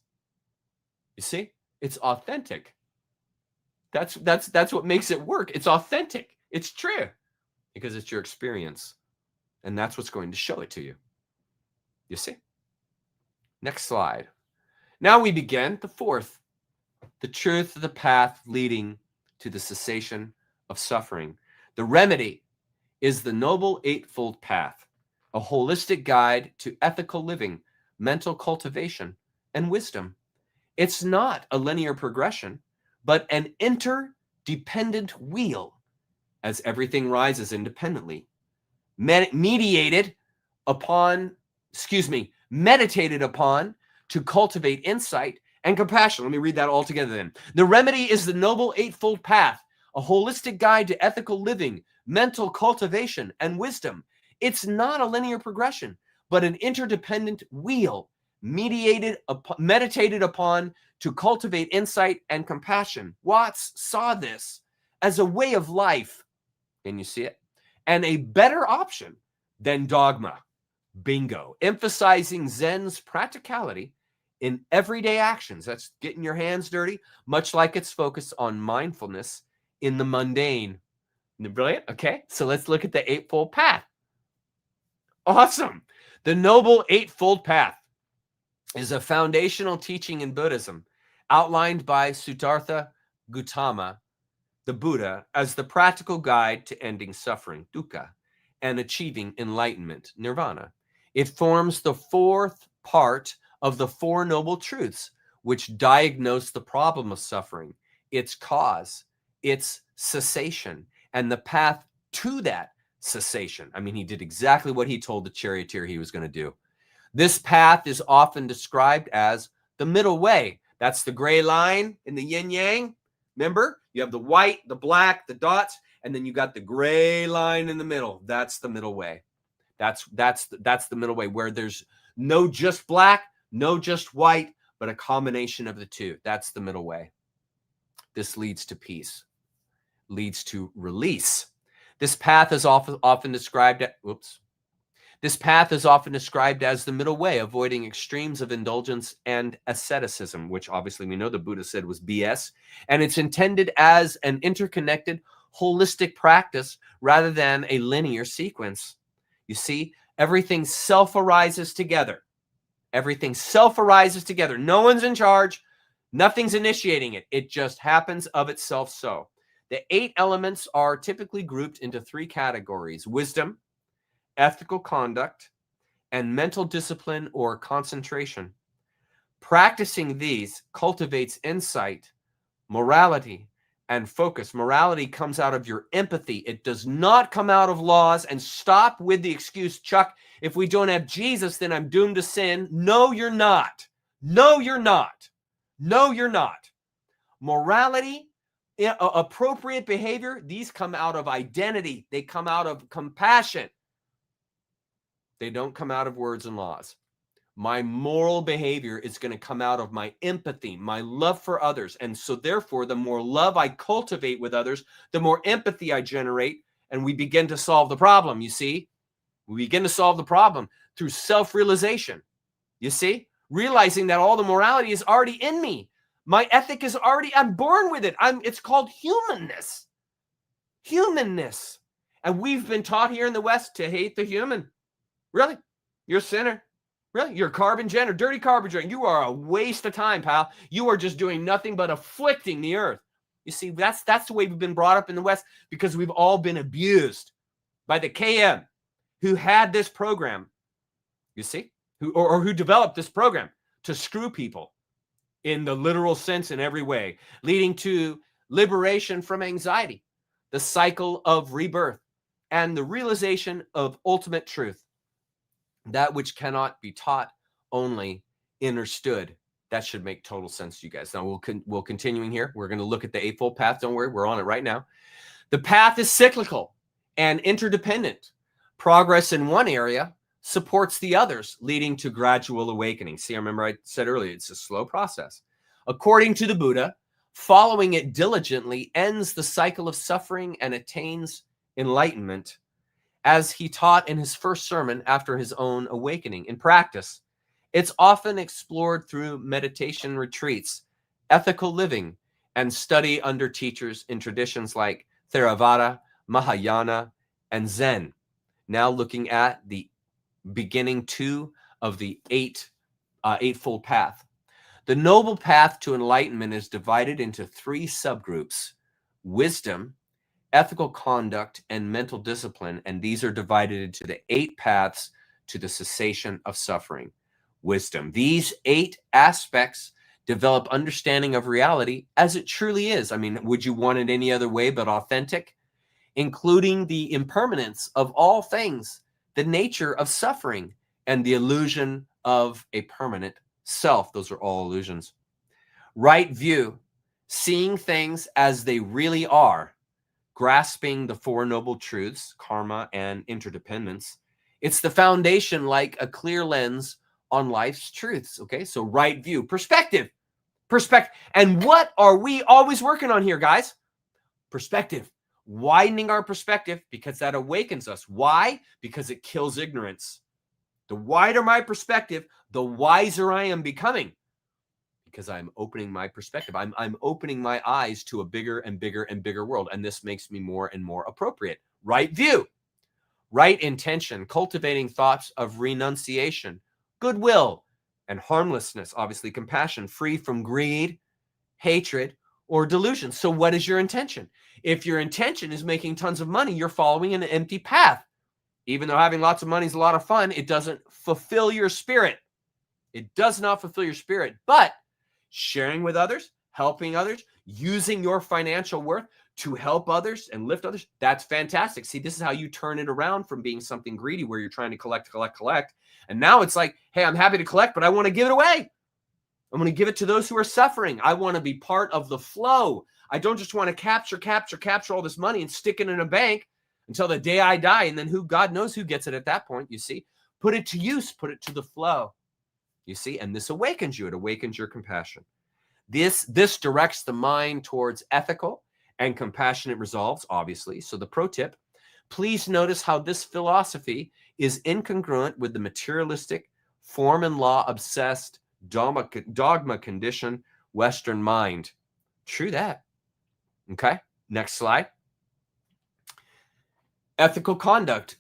You see, it's authentic. That's what makes it work. It's authentic. It's true because it's your experience. And that's what's going to show it to you. You see? Next slide. Now we begin the fourth, the truth of the path leading to the cessation of suffering. The remedy is the Noble Eightfold Path, a holistic guide to ethical living, mental cultivation, and wisdom. It's not a linear progression, but an interdependent wheel as everything rises independently. Meditated upon to cultivate insight and compassion. Let me read that all together then. The remedy is the Noble Eightfold Path, a holistic guide to ethical living, mental cultivation, and wisdom. It's not a linear progression, but an interdependent wheel meditated upon to cultivate insight and compassion. Watts saw this as a way of life, and you see it, and a better option than dogma. Bingo. Emphasizing Zen's practicality in everyday actions. That's getting your hands dirty, much like its focus on mindfulness in the mundane. Brilliant. Okay, so let's look at the Eightfold Path. Awesome. The Noble Eightfold Path is a foundational teaching in Buddhism outlined by Siddhartha Gautama, the Buddha, as the practical guide to ending suffering, dukkha, and achieving enlightenment, nirvana. It forms the fourth part of the Four Noble Truths, which diagnose the problem of suffering, its cause, its cessation, and the path to that cessation. I mean, he did exactly what he told the charioteer he was going to do. This path is often described as the middle way. That's the gray line in the yin yang. Remember, you have the white, the black, the dots, and then you got the gray line in the middle. That's the middle way. That's the middle way, where there's no just black, no just white, but a combination of the two. That's the middle way. This leads to peace, leads to release. This path is often described This path is often described as the middle way, avoiding extremes of indulgence and asceticism, which obviously we know the Buddha said was BS. And it's intended as an interconnected, holistic practice rather than a linear sequence. You see, everything self-arises together. Everything self-arises together. No one's in charge. Nothing's initiating it. It just happens of itself so. The 8 elements are typically grouped into 3 categories: wisdom, ethical conduct, and mental discipline or concentration. Practicing these cultivates insight, morality, and focus. Morality comes out of your empathy. It does not come out of laws. And stop with the excuse, Chuck, if we don't have Jesus, then I'm doomed to sin. No, you're not. No, you're not. No, you're not. Morality, appropriate behavior, these come out of identity. They come out of compassion. They don't come out of words and laws. My moral behavior is going to come out of my empathy, my love for others. And so therefore, the more love I cultivate with others, the more empathy I generate, and we begin to solve the problem, you see? We begin to solve the problem through self-realization, you see? Realizing that all the morality is already in me. My ethic is already, I'm born with it. It's called humanness. Humanness. And we've been taught here in the West to hate the human. Really? You're a sinner. Really? You're a carbogen, dirty carbogen. You are a waste of time, pal. You are just doing nothing but afflicting the earth. You see, that's the way we've been brought up in the West, because we've all been abused by the KM who had this program, you see, who developed this program to screw people in the literal sense in every way, leading to liberation from anxiety, the cycle of rebirth, and the realization of ultimate truth. That which cannot be taught, only understood. That should make total sense to you guys. Now we'll continuing here. We're going to look at the Eightfold Path. Don't worry, we're on it right now. The path is cyclical and interdependent. Progress in one area supports the others, leading to gradual awakening. See, I remember I said earlier, it's a slow process. According to the Buddha, following it diligently ends the cycle of suffering and attains enlightenment, as he taught in his first sermon after his own awakening. In practice, it's often explored through meditation retreats, ethical living, and study under teachers in traditions like Theravada, Mahayana, and Zen. Now looking at the beginning 2 of the Eightfold Path. The Noble Path to Enlightenment is divided into 3 subgroups: wisdom, ethical conduct, and mental discipline, and these are divided into the 8 paths to the cessation of suffering. Wisdom. These 8 aspects develop understanding of reality as it truly is. I mean, would you want it any other way but authentic? Including the impermanence of all things, the nature of suffering, and the illusion of a permanent self. Those are all illusions. Right view. Seeing things as they really are, grasping the 4 noble truths, karma and interdependence. It's the foundation, like a clear lens on life's truths. Okay, so right view, perspective. And what are we always working on here, guys? Perspective. Widening our perspective, because that awakens us. Why? Because it kills ignorance. The wider my perspective, the wiser I am becoming, because I'm opening my perspective. I'm opening my eyes to a bigger and bigger and bigger world. And this makes me more and more appropriate. Right view, right intention, cultivating thoughts of renunciation, goodwill, and harmlessness, obviously compassion, free from greed, hatred, or delusion. So what is your intention? If your intention is making tons of money, you're following an empty path. Even though having lots of money is a lot of fun, it doesn't fulfill your spirit. It does not fulfill your spirit. But sharing with others, helping others, using your financial worth to help others and lift others, that's fantastic. See, this is how you turn it around from being something greedy where you're trying to collect. And now it's like, hey, I'm happy to collect, but I want to give it away. I'm going to give it to those who are suffering. I want to be part of the flow. I don't just want to capture all this money and stick it in a bank until the day I die. And then God knows who gets it at that point, you see. Put it to use, put it to the flow, you see. And this awakens you. It awakens your compassion. This directs the mind towards ethical and compassionate resolves, obviously. So the pro tip, please notice how this philosophy is incongruent with the materialistic, form and law obsessed, dogma conditioned Western mind. True that. Okay, next slide. Ethical conduct.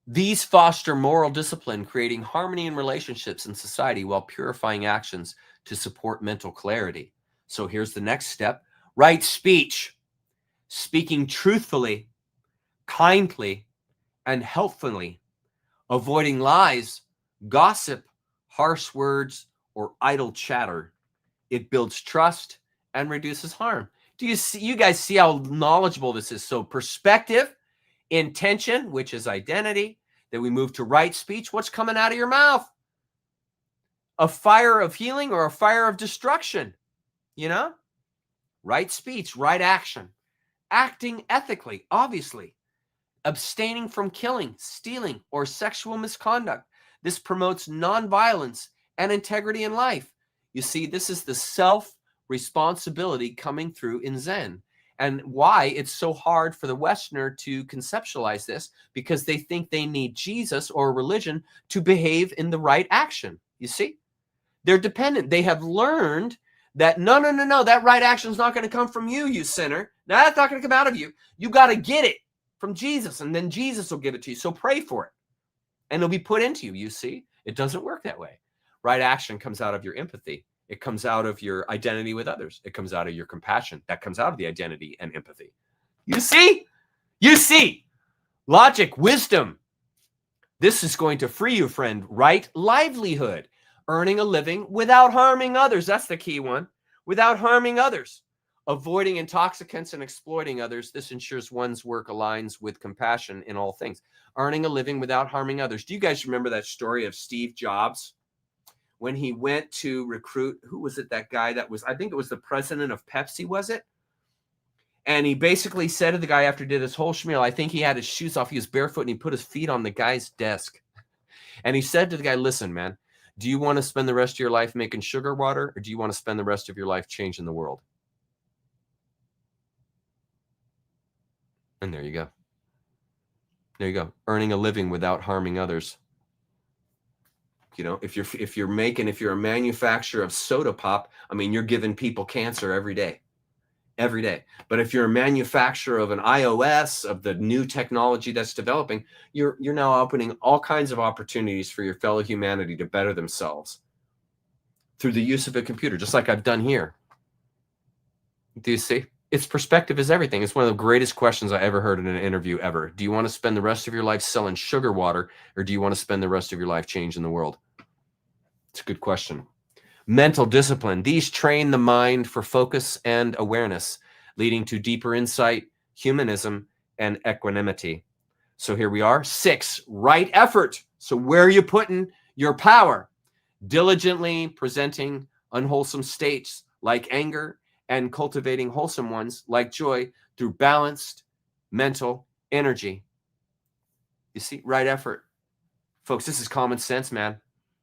These foster moral discipline, creating harmony in relationships and society while purifying actions to support mental clarity. So here's the next step. Right speech. Speaking truthfully, kindly, and helpfully. Avoiding lies, gossip, harsh words, or idle chatter. It builds trust and reduces harm. Do you guys see how knowledgeable this is? So perspective, intention, which is identity. Then we move to right speech. What's coming out of your mouth? A fire of healing or a fire of destruction? You know, right speech, right action, acting ethically, obviously, abstaining from killing, stealing, or sexual misconduct. This promotes nonviolence and integrity in life. You see, this is the self-responsibility coming through in Zen. And why it's so hard for the Westerner to conceptualize this, because they think they need Jesus or religion to behave in the right action. You see, they're dependent. They have learned that no, that right action is not going to come from you, you sinner. That's not going to come out of you. You got to get it from Jesus, and then Jesus will give it to you. So pray for it, and it'll be put into you. You see, it doesn't work that way. Right action comes out of your empathy. It comes out of your identity with others. It comes out of your compassion. That comes out of the identity and empathy. You see? You see? Logic, wisdom. This is going to free you, friend. Right livelihood. Earning a living without harming others. That's the key one. Without harming others. Avoiding intoxicants and exploiting others. This ensures one's work aligns with compassion in all things. Earning a living without harming others. Do you guys remember that story of Steve Jobs? When he went to recruit, who was it, that guy that was, I think it was the president of Pepsi, was it? And he basically said to the guy after he did his whole schmeal, I think he had his shoes off, he was barefoot, and he put his feet on the guy's desk. And he said to the guy, listen, man, do you want to spend the rest of your life making sugar water, or do you want to spend the rest of your life changing the world? And there you go. There you go. Earning a living without harming others. You know, if you're a manufacturer of soda pop, I mean, you're giving people cancer every day. But if you're a manufacturer of an iOS, of the new technology that's developing, you're now opening all kinds of opportunities for your fellow humanity to better themselves through the use of a computer, just like I've done here. Do you see? Its perspective is everything. It's one of the greatest questions I ever heard in an interview ever. Do you want to spend the rest of your life selling sugar water, or do you want to spend the rest of your life changing the world? It's a good question. Mental discipline. These train the mind for focus and awareness, leading to deeper insight, humanism, and equanimity. So here we are. 6, right effort. So where are you putting your power? Diligently presenting unwholesome states like anger and cultivating wholesome ones like joy through balanced mental energy. You see, right effort. Folks, this is common sense, man.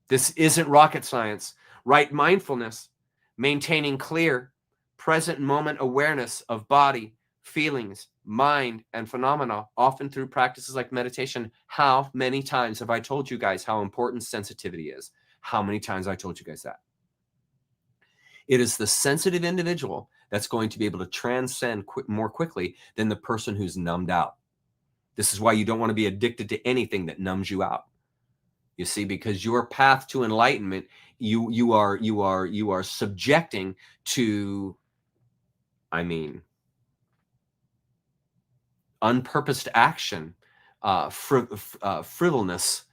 This isn't rocket science. Right mindfulness, maintaining clear, present moment awareness of body, feelings, mind, and phenomena, often through practices like meditation. How many times have I told you guys how important sensitivity is? How many times have I told you guys that? It is the sensitive individual that's going to be able to transcend more quickly than the person who's numbed out. This is why you don't want to be addicted to anything that numbs you out. You see, because your path to enlightenment, you are subjecting to, I mean, unpurposed action, frivolous.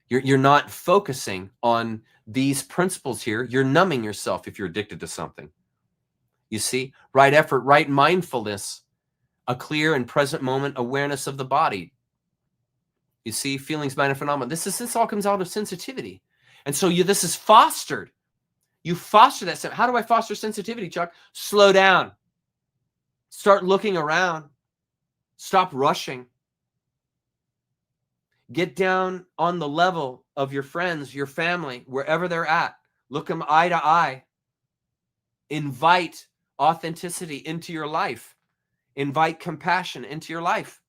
You're not focusing on these principles here. You're numbing yourself if you're addicted to something. You see, right effort, right mindfulness, a clear and present moment awareness of the body. You see, feelings, mind, and phenomena. This all comes out of sensitivity. And so this is fostered. You foster that. How do I foster sensitivity, Chuck? Slow down. Start looking around. Stop rushing. Get down on the level of your friends, your family, wherever they're at. Look them eye to eye. Invite authenticity into your life. Invite compassion into your life.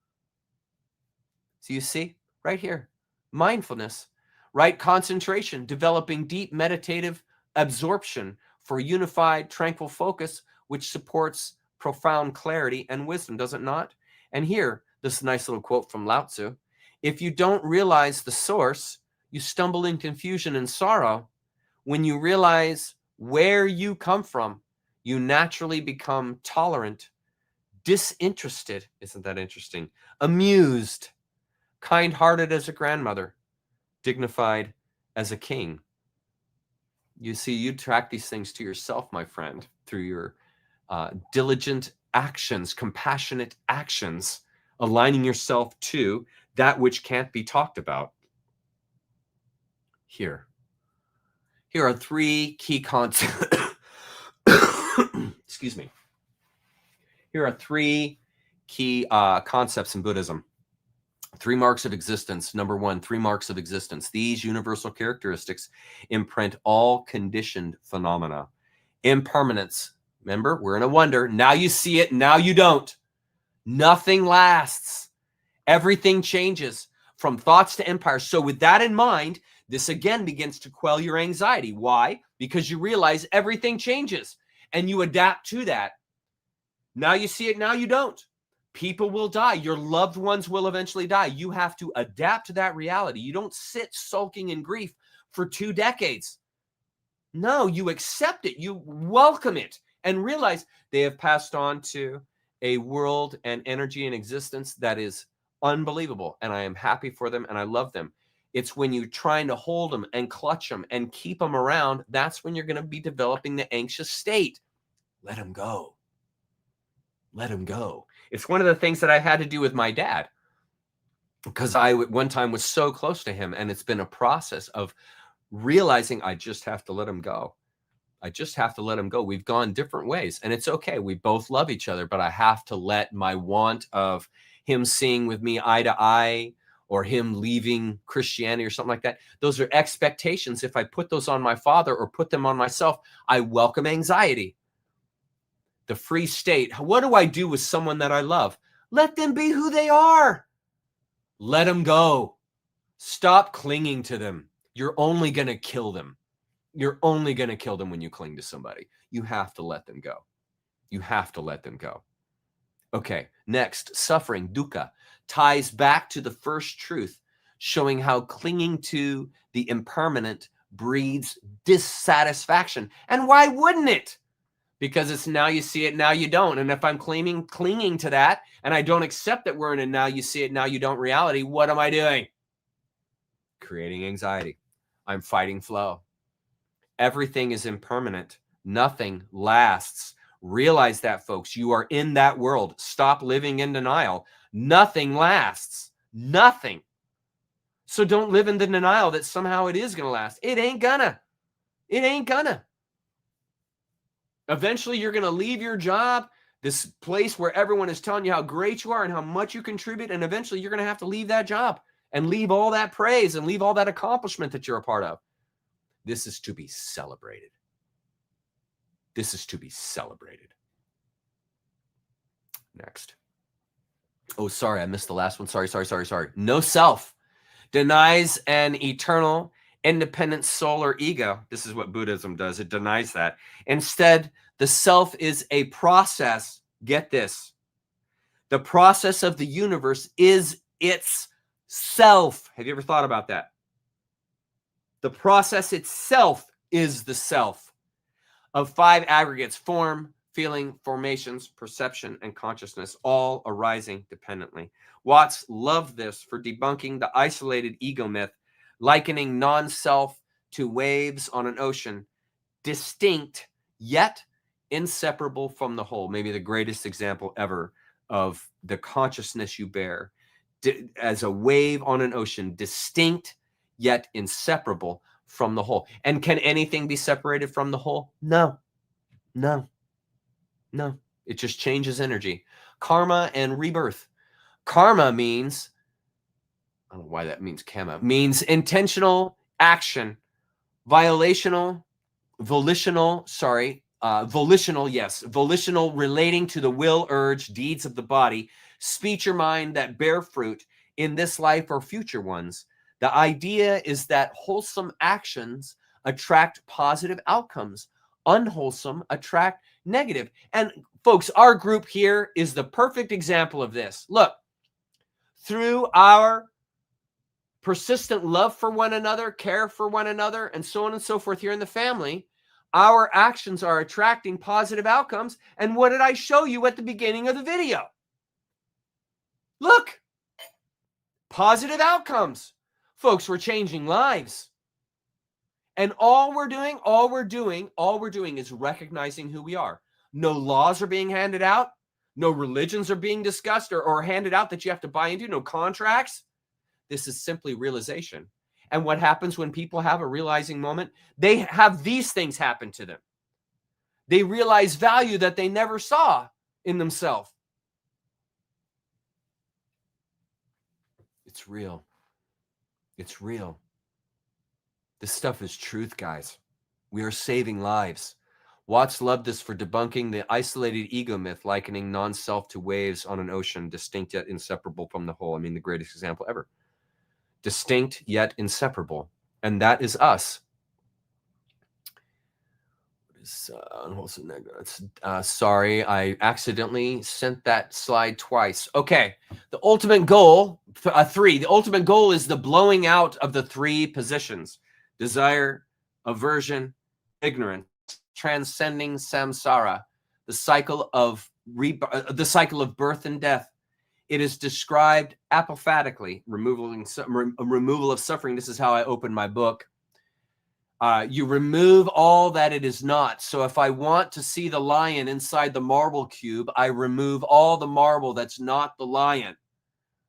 So you see, right here, mindfulness, right concentration, developing deep meditative absorption for unified, tranquil focus, which supports profound clarity and wisdom, does it not? And here, this nice little quote from Lao Tzu. If you don't realize the source, you stumble in confusion and sorrow. When you realize where you come from, you naturally become tolerant, disinterested, isn't that interesting? Amused, kind-hearted as a grandmother, dignified as a king. You see, you track these things to yourself, my friend, through your diligent actions, compassionate actions, aligning yourself to that which can't be talked about. Here are 3 key concepts. excuse me. Here are 3 key concepts in Buddhism. 3 marks of existence. Number 1, 3 marks of existence. These universal characteristics imprint all conditioned phenomena. Impermanence. Remember, we're in a wonder. Now you see it, now you don't. Nothing lasts. Everything changes from thoughts to empires. So with that in mind, this again begins to quell your anxiety. Why? Because you realize everything changes and you adapt to that. Now you see it, now you don't. People will die. Your loved ones will eventually die. You have to adapt to that reality. You don't sit sulking in grief for 2 decades. No, you accept it. You welcome it and realize they have passed on to a world and energy and existence that is unbelievable. And I am happy for them and I love them. It's when you're trying to hold them and clutch them and keep them around, that's when you're going to be developing the anxious state. Let them go. Let him go. It's one of the things that I had to do with my dad because I at one time was so close to him, and it's been a process of realizing I just have to let him go. I just have to let him go. We've gone different ways and it's okay. We both love each other, but I have to let my want of him seeing with me eye to eye or him leaving Christianity or something like that. Those are expectations. If I put those on my father or put them on myself, I welcome anxiety. The free state. What do I do with someone that I love? Let them be who they are. Let them go. Stop clinging to them. You're only going to kill them. You're only going to kill them when you cling to somebody. You have to let them go. You have to let them go. Okay, next, suffering, dukkha, ties back to the first truth, showing how clinging to the impermanent breeds dissatisfaction. And why wouldn't it? Because it's now you see it, now you don't. And if I'm clinging to that, and I don't accept that we're in a now you see it, now you don't reality, what am I doing? Creating anxiety. I'm fighting flow. Everything is impermanent. Nothing lasts. Realize that, folks. You are in that world. Stop living in denial. Nothing lasts. Nothing. So don't live in the denial that somehow it is going to last. It ain't gonna. It ain't gonna. Eventually, you're going to leave your job, this place where everyone is telling you how great you are and how much you contribute, and eventually you're going to have to leave that job and leave all that praise and leave all that accomplishment that you're a part of. This is to be celebrated. This is to be celebrated. Next. Oh, sorry, I missed the last one. Sorry. No self. Denies an eternal independent soul or ego. This is what Buddhism does. It denies that. Instead, the self is a process. Get this. The process of the universe is its self. Have you ever thought about that? The process itself is the self of 5 aggregates: form, feeling, formations, perception, and consciousness, all arising dependently. Watts loved this for debunking the isolated ego myth, likening non-self to waves on an ocean, distinct yet inseparable from the whole. Maybe the greatest example ever of the consciousness you bear as a wave on an ocean, distinct yet inseparable from the whole. And can anything be separated from the whole? No. It just changes energy. Karma and rebirth. Karma means, I don't know why that means karma, means intentional action, volitional relating to the will, urge, deeds of the body, speech or mind that bear fruit in this life or future ones. The idea is that wholesome actions attract positive outcomes. Unwholesome attract negative. And folks, our group here is the perfect example of this. Look, through our persistent love for one another, care for one another, and so on and so forth here in the family, our actions are attracting positive outcomes. And what did I show you at the beginning of the video? Look, positive outcomes. Folks, we're changing lives. And all we're doing is recognizing who we are. No laws are being handed out. No religions are being discussed or handed out that you have to buy into. No contracts. This is simply realization. And what happens when people have a realizing moment? They have these things happen to them. They realize value that they never saw in themselves. It's real. It's real. This stuff is truth, guys. We are saving lives. Watts loved this for debunking the isolated ego myth, likening non-self to waves on an ocean, distinct yet inseparable from the whole. I mean, the greatest example ever. Distinct yet inseparable. And that is us. Sorry, I accidentally sent that slide twice. Okay, the ultimate goal, 3. The ultimate goal is the blowing out of the 3 positions: desire, aversion, ignorance, transcending samsara, the cycle of birth and death. It is described apophatically, removal of suffering. This is how I open my book. You remove all that it is not. So if I want to see the lion inside the marble cube, I remove all the marble that's not the lion.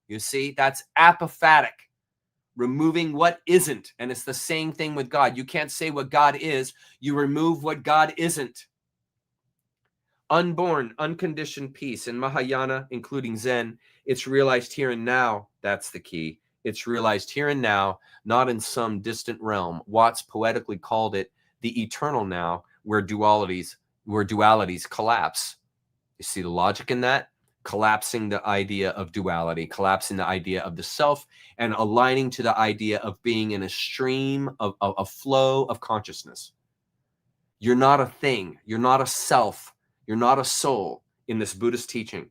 You see, that's apophatic, removing what isn't. And it's the same thing with God. You can't say what God is. You remove what God isn't. Unborn, unconditioned peace. In Mahayana, including Zen, it's realized here and now. That's the key. It's realized here and now, not in some distant realm. Watts poetically called it the eternal now, where dualities collapse. You see the logic in that? Collapsing the idea of duality, collapsing the idea of the self, and aligning to the idea of being in a stream of a flow of consciousness. You're not a thing. You're not a self. You're not a soul in this Buddhist teaching.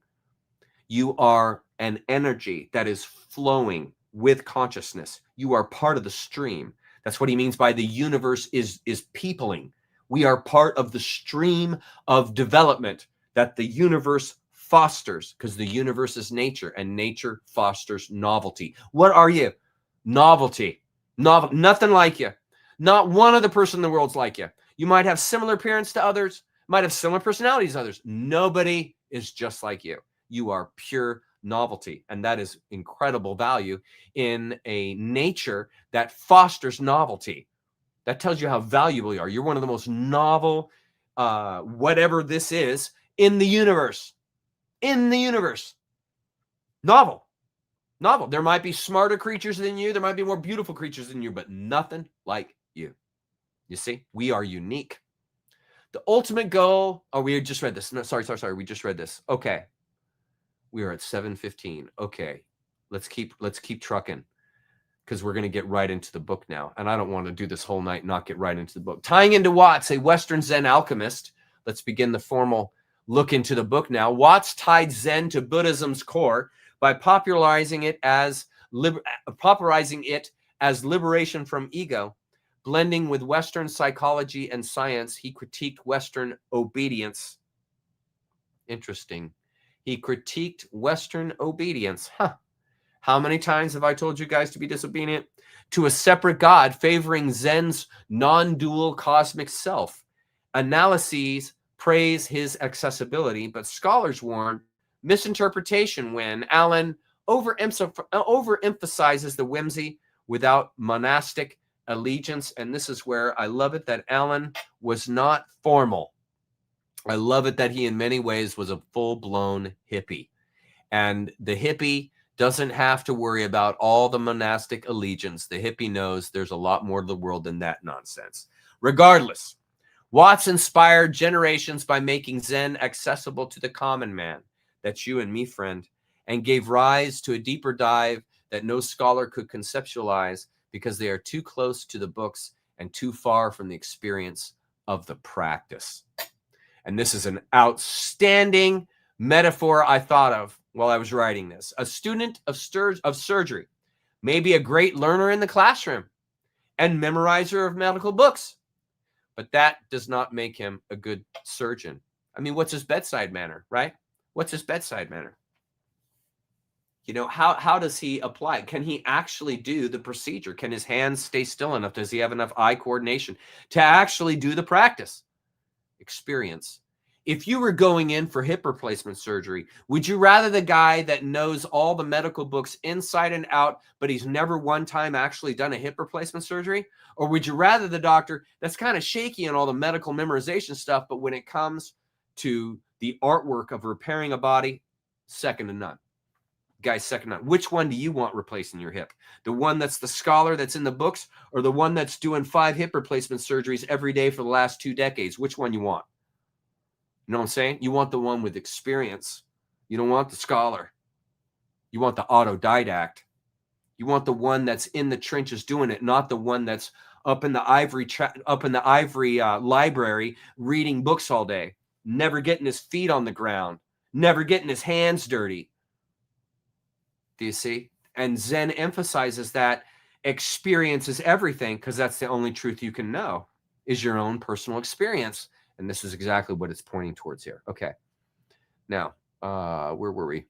You are an energy that is flowing with consciousness. You are part of the stream. That's what he means by the universe is peopling. We are part of the stream of development that the universe fosters, because the universe is nature, and nature fosters novelty. What are you? Novelty. Nothing like you. Not one other person in the world's like you. You might have similar appearance to others, might have similar personalities to others. Nobody is just like you. You are pure novelty, and that is incredible value in a nature that fosters novelty. That tells you how valuable you are. You're one of the most novel, whatever this is, in the universe. In the universe. Novel. There might be smarter creatures than you. There might be more beautiful creatures than you, but nothing like you. You see, we are unique. The ultimate goal. Oh, we just read this. No, sorry. We just read this. Okay. We are at 7:15. Okay. Let's keep trucking, because we're going to get right into the book now. And I don't want to do this whole night, not get right into the book. Tying into Watts, a Western Zen alchemist. Let's begin the formal look into the book now. Watts tied Zen to Buddhism's core by popularizing it as liberation from ego. Blending with Western psychology and science, he critiqued Western obedience. Interesting. He critiqued Western obedience. How many times have I told you guys to be disobedient? To a separate God, favoring Zen's non-dual cosmic self. Analyses praise his accessibility, but scholars warn misinterpretation when Allen overemphasizes the whimsy without monastic allegiance. And this is where I love it that Allen was not formal. I love it that he in many ways was a full-blown hippie. And the hippie doesn't have to worry about all the monastic allegiance. The hippie knows there's a lot more to the world than that nonsense. Regardless, Watts inspired generations by making Zen accessible to the common man. That's you and me, friend. And gave rise to a deeper dive that no scholar could conceptualize, because they are too close to the books and too far from the experience of the practice. And this is an outstanding metaphor I thought of while I was writing this. A student of surgery may be a great learner in the classroom and memorizer of medical books, but that does not make him a good surgeon. I mean, what's his bedside manner, right? What's his bedside manner? You know, how does he apply? Can he actually do the procedure? Can his hands stay still enough? Does he have enough eye coordination to actually do the practice? Experience. If you were going in for hip replacement surgery, would you rather the guy that knows all the medical books inside and out, but he's never one time actually done a hip replacement surgery? Or would you rather the doctor that's kind of shaky on all the medical memorization stuff, but when it comes to the artwork of repairing a body, second to none? Guys, second to none. Which one do you want replacing your hip? The one that's the scholar that's in the books, or the one that's doing 5 hip replacement surgeries every day for the last 2 decades? Which one you want? You know what I'm saying? You want the one with experience. You don't want the scholar. You want the autodidact. You want the one that's in the trenches doing it, not the one that's up in the ivory library reading books all day, never getting his feet on the ground, never getting his hands dirty. Do you see? And Zen emphasizes that experience is everything, because that's the only truth you can know is your own personal experience. And this is exactly what it's pointing towards here. Okay. Now, where were we?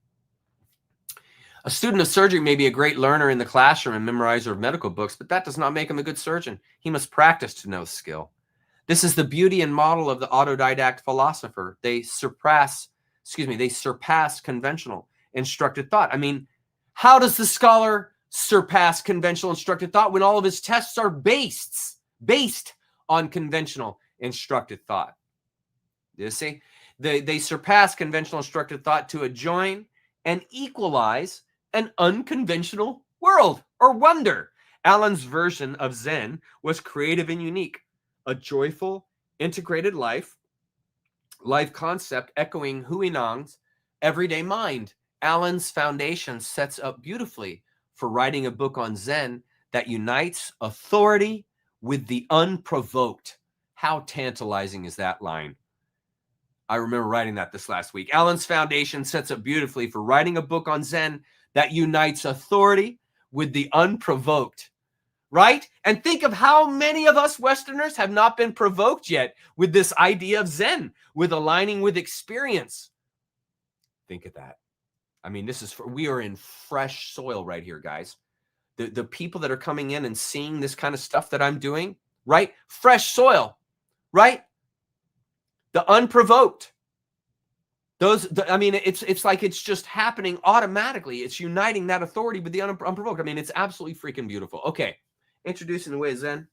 A student of surgery may be a great learner in the classroom and memorizer of medical books, but that does not make him a good surgeon. He must practice to know skill. This is the beauty and model of the autodidact philosopher. They surpass conventional instructed thought. I mean, how does the scholar surpass conventional instructed thought when all of his tests are based on conventional instructed thought? You see, they surpass conventional instructed thought to adjoin and equalize an unconventional world or wonder. Allen's version of Zen was creative and unique, a joyful, integrated life concept echoing Huinang's everyday mind. Allen's foundation sets up beautifully for writing a book on Zen that unites authority with the unprovoked. How tantalizing is that line? I remember writing that this last week. Allen's foundation sets up beautifully for writing a book on Zen that unites authority with the unprovoked, right? And think of how many of us Westerners have not been provoked yet with this idea of Zen, with aligning with experience. Think of that. I mean, we are in fresh soil right here, guys. The people that are coming in and seeing this kind of stuff that I'm doing, right? Fresh soil, right? The unprovoked. It's like it's just happening automatically. It's uniting that authority with the unprovoked. I mean, it's absolutely freaking beautiful. Okay, introducing the Way of Zen.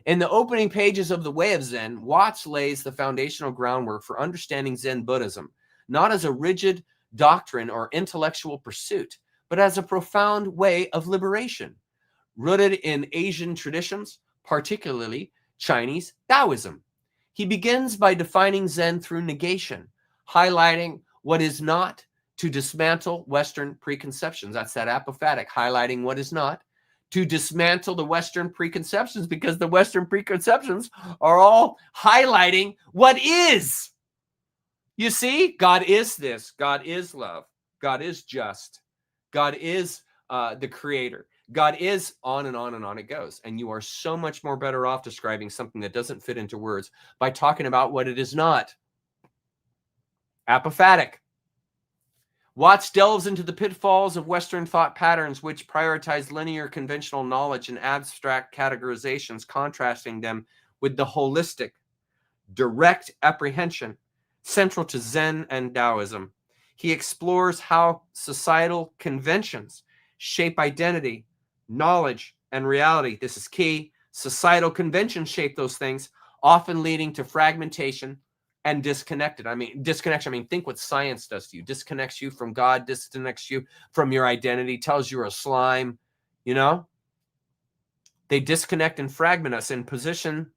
In the opening pages of The Way of Zen, Watts lays the foundational groundwork for understanding Zen Buddhism, not as a rigid doctrine or intellectual pursuit, but as a profound way of liberation, rooted in Asian traditions, particularly Chinese Taoism. He begins by defining Zen through negation, highlighting what is not to dismantle Western preconceptions. That's that apophatic, highlighting what is not, to dismantle the Western preconceptions, because the Western preconceptions are all highlighting what is. You see, God is this. God is love. God is just. God is the creator. God is on and on and on it goes. And you are so much more better off describing something that doesn't fit into words by talking about what it is not. Apophatic. Watts delves into the pitfalls of Western thought patterns, which prioritize linear conventional knowledge and abstract categorizations, contrasting them with the holistic, direct apprehension central to Zen and Taoism. He explores how societal conventions shape identity, knowledge, and reality. This is key. Societal conventions shape those things, often leading to fragmentation and disconnection. I mean, think what science does to you. Disconnects you from God, disconnects you from your identity, tells you're a slime, you know? They disconnect and fragment us in position,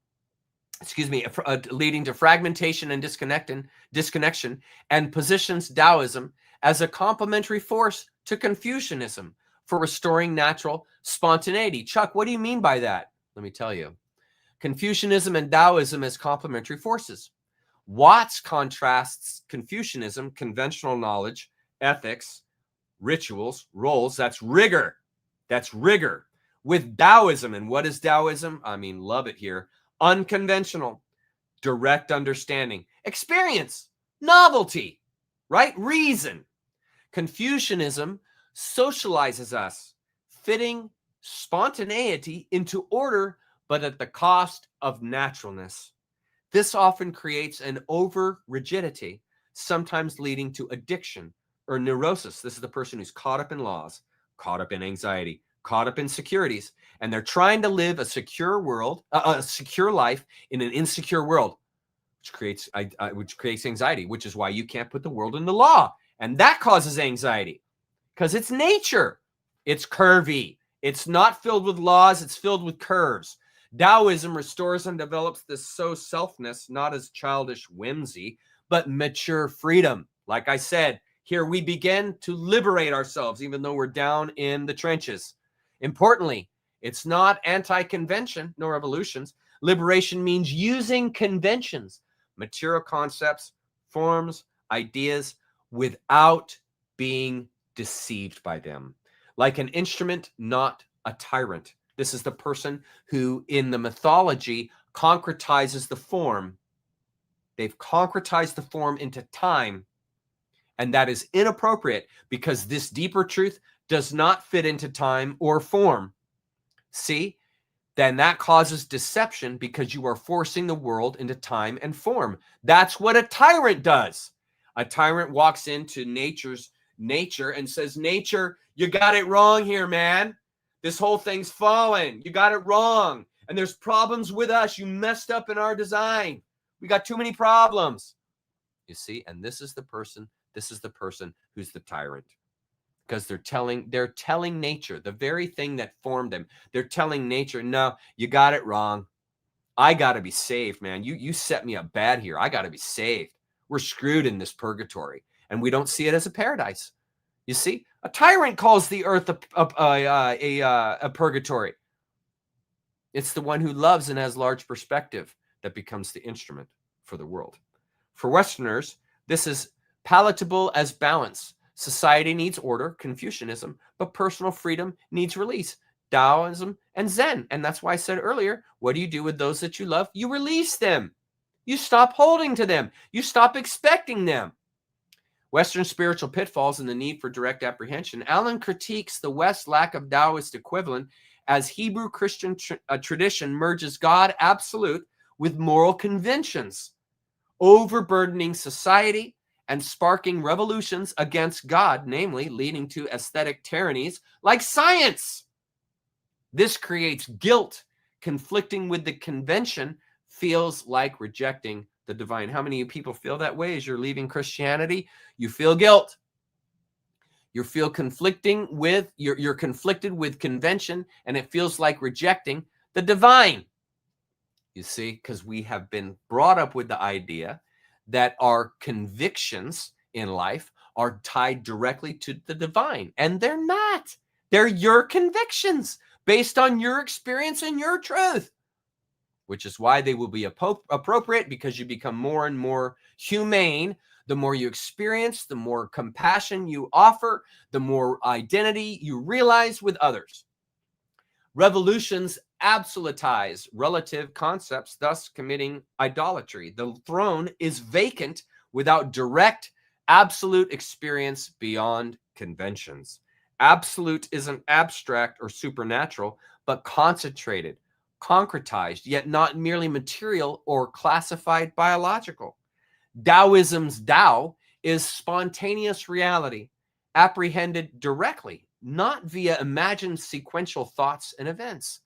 leading to fragmentation and disconnection, and positions Taoism as a complementary force to Confucianism for restoring natural spontaneity. Chuck, what do you mean by that? Let me tell you. Confucianism and Taoism as complementary forces. Watts contrasts Confucianism, conventional knowledge, ethics, rituals, roles, that's rigor, with Taoism. And what is Taoism? I mean, love it here. Unconventional, direct understanding, experience, novelty, right? Reason. Confucianism socializes us, fitting spontaneity into order, but at the cost of naturalness. This often creates an over rigidity, sometimes leading to addiction or neurosis. This is the person who's caught up in laws, caught up in anxiety, caught up in securities, and they're trying to live a secure world, a secure life in an insecure world, which creates anxiety, which is why you can't put the world into law. And that causes anxiety because it's nature. It's curvy. It's not filled with laws. It's filled with curves. Taoism restores and develops this selfness, not as childish whimsy, but mature freedom. Like I said, here we begin to liberate ourselves, even though we're down in the trenches. Importantly, it's not anti-convention nor revolutions. Liberation means using conventions, material concepts, forms, ideas, without being deceived by them. Like an instrument, not a tyrant. This is the person who, in the mythology, concretizes the form. They've concretized the form into time, and that is inappropriate because this deeper truth does not fit into time or form. See? Then that causes deception because you are forcing the world into time and form. That's what a tyrant does. A tyrant walks into nature and says, nature, you got it wrong here, man. This whole thing's fallen. You got it wrong. And there's problems with us. You messed up in our design. We got too many problems. You see, and this is the person who's the tyrant. Because they're telling nature, the very thing that formed them, they're telling nature, no, you got it wrong. I got to be saved, man. You set me up bad here. I got to be saved. We're screwed in this purgatory. And we don't see it as a paradise. You see, a tyrant calls the earth a purgatory. It's the one who loves and has large perspective that becomes the instrument for the world. For Westerners, this is palatable as balance. Society needs order, Confucianism, but personal freedom needs release, Taoism and Zen. And that's why I said earlier, what do you do with those that you love? You release them. You stop holding to them. You stop expecting them. Western spiritual pitfalls and the need for direct apprehension. Allen critiques the West's lack of Taoist equivalent as Hebrew Christian tradition merges God absolute with moral conventions, overburdening society and sparking revolutions against God, namely leading to aesthetic tyrannies like science. This creates guilt. Conflicting with the convention feels like rejecting the divine. How many of you people feel that way as you're leaving Christianity? You feel guilt. You feel conflicting with, you're conflicted with convention, and it feels like rejecting the divine. You see, because we have been brought up with the idea that our convictions in life are tied directly to the divine, and they're not. They're your convictions based on your experience and your truth, which is why they will be appropriate, because you become more and more humane. The more you experience, the more compassion you offer, the more identity you realize with others. Revolutions absolutize relative concepts, thus committing idolatry. The throne is vacant without direct, absolute experience beyond conventions. Absolute isn't abstract or supernatural, but concentrated, concretized, yet not merely material or classified biological. Taoism's Tao is spontaneous reality, apprehended directly, not via imagined sequential thoughts and events.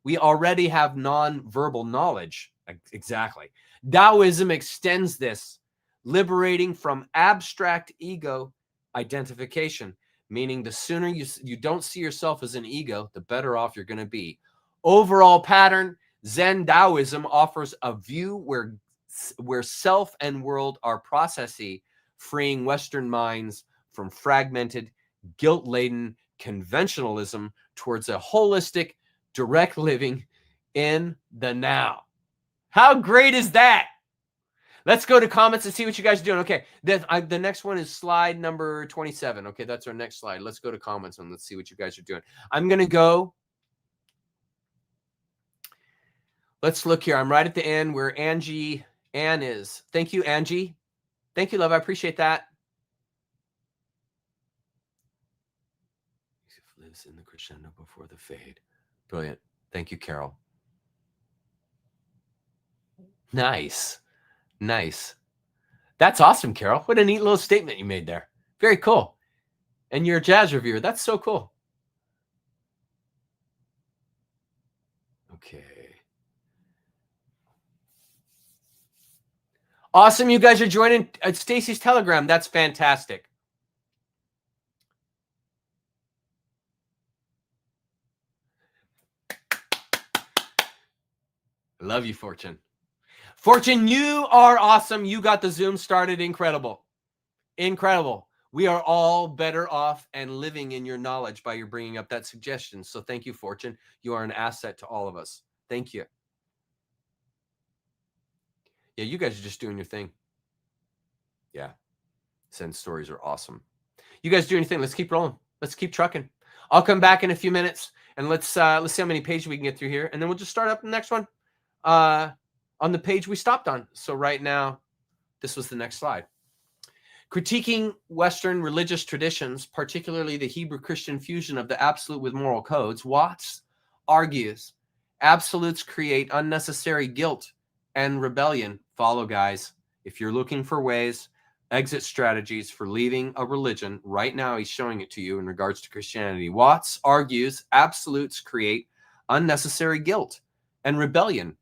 We already have non-verbal knowledge. Exactly. Taoism extends this, liberating from abstract ego identification, meaning the sooner you don't see yourself as an ego, the better off you're going to be. Overall pattern, Zen Taoism offers a view where self and world are processy, freeing Western minds from fragmented, guilt-laden conventionalism towards a holistic, direct living in the now. How great is that? Let's go to comments and see what you guys are doing. Okay, the next one is slide number 27. Okay, that's our next slide. Let's go to comments and let's see what you guys are doing. I'm going to go. Let's look here. I'm right at the end where Ann is. Thank you, Angie. Thank you, love. I appreciate that. Lives in the crescendo before the fade. Brilliant. Thank you, Carol. Nice. Nice. That's awesome, Carol. What a neat little statement you made there. Very cool. And you're a jazz reviewer. That's so cool. Okay. Awesome. You guys are joining Stacy's Telegram. That's fantastic. I love you, Fortune. Fortune, you are awesome. You got the Zoom started. Incredible. Incredible. We are all better off and living in your knowledge by your bringing up that suggestion. So thank you, Fortune. You are an asset to all of us. Thank you. Yeah, you guys are just doing your thing. Yeah. Zen stories are awesome. You guys do anything. Let's keep rolling. Let's keep trucking. I'll come back in a few minutes and let's see how many pages we can get through here. And then we'll just start up the next one on the page we stopped on. So right now, this was the next slide. Critiquing Western religious traditions, particularly the Hebrew Christian fusion of the absolute with moral codes, Watts argues absolutes create unnecessary guilt and rebellion. Follow, guys. If you're looking for ways, exit strategies for leaving a religion, right now he's showing it to you in regards to Christianity. Watts argues absolutes create unnecessary guilt and rebellion.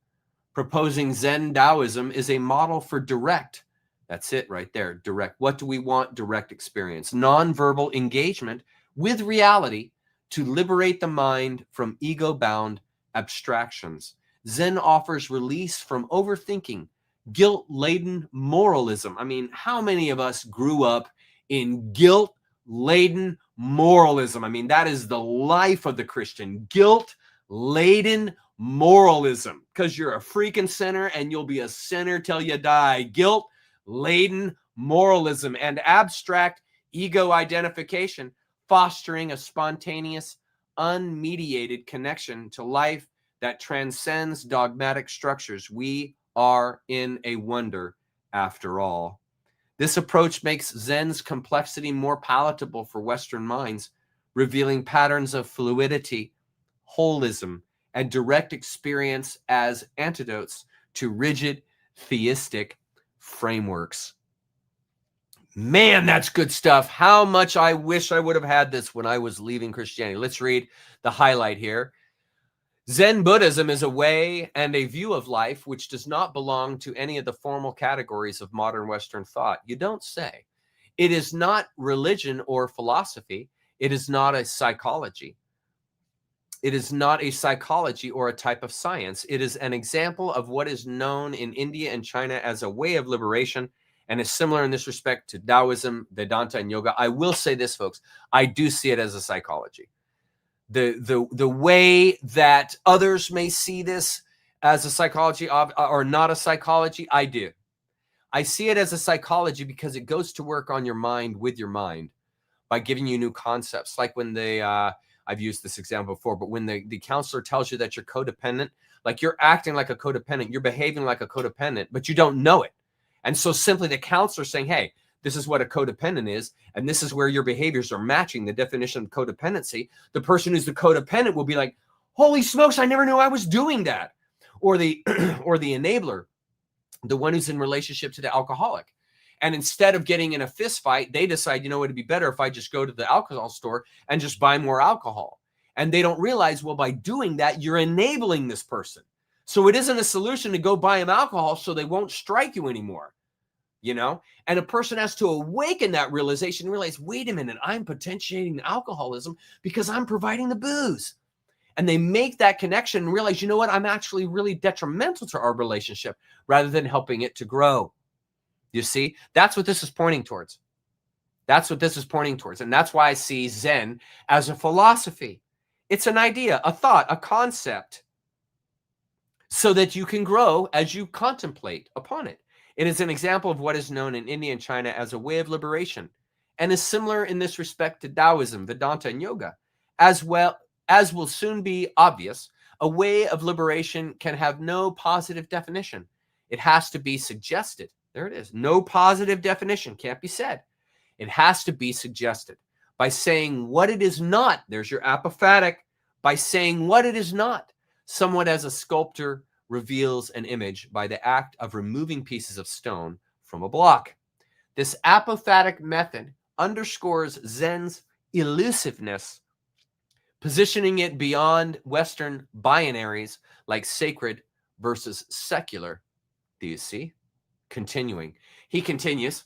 Proposing Zen Taoism is a model for direct, that's it right there, direct. What do we want? Direct experience. Nonverbal engagement with reality to liberate the mind from ego-bound abstractions. Zen offers release from overthinking, guilt-laden moralism. I mean, how many of us grew up in guilt-laden moralism? I mean, that is the life of the Christian. Guilt-laden moralism, because you're a freaking sinner and you'll be a sinner till you die. Guilt-laden moralism and abstract ego identification, fostering a spontaneous, unmediated connection to life that transcends dogmatic structures. We are in a wonder after all. This approach makes Zen's complexity more palatable for Western minds, revealing patterns of fluidity, holism, and direct experience as antidotes to rigid theistic frameworks. Man, that's good stuff. How much I wish I would have had this when I was leaving Christianity. Let's read the highlight here. Zen Buddhism is a way and a view of life which does not belong to any of the formal categories of modern Western thought. You don't say. It is not religion or philosophy. It is not a psychology. It is not a psychology or a type of science. It is an example of what is known in India and China as a way of liberation and is similar in this respect to Taoism, Vedanta, and yoga. I will say this, folks. I do see it as a psychology. The way that others may see this as a psychology or not a psychology, I do. I see it as a psychology because it goes to work on your mind with your mind by giving you new concepts. Like when they, I've used this example before, but when the counselor tells you that you're codependent, like you're acting like a codependent, you're behaving like a codependent, but you don't know it. And so simply the counselor saying, hey, this is what a codependent is, and this is where your behaviors are matching the definition of codependency. The person who's the codependent will be like, holy smokes, I never knew I was doing that. Or the or the enabler, the one who's in relationship to the alcoholic. And instead of getting in a fist fight, they decide, you know, it'd be better if I just go to the alcohol store and just buy more alcohol. And they don't realize, well, by doing that, you're enabling this person. So it isn't a solution to go buy them alcohol so they won't strike you anymore. You know, and a person has to awaken that realization and realize, wait a minute, I'm potentiating alcoholism because I'm providing the booze. And they make that connection and realize, you know what, I'm actually really detrimental to our relationship rather than helping it to grow. You see, that's what this is pointing towards. That's what this is pointing towards. And that's why I see Zen as a philosophy. It's an idea, a thought, a concept, so that you can grow as you contemplate upon it. It is an example of what is known in India and China as a way of liberation and is similar in this respect to Taoism, Vedanta, and yoga. As well as will soon be obvious, a way of liberation can have no positive definition. It has to be suggested. There it is. No positive definition can't be said. It has to be suggested by saying what it is not. There's your apophatic. By saying what it is not, somewhat as a sculptor reveals an image by the act of removing pieces of stone from a block. This apophatic method underscores Zen's elusiveness, positioning it beyond Western binaries like sacred versus secular. Do you see? Continuing. He continues,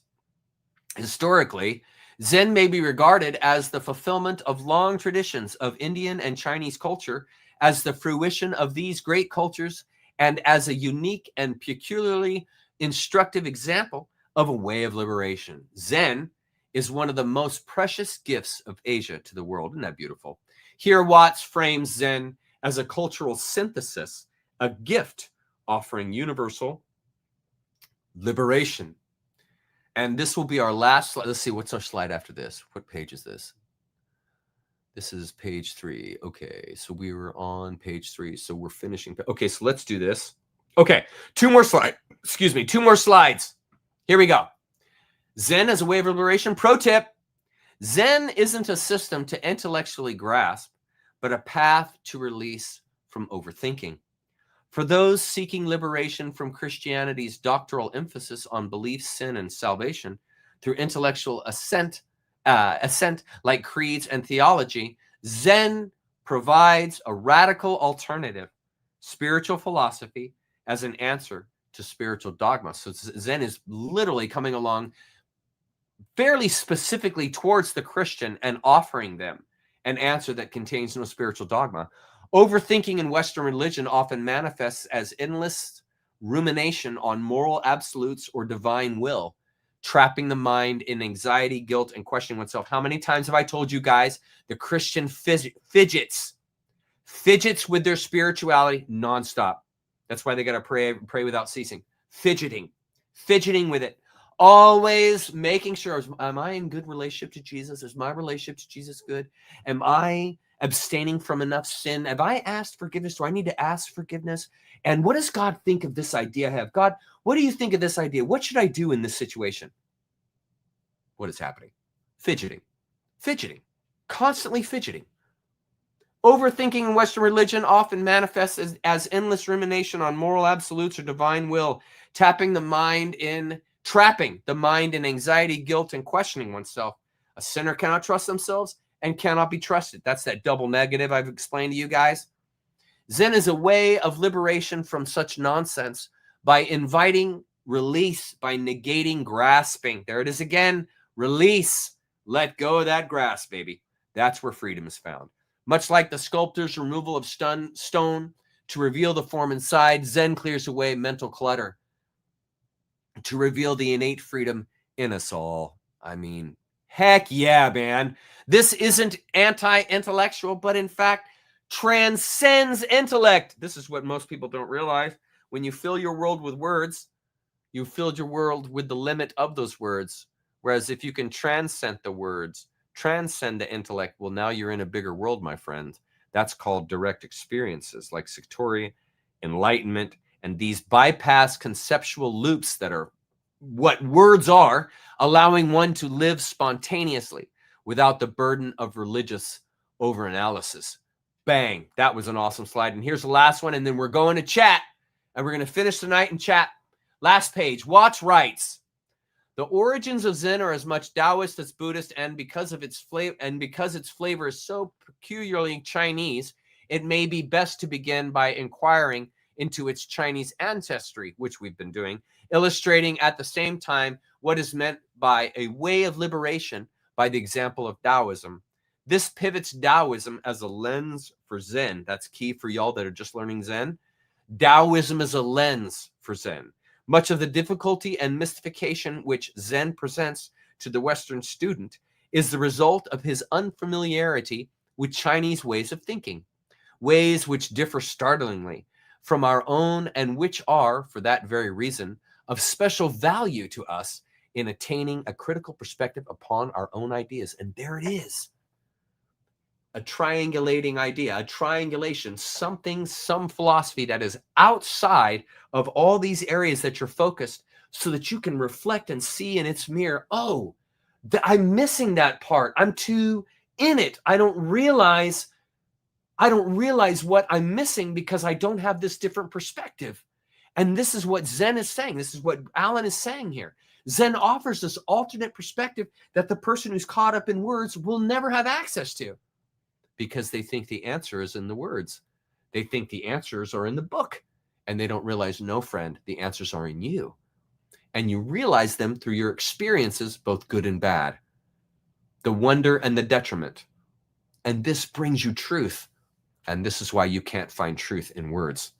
historically, Zen may be regarded as the fulfillment of long traditions of Indian and Chinese culture, as the fruition of these great cultures, and as a unique and peculiarly instructive example of a way of liberation. Zen is one of the most precious gifts of Asia to the world. Isn't that beautiful? Here, Watts frames Zen as a cultural synthesis, a gift offering universal liberation. And this will be our last slide. Let's see, what's our slide after this? What page is this? This is page 3. Okay, so we were on page 3. So we're finishing. Okay, so let's do this. Okay, 2 more slides. Excuse me, 2 more slides. Here we go. Zen as a way of liberation. Pro tip. Zen isn't a system to intellectually grasp, but a path to release from overthinking. For those seeking liberation from Christianity's doctrinal emphasis on belief, sin, and salvation through intellectual ascent like creeds and theology, Zen provides a radical alternative, spiritual philosophy, as an answer to spiritual dogma. So Zen is literally coming along fairly specifically towards the Christian and offering them an answer that contains no spiritual dogma. Overthinking in Western religion often manifests as endless rumination on moral absolutes or divine will, trapping the mind in anxiety, guilt, and questioning oneself. How many times have I told you guys the Christian fidgets with their spirituality nonstop? That's why they got to pray without ceasing. Fidgeting with it. Always making sure, am I in good relationship to Jesus? Is my relationship to Jesus good? Am I abstaining from enough sin? Have I asked forgiveness? Do I need to ask forgiveness? And what does God think of this idea I have? God, what do you think of this idea? What should I do in this situation? What is happening? Fidgeting, constantly fidgeting. Overthinking in Western religion often manifests as endless rumination on moral absolutes or divine will, trapping the mind in anxiety, guilt, and questioning oneself. A sinner cannot trust themselves and cannot be trusted. That's that double negative I've explained to you guys. Zen is a way of liberation from such nonsense by inviting release, by negating grasping. There it is again. Release. Let go of that grasp, baby. That's where freedom is found. Much like the sculptor's removal of stone to reveal the form inside, Zen clears away mental clutter to reveal the innate freedom in us all. I mean, heck yeah, man. This isn't anti-intellectual, but in fact transcends intellect. This is what most people don't realize. When you fill your world with words, you filled your world with the limit of those words. Whereas if you can transcend the words, transcend the intellect, well, now you're in a bigger world, my friend. That's called direct experiences like Satori, enlightenment, and these bypass conceptual loops that are what words are, allowing one to live spontaneously without the burden of religious overanalysis. Bang. That was an awesome slide. And here's the last one, and then we're going to chat, and we're going to finish tonight in chat. Last page. Watts writes, the origins of Zen are as much Taoist as Buddhist, and because its flavor is so peculiarly Chinese, it may be best to begin by inquiring into its Chinese ancestry, which we've been doing, illustrating at the same time what is meant by a way of liberation by the example of Taoism. This pivots Taoism as a lens for Zen. That's key for y'all that are just learning Zen. Taoism is a lens for Zen. Much of the difficulty and mystification which Zen presents to the Western student is the result of his unfamiliarity with Chinese ways of thinking, ways which differ startlingly from our own and which are, for that very reason, of special value to us in attaining a critical perspective upon our own ideas. And there it is. A triangulating idea, a triangulation, some philosophy that is outside of all these areas that you're focused, so that you can reflect and see in its mirror, oh, I'm missing that part. I'm too in it. I don't realize I don't realize what I'm missing because I don't have this different perspective. And this is what Zen is saying. This is what Alan is saying here. Zen offers this alternate perspective that the person who's caught up in words will never have access to, because they think the answer is in the words. They think the answers are in the book, and they don't realize, no, friend, the answers are in you. And you realize them through your experiences, both good and bad, the wonder and the detriment. And this brings you truth. And this is why you can't find truth in words.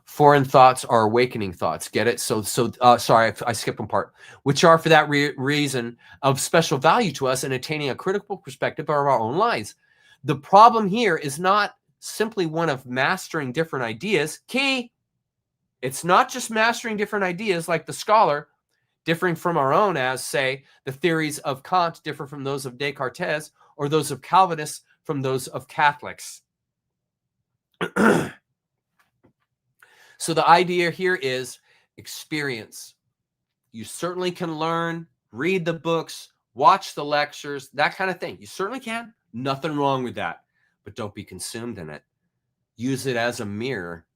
Foreign thoughts are awakening thoughts. Get it? Sorry, I skipped one part. Which are, for that reason, of special value to us in attaining a critical perspective of our own lives. The problem here is not simply one of mastering different ideas. Key, it's not just mastering different ideas like the scholar, differing from our own, as, say, the theories of Kant differ from those of Descartes, or those of Calvinists from those of Catholics. So the idea here is experience. You certainly can learn, read the books, watch the lectures, that kind of thing. You certainly can. Nothing wrong with that. But don't be consumed in it. Use it as a mirror.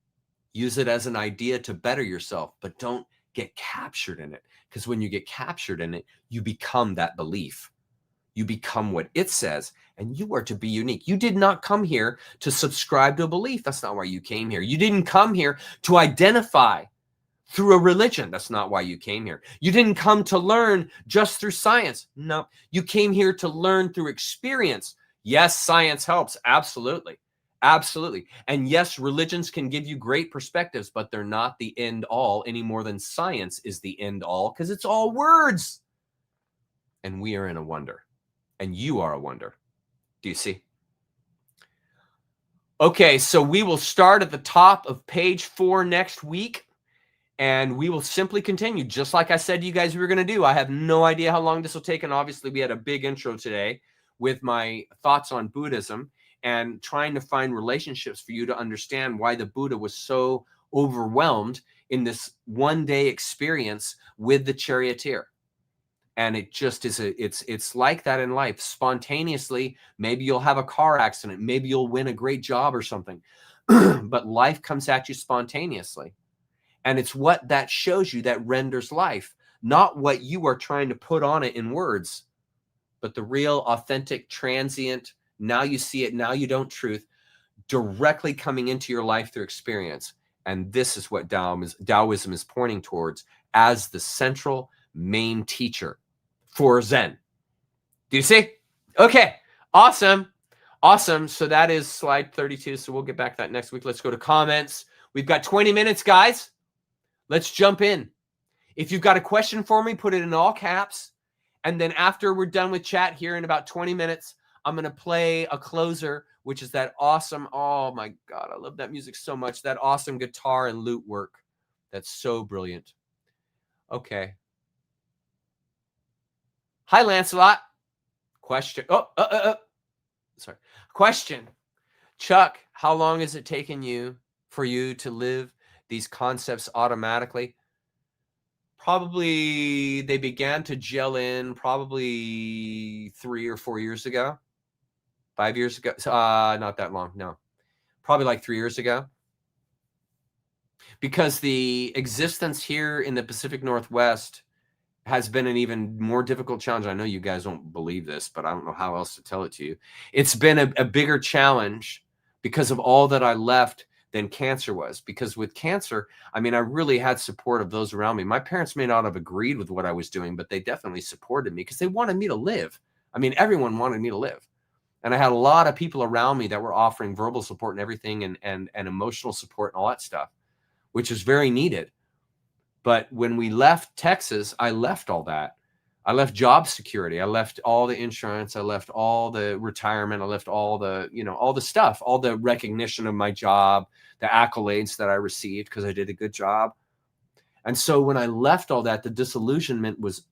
Use it as an idea to better yourself, but don't get captured in it. Because when you get captured in it, you become that belief. You become what it says, and you are to be unique. You did not come here to subscribe to a belief. That's not why you came here. You didn't come here to identify through a religion. That's not why you came here. You didn't come to learn just through science. No, you came here to learn through experience. Yes, science helps. Absolutely. Absolutely. And yes, religions can give you great perspectives, but they're not the end all any more than science is the end all, because it's all words. And we are in a wonder. And you are a wonder. Do you see? Okay, so we will start at the top of page 4 next week, and we will simply continue, just like I said to you guys we were going to do. I have no idea how long this will take, and obviously we had a big intro today with my thoughts on Buddhism and trying to find relationships for you to understand why the Buddha was so overwhelmed in this one-day experience with the charioteer. And it just is it's like that in life. Spontaneously, maybe you'll have a car accident, maybe you'll win a great job or something, but life comes at you spontaneously. And it's what that shows you that renders life, not what you are trying to put on it in words, but the real, authentic, transient, now you see it, now you don't truth, directly coming into your life through experience. And this is what Taoism is pointing towards as the central main teacher for Zen. Do you see? Okay, awesome. Awesome. So that is slide 32. So we'll get back to that next week. Let's go to comments. We've got 20 minutes, guys. Let's jump in. If you've got a question for me, put it in all caps. And then after we're done with chat here in about 20 minutes, I'm going to play a closer, which is that awesome, oh my God, I love that music so much. That awesome guitar and lute work. That's so brilliant. Okay. Hi, Lancelot. Question. Sorry. Question. Chuck, how long has it taken for you to live these concepts automatically? Probably they began to gel in probably 3 or 4 years ago. 5 years ago. Not that long. No. Probably like 3 years ago. Because the existence here in the Pacific Northwest has been an even more difficult challenge. I know you guys don't believe this, but I don't know how else to tell it to you. It's been a bigger challenge because of all that I left than cancer was. Because with cancer, I mean, I really had support of those around me. My parents may not have agreed with what I was doing, but they definitely supported me because they wanted me to live. I mean, everyone wanted me to live. And I had a lot of people around me that were offering verbal support and everything and emotional support and all that stuff, which is very needed. But when we left Texas, I left all that. I left job security. I left all the insurance. I left all the retirement. I left all the, all the stuff, all the recognition of my job, the accolades that I received because I did a good job. And so when I left all that, the disillusionment was,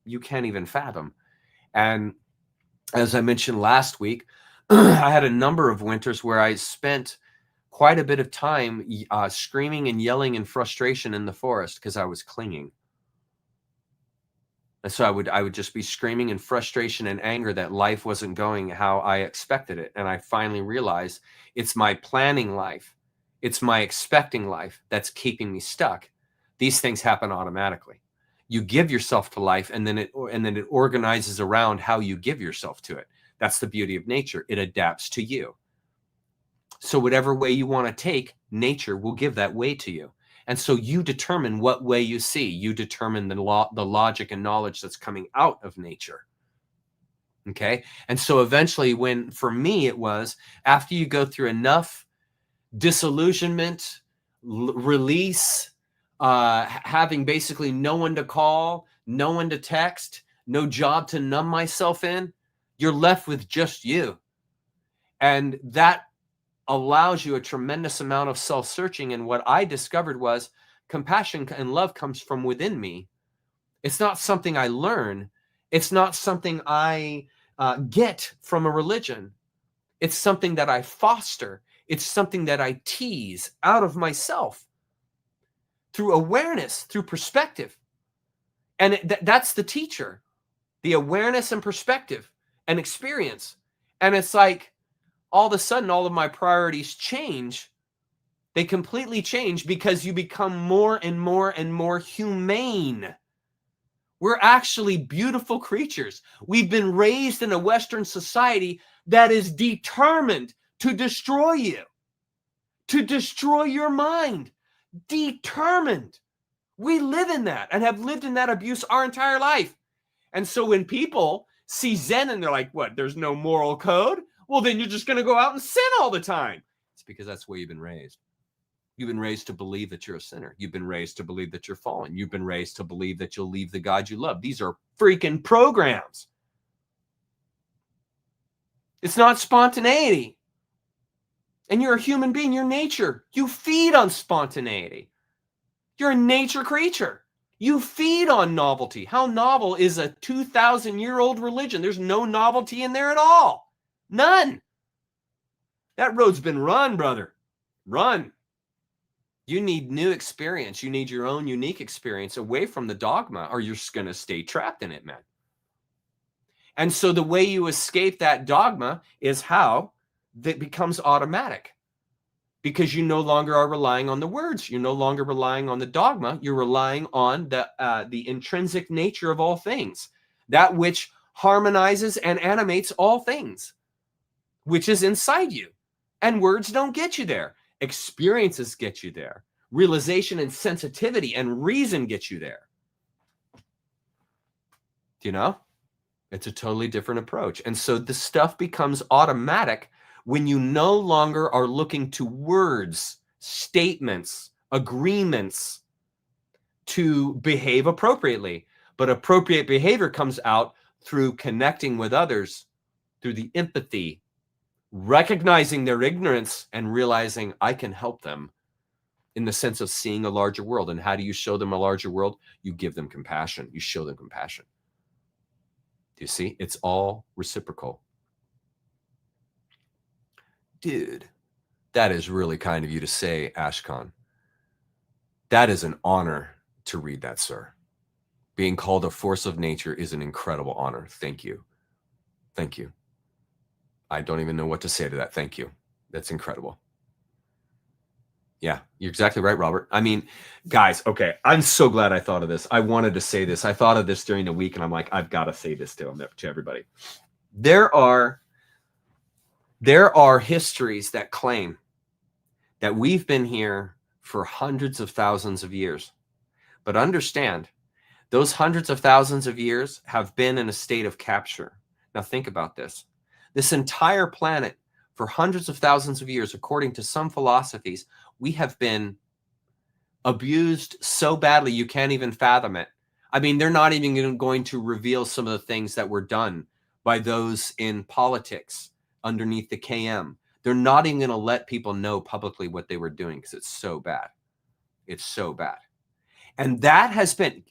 you can't even fathom. And as I mentioned last week, I had a number of winters where I spent quite a bit of time screaming and yelling in frustration in the forest because I was clinging. And so I would just be screaming in frustration and anger that life wasn't going how I expected it. And I finally realized it's my planning life, it's my expecting life that's keeping me stuck. These things happen automatically. You give yourself to life, and then it organizes around how you give yourself to it. That's the beauty of nature. It adapts to you. So whatever way you want to take, nature will give that way to you. And so you determine what way you see. You determine the logic and knowledge that's coming out of nature. Okay. And so eventually, for me, it was after you go through enough disillusionment, release, having basically no one to call, no one to text, no job to numb myself in, you're left with just you. And that allows you a tremendous amount of self-searching. And what I discovered was compassion and love comes from within me. It's not something I learn. It's not something I get from a religion. It's something that I foster. It's something that I tease out of myself through awareness, through perspective. And that's the teacher, the awareness and perspective and experience. And it's like, all of a sudden, all of my priorities change. They completely change because you become more and more and more humane. We're actually beautiful creatures. We've been raised in a Western society that is determined to destroy you, to destroy your mind. Determined. We live in that and have lived in that abuse our entire life. And so when people see Zen and they're like, what, there's no moral code? Well, then you're just going to go out and sin all the time. It's because that's the way you've been raised. You've been raised to believe that you're a sinner. You've been raised to believe that you're fallen. You've been raised to believe that you'll leave the God you love. These are freaking programs. It's not spontaneity. And you're a human being. You're nature. You feed on spontaneity. You're a nature creature. You feed on novelty. How novel is a 2,000-year-old religion? There's no novelty in there at all. None. That road's been run, brother. Run. You need new experience. You need your own unique experience away from the dogma, or you're just going to stay trapped in it, man. And so the way you escape that dogma is how that becomes automatic, because you no longer are relying on the words. You're no longer relying on the dogma. You're relying on the intrinsic nature of all things, that which harmonizes and animates all things, which is inside you. And words don't get you there. Experiences get you there. Realization and sensitivity and reason get you there. Do you know? It's a totally different approach. And so the stuff becomes automatic when you no longer are looking to words, statements, agreements to behave appropriately. But appropriate behavior comes out through connecting with others, through the empathy, recognizing their ignorance and realizing I can help them in the sense of seeing a larger world. And how do you show them a larger world? You give them compassion. You show them compassion. Do you see? It's all reciprocal. Dude, that is really kind of you to say, Ashkan. That is an honor to read that, sir. Being called a force of nature is an incredible honor. Thank you. Thank you. I don't even know what to say to that. Thank you. That's incredible. Yeah, you're exactly right, Robert. I mean, guys, okay, I'm so glad I thought of this. I wanted to say this. I thought of this during the week, and I'm like, I've got to say this to everybody. There are histories that claim that we've been here for hundreds of thousands of years. But understand, those hundreds of thousands of years have been in a state of capture. Now think about this. This entire planet, for hundreds of thousands of years, according to some philosophies, we have been abused so badly you can't even fathom it. I mean, they're not even going to reveal some of the things that were done by those in politics underneath the KM. They're not even going to let people know publicly what they were doing because it's so bad. It's so bad. And that has been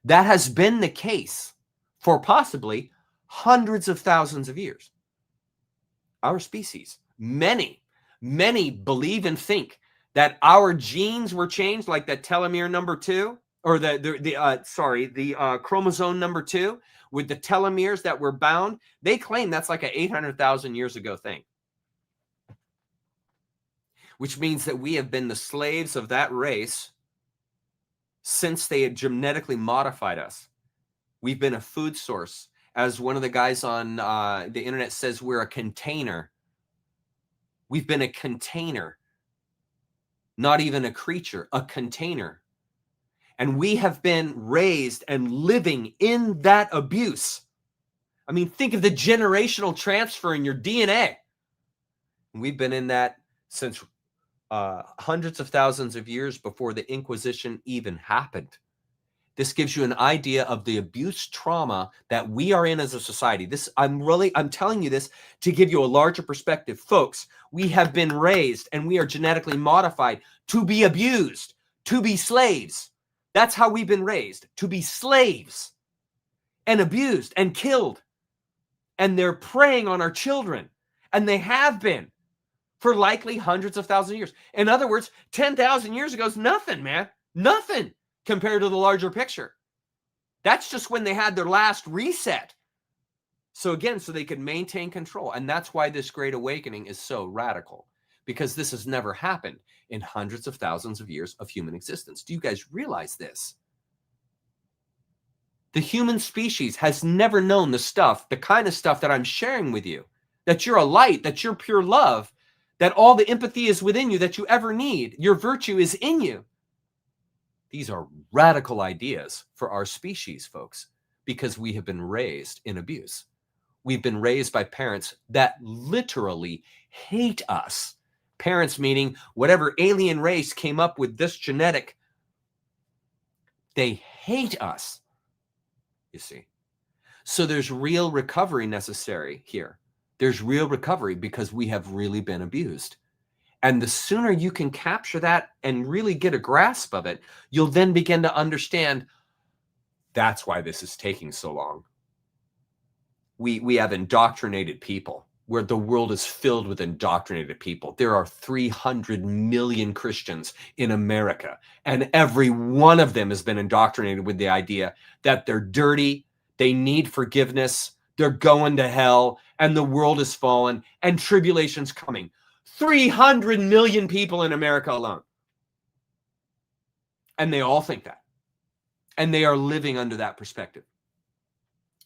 the case for possibly hundreds of thousands of years. Our species, many believe and think that our genes were changed, like that telomere number 2, or the chromosome number 2 with the telomeres that were bound, they claim that's like a 800,000 years ago thing. Which means that we have been the slaves of that race since they had genetically modified us. We've been a food source. As one of the guys on the internet says, we're a container. We've been a container, not even a creature, a container. And we have been raised and living in that abuse. I mean, think of the generational transfer in your DNA. We've been in that since hundreds of thousands of years before the Inquisition even happened. This gives you an idea of the abuse trauma that we are in as a society. I'm telling you this to give you a larger perspective. Folks, we have been raised and we are genetically modified to be abused, to be slaves. That's how we've been raised, to be slaves and abused and killed. And they're preying on our children, and they have been for likely hundreds of thousands of years. In other words, 10,000 years ago is nothing, man. Nothing compared to the larger picture. That's just when they had their last reset. So again, so they could maintain control. And that's why this Great Awakening is so radical, because this has never happened in hundreds of thousands of years of human existence. Do you guys realize this? The human species has never known the kind of stuff that I'm sharing with you, that you're a light, that you're pure love, that all the empathy is within you that you ever need. Your virtue is in you. These are radical ideas for our species, folks, because we have been raised in abuse. We've been raised by parents that literally hate us. Parents meaning whatever alien race came up with this genetic, they hate us, you see. So there's real recovery necessary here. There's real recovery because we have really been abused. And the sooner you can capture that and really get a grasp of it, you'll then begin to understand that's why this is taking so long. We have indoctrinated people, where the world is filled with indoctrinated people. There are 300 million Christians in America, and every one of them has been indoctrinated with the idea that they're dirty, they need forgiveness, they're going to hell, and the world is fallen, and tribulation's coming. 300 million people in America alone. And they all think that. And they are living under that perspective.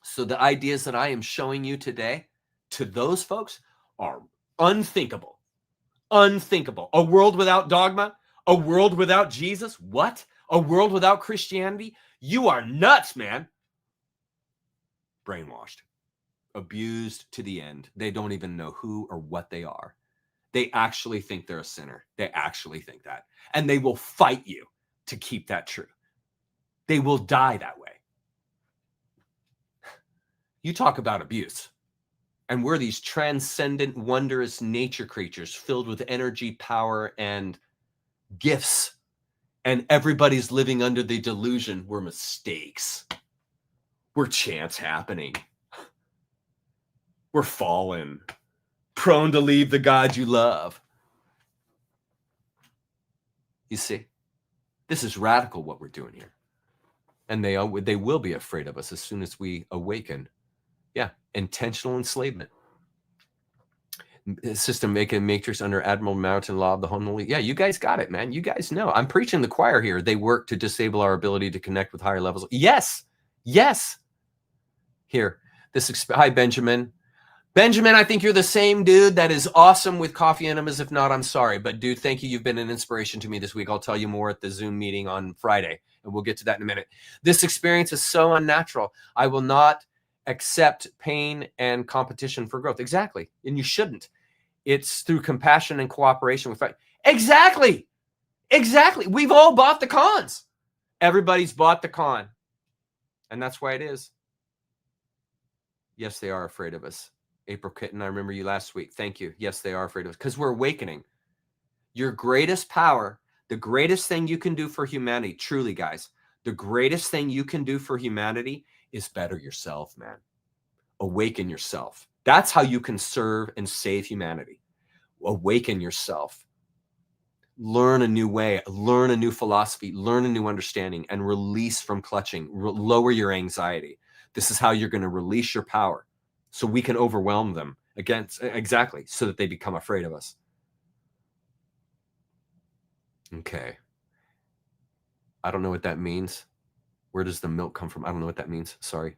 So the ideas that I am showing you today, to those folks, are unthinkable. Unthinkable. A world without dogma? A world without Jesus? What? A world without Christianity? You are nuts, man. Brainwashed. Abused to the end. They don't even know who or what they are. They actually think they're a sinner. They actually think that. And they will fight you to keep that true. They will die that way. You talk about abuse. And we're these transcendent, wondrous nature creatures filled with energy, power, and gifts. And everybody's living under the delusion we're mistakes. We're chance happening. We're fallen. Prone to leave the God you love. You see, this is radical what we're doing here. And they will be afraid of us as soon as we awaken. Yeah, intentional enslavement. System making matrix under Admiral Mountain law of the holy. Yeah, you guys got it, man. You guys know. I'm preaching the choir here. They work to disable our ability to connect with higher levels. Yes, yes. Here, hi, Benjamin. Benjamin, I think you're the same dude that is awesome with coffee enemas. If not, I'm sorry. But dude, thank you. You've been an inspiration to me this week. I'll tell you more at the Zoom meeting on Friday, and we'll get to that in a minute. This experience is so unnatural. I will not accept pain and competition for growth. Exactly. And you shouldn't. It's through compassion and cooperation with Exactly. Exactly. We've all bought the cons. Everybody's bought the con. And that's why it is. Yes, they are afraid of us. April Kitten, I remember you last week. Thank you. Yes, they are afraid of us because we're awakening. Your greatest power, the greatest thing you can do for humanity, truly, guys, the greatest thing you can do for humanity is better yourself, man. Awaken yourself. That's how you can serve and save humanity. Awaken yourself. learn a new way, learn a new philosophy, learn a new understanding, and release from clutching, lower your anxiety. This is how you're going to release your power so we can overwhelm them exactly, so that they become afraid of us. Okay. I don't know what that means. Where does the milk come from? I don't know what that means. Sorry.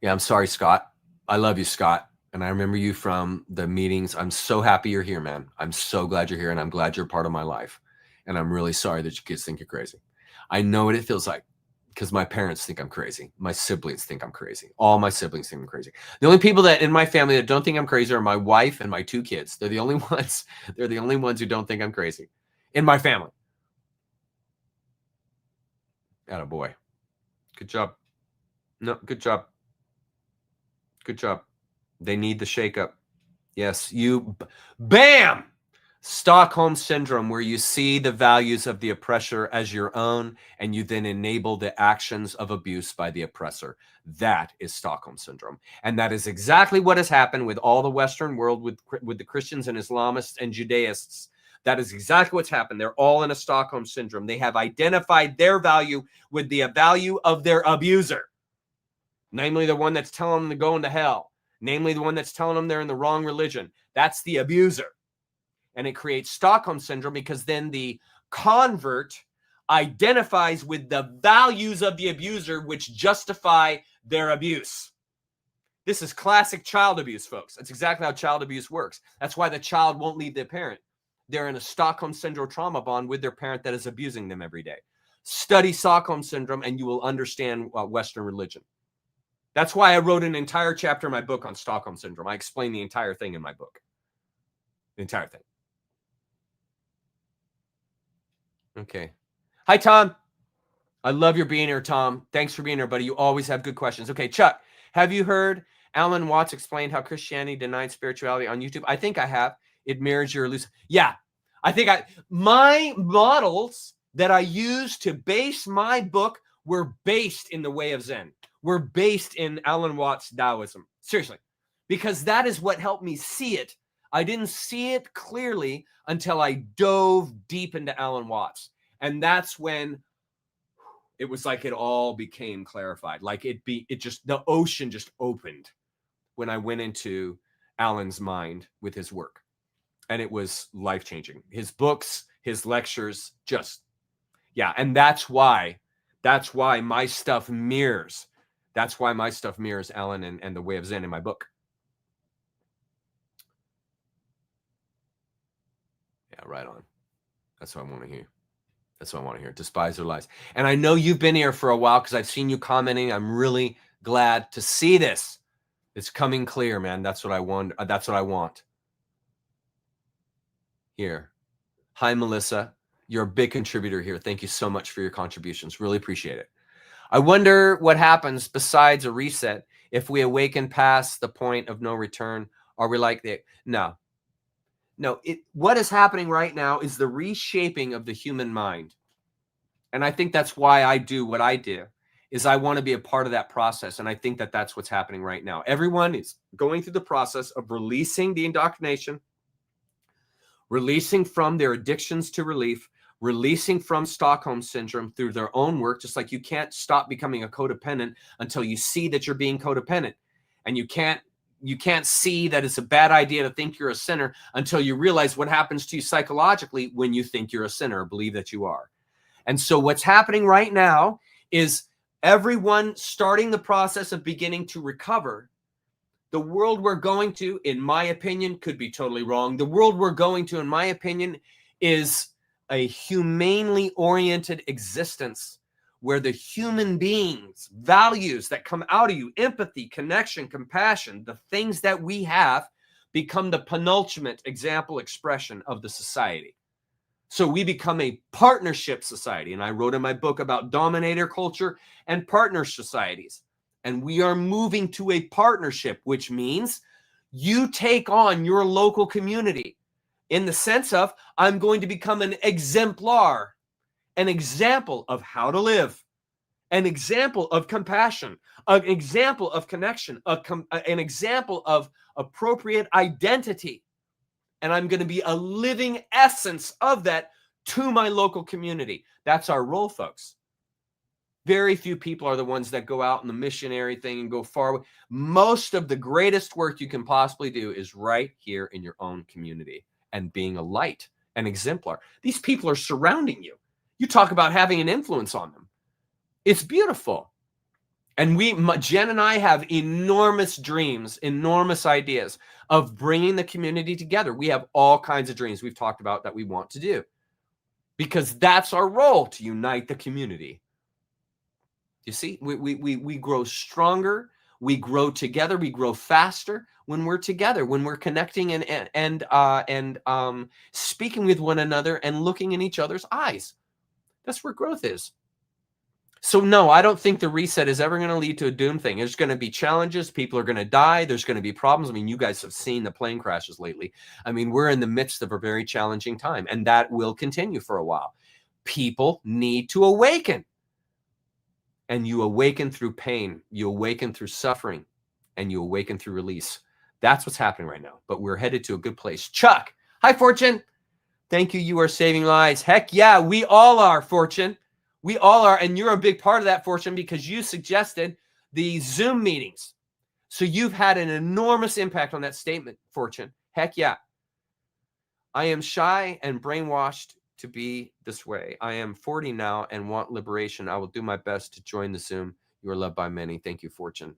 Yeah, I'm sorry, Scott. I love you, Scott. And I remember you from the meetings. I'm so happy you're here, man. I'm so glad you're here, and I'm glad you're part of my life. And I'm really sorry that your kids think you're crazy. I know what it feels like, because my parents think I'm crazy. My siblings think I'm crazy. All my siblings think I'm crazy. The only people that in my family that don't think I'm crazy are my wife and my 2 kids. They're the only ones. They're the only ones who don't think I'm crazy in my family. Attaboy. Good job. No, good job. Good job. They need the shakeup. Yes, bam! Stockholm Syndrome, where you see the values of the oppressor as your own, and you then enable the actions of abuse by the oppressor. That is Stockholm Syndrome. And that is exactly what has happened with all the Western world, with the Christians and Islamists and Judaists. That is exactly what's happened. They're all in a Stockholm Syndrome. They have identified their value with the value of their abuser, namely the one that's telling them to go into hell, namely the one that's telling them they're in the wrong religion. That's the abuser. And it creates Stockholm Syndrome because then the convert identifies with the values of the abuser, which justify their abuse. This is classic child abuse, folks. That's exactly how child abuse works. That's why the child won't leave their parent. They're in a Stockholm Syndrome trauma bond with their parent that is abusing them every day. Study Stockholm Syndrome and you will understand Western religion. That's why I wrote an entire chapter in my book on Stockholm Syndrome. I explain the entire thing in my book. The entire thing. Okay. Hi, Tom. I love your being here, Tom. Thanks for being here, buddy. You always have good questions. Okay, Chuck, have you heard Alan Watts explain how Christianity denied spirituality on YouTube? I think I have. It mirrors your illusion. Yeah, I think my models that I used to base my book were based in the way of Zen. Were based in Alan Watts' Taoism. Seriously, because that is what helped me see it. I didn't see it clearly until I dove deep into Alan Watts. And that's when it was like it all became clarified. Like the ocean just opened when I went into Alan's mind with his work. And it was life-changing. His books, his lectures, yeah. And that's why my stuff mirrors. That's why my stuff mirrors Alan and the Way of Zen in my book. Yeah, right on. That's what I want to hear. That's what I want to hear. Despise their lies. And I know you've been here for a while because I've seen you commenting. I'm really glad to see this. It's coming clear, man. That's what I want. That's what I want. Here. Hi, Melissa. You're a big contributor here. Thank you so much for your contributions. Really appreciate it. I wonder what happens besides a reset if we awaken past the point of no return. Are we like the... No. What is happening right now is the reshaping of the human mind. And I think that's why I do what I do, is I want to be a part of that process. And I think that that's what's happening right now. Everyone is going through the process of releasing the indoctrination, releasing from their addictions to relief, releasing from Stockholm Syndrome through their own work, just like you can't stop becoming a codependent until you see that you're being codependent. And you can't see that it's a bad idea to think you're a sinner until you realize what happens to you psychologically when you think you're a sinner or believe that you are. And so what's happening right now is everyone starting the process of beginning to recover. The world we're going to, in my opinion, could be totally wrong. The world we're going to, in my opinion, is a humanely oriented existence where the human beings, values that come out of you, empathy, connection, compassion, the things that we have become the penultimate example expression of the society. So we become a partnership society. And I wrote in my book about dominator culture and partner societies. And we are moving to a partnership, which means you take on your local community in the sense of I'm going to become an exemplar, an example of how to live, an example of compassion, an example of connection, an example of appropriate identity. and I'm going to be a living essence of that to my local community. That's our role, folks. Very few people are the ones that go out in the missionary thing and go far away. Most of the greatest work you can possibly do is right here in your own community and being a light, an exemplar. These people are surrounding you. You talk about having an influence on them. It's beautiful. And Jen and I have enormous dreams, enormous ideas of bringing the community together. We have all kinds of dreams we've talked about that we want to do because that's our role, to unite the community. You see, we grow stronger, we grow together, we grow faster when we're together, when we're connecting and speaking with one another and looking in each other's eyes. That's where growth is. So no, I don't think the reset is ever going to lead to a doom thing. There's going to be challenges. People are going to die. There's going to be problems. I mean, you guys have seen the plane crashes lately. I mean, we're in the midst of a very challenging time, and that will continue for a while. People need to awaken. And you awaken through pain. You awaken through suffering. And you awaken through release. That's what's happening right now. But we're headed to a good place. Chuck, hi, Fortune. Thank you. You are saving lives. Heck yeah, we all are, Fortune. We all are, and you're a big part of that, Fortune, because you suggested the Zoom meetings. So you've had an enormous impact on that statement, Fortune. Heck yeah. I am shy and brainwashed to be this way. I am 40 now and want liberation. I will do my best to join the Zoom. You are loved by many. Thank you, Fortune.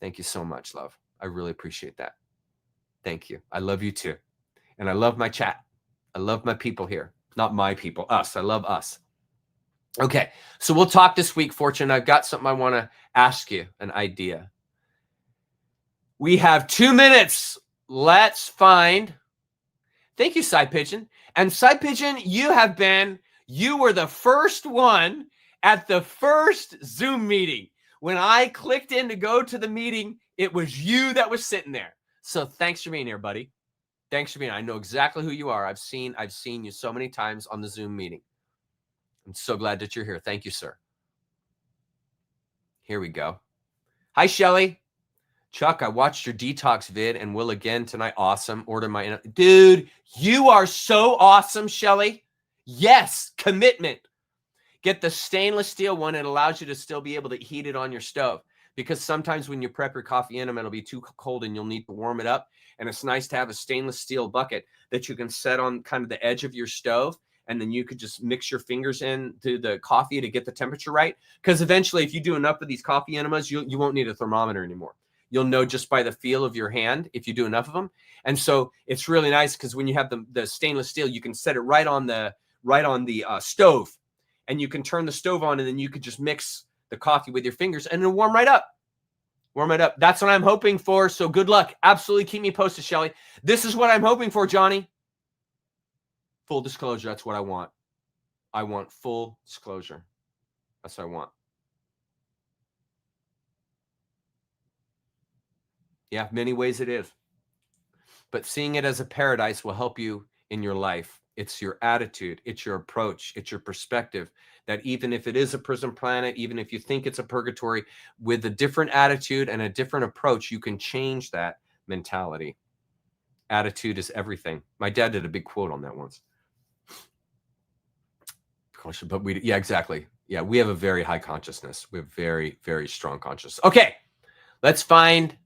Thank you so much, love. I really appreciate that. Thank you. I love you too. And I love my chat. I love my people here. Not my people, us. I love us. Okay, so we'll talk this week, Fortune. I've got something I want to ask you, an idea. We have 2 minutes. Let's find. Thank you, Side Pigeon. And Side Pigeon, you were the first one at the first Zoom meeting. When I clicked in to go to the meeting, it was you that was sitting there. So thanks for being here, buddy. Thanks for being here. I know exactly who you are. I've seen you so many times on the Zoom meeting. I'm so glad that you're here. Thank you, sir. Here we go. Hi, Shelly. Chuck, I watched your detox vid and will again tonight. Awesome. Order my... Dude, you are so awesome, Shelly. Yes, commitment. Get the stainless steel one. It allows you to still be able to heat it on your stove. Because sometimes when you prep your coffee enema, it'll be too cold and you'll need to warm it up. And it's nice to have a stainless steel bucket that you can set on kind of the edge of your stove. And then you could just mix your fingers into the coffee to get the temperature right. Because eventually, if you do enough of these coffee enemas, you won't need a thermometer anymore. You'll know just by the feel of your hand if you do enough of them. And so it's really nice because when you have the stainless steel, you can set it right on the stove. And you can turn the stove on and then you could just mix the coffee with your fingers and it'll warm right up. Warm it up. That's what I'm hoping for. So good luck. Absolutely keep me posted, Shelly. This is what I'm hoping for, Johnny. Full disclosure, that's what I want. I want full disclosure. That's what I want. Yeah, many ways it is. But seeing it as a paradise will help you in your life. It's your attitude. It's your approach. It's your perspective that even if it is a prison planet, even if you think it's a purgatory, with a different attitude and a different approach, you can change that mentality. Attitude is everything. My dad did a big quote on that once. But yeah, exactly. Yeah, we have a very high consciousness. We have very, very strong consciousness. Okay, let's find.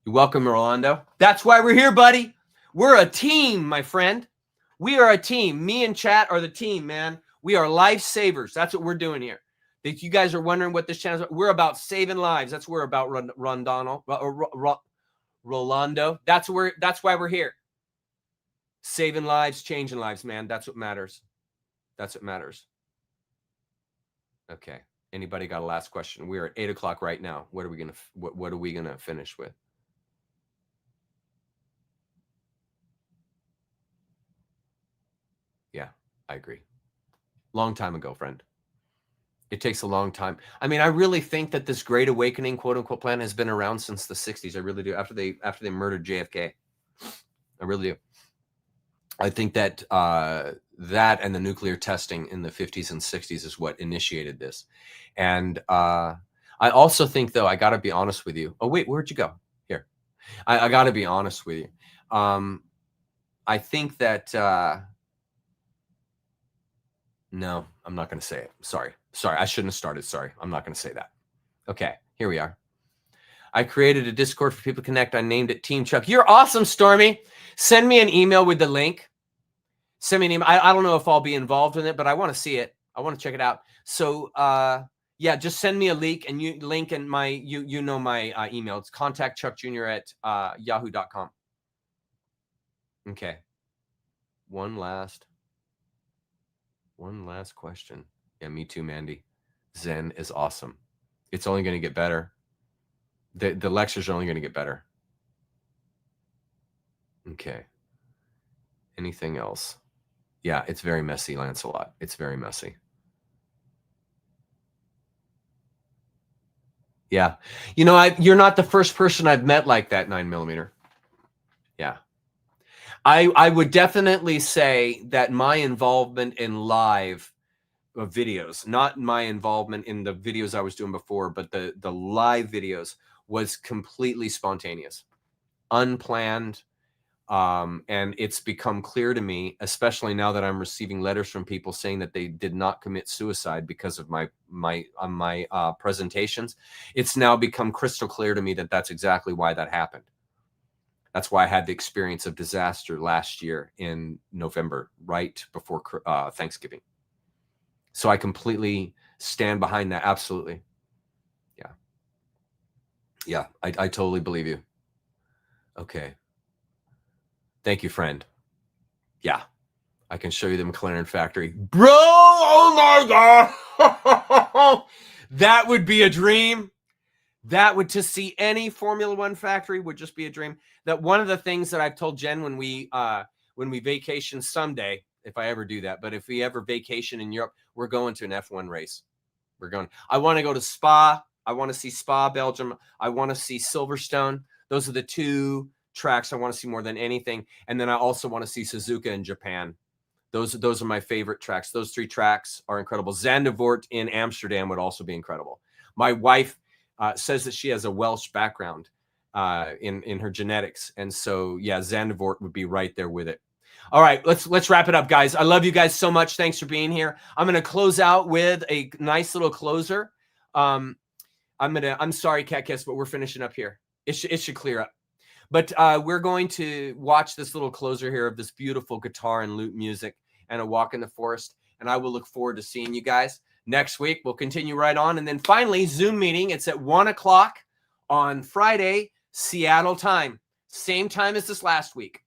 You're welcome, Rolando. That's why we're here, buddy. We're a team, my friend. We are a team. Me and Chat are the team, man. We are lifesavers. That's what we're doing here. If you guys are wondering what this channel is, we're about saving lives. That's what we're about, Rolando. That's why we're here. Saving lives, changing lives, man. That's what matters. That's what matters. Okay. Anybody got a last question? We're at 8 o'clock right now. What are we gonna finish with? Yeah, I agree. Long time ago, friend. It takes a long time. I mean, I really think that this Great Awakening, quote unquote, plan has been around since the 60s. I really do. After they murdered JFK, I really do. I think that that and the nuclear testing in the 50s and 60s is what initiated this. And I also think, though, I got to be honest with you. Oh, wait, where'd you go? Here. I got to be honest with you. I think that no, I'm not going to say it. Sorry, I shouldn't have started. Sorry, I'm not going to say that. Okay, here we are. I created a Discord for people to connect. I named it Team Chuck. You're awesome, Stormy. Send me an email with the link. Send me an email. I don't know if I'll be involved in it, but I want to see it. I want to check it out. So yeah, just send me a link and my you know my email. It's contactchuckjr@yahoo.com. Okay. One last question. Yeah, me too, Mandy. Zen is awesome. It's only going to get better. The lectures are only going to get better. Okay. Anything else? Yeah, it's very messy, Lancelot. It's very messy. Yeah. You know, you're not the first person I've met like that, 9mm. Yeah. I would definitely say that my involvement in live videos, not my involvement in the videos I was doing before, but the live videos was completely spontaneous, unplanned. And it's become clear to me, especially now that I'm receiving letters from people saying that they did not commit suicide because of my presentations. It's now become crystal clear to me that that's exactly why that happened. That's why I had the experience of disaster last year in November, right before Thanksgiving. So I completely stand behind that. Absolutely. Yeah. Yeah, I totally believe you. Okay. Thank you, friend. Yeah, I can show you the McLaren factory. Bro, oh my God. That would be a dream. That would, to see any Formula One factory would just be a dream. That one of the things that I've told Jen when we vacation someday, if I ever do that, but if we ever vacation in Europe, we're going to an F1 race. We're going. I want to go to Spa. I want to see Spa, Belgium. I want to see Silverstone. Those are the two tracks I want to see more than anything. And then I also want to see Suzuka in Japan. Those are my favorite tracks. Those three tracks are incredible. Zandvoort in Amsterdam would also be incredible. My wife says that she has a Welsh background in her genetics. And so, yeah, Zandvoort would be right there with it. All right, let's wrap it up, guys. I love you guys so much. Thanks for being here. I'm going to close out with a nice little closer. I'm sorry, Cat Kiss, but we're finishing up here. It should clear up. But we're going to watch this little closer here of this beautiful guitar and lute music and a walk in the forest. And I will look forward to seeing you guys next week. We'll continue right on. And then finally, Zoom meeting. It's at 1 o'clock on Friday, Seattle time. Same time as this last week.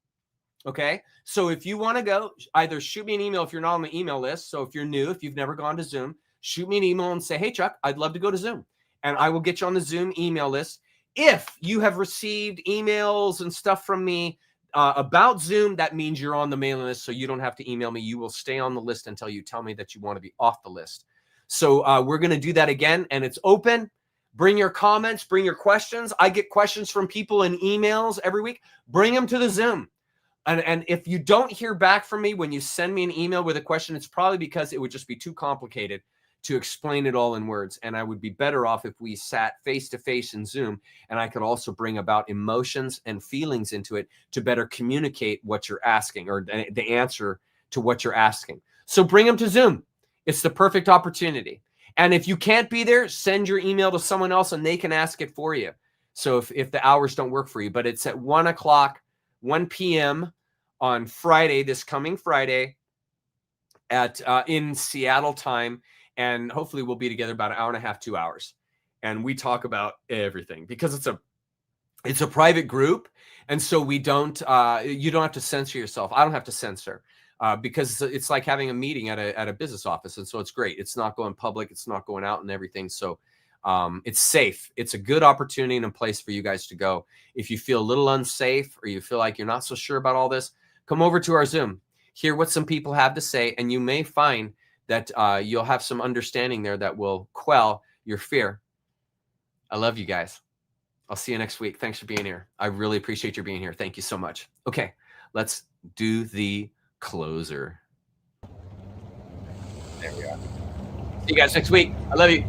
Okay? So if you want to go, either shoot me an email if you're not on the email list. So if you're new, if you've never gone to Zoom, shoot me an email and say, hey, Chuck, I'd love to go to Zoom. And I will get you on the Zoom email list. If you have received emails and stuff from me about Zoom, that means you're on the mailing list, so you don't have to email me. You will stay on the list until you tell me that you want to be off the list. So we're going to do that again, and it's open. Bring your comments, bring your questions. I get questions from people in emails every week. Bring them to the Zoom. And if you don't hear back from me when you send me an email with a question, it's probably because it would just be too complicated to explain it all in words. And I would be better off if we sat face-to-face in Zoom, and I could also bring about emotions and feelings into it to better communicate what you're asking, or the answer to what you're asking. So bring them to Zoom. It's the perfect opportunity. And if you can't be there, send your email to someone else and they can ask it for you. So if the hours don't work for you, but it's at 1 o'clock, 1 p.m. on Friday, this coming Friday at in Seattle time. And hopefully we'll be together about an hour and a half, 2 hours. And we talk about everything because it's a private group. And so we don't, you don't have to censor yourself. I don't have to censor because it's like having a meeting at a business office. And so it's great. It's not going public. It's not going out and everything. So it's safe. It's a good opportunity and a place for you guys to go. If you feel a little unsafe or you feel like you're not so sure about all this, come over to our Zoom, hear what some people have to say. And you may find that you'll have some understanding there that will quell your fear. I love you guys. I'll see you next week. Thanks for being here. I really appreciate your being here. Thank you so much. Okay, let's do the closer. There we are. See you guys next week. I love you.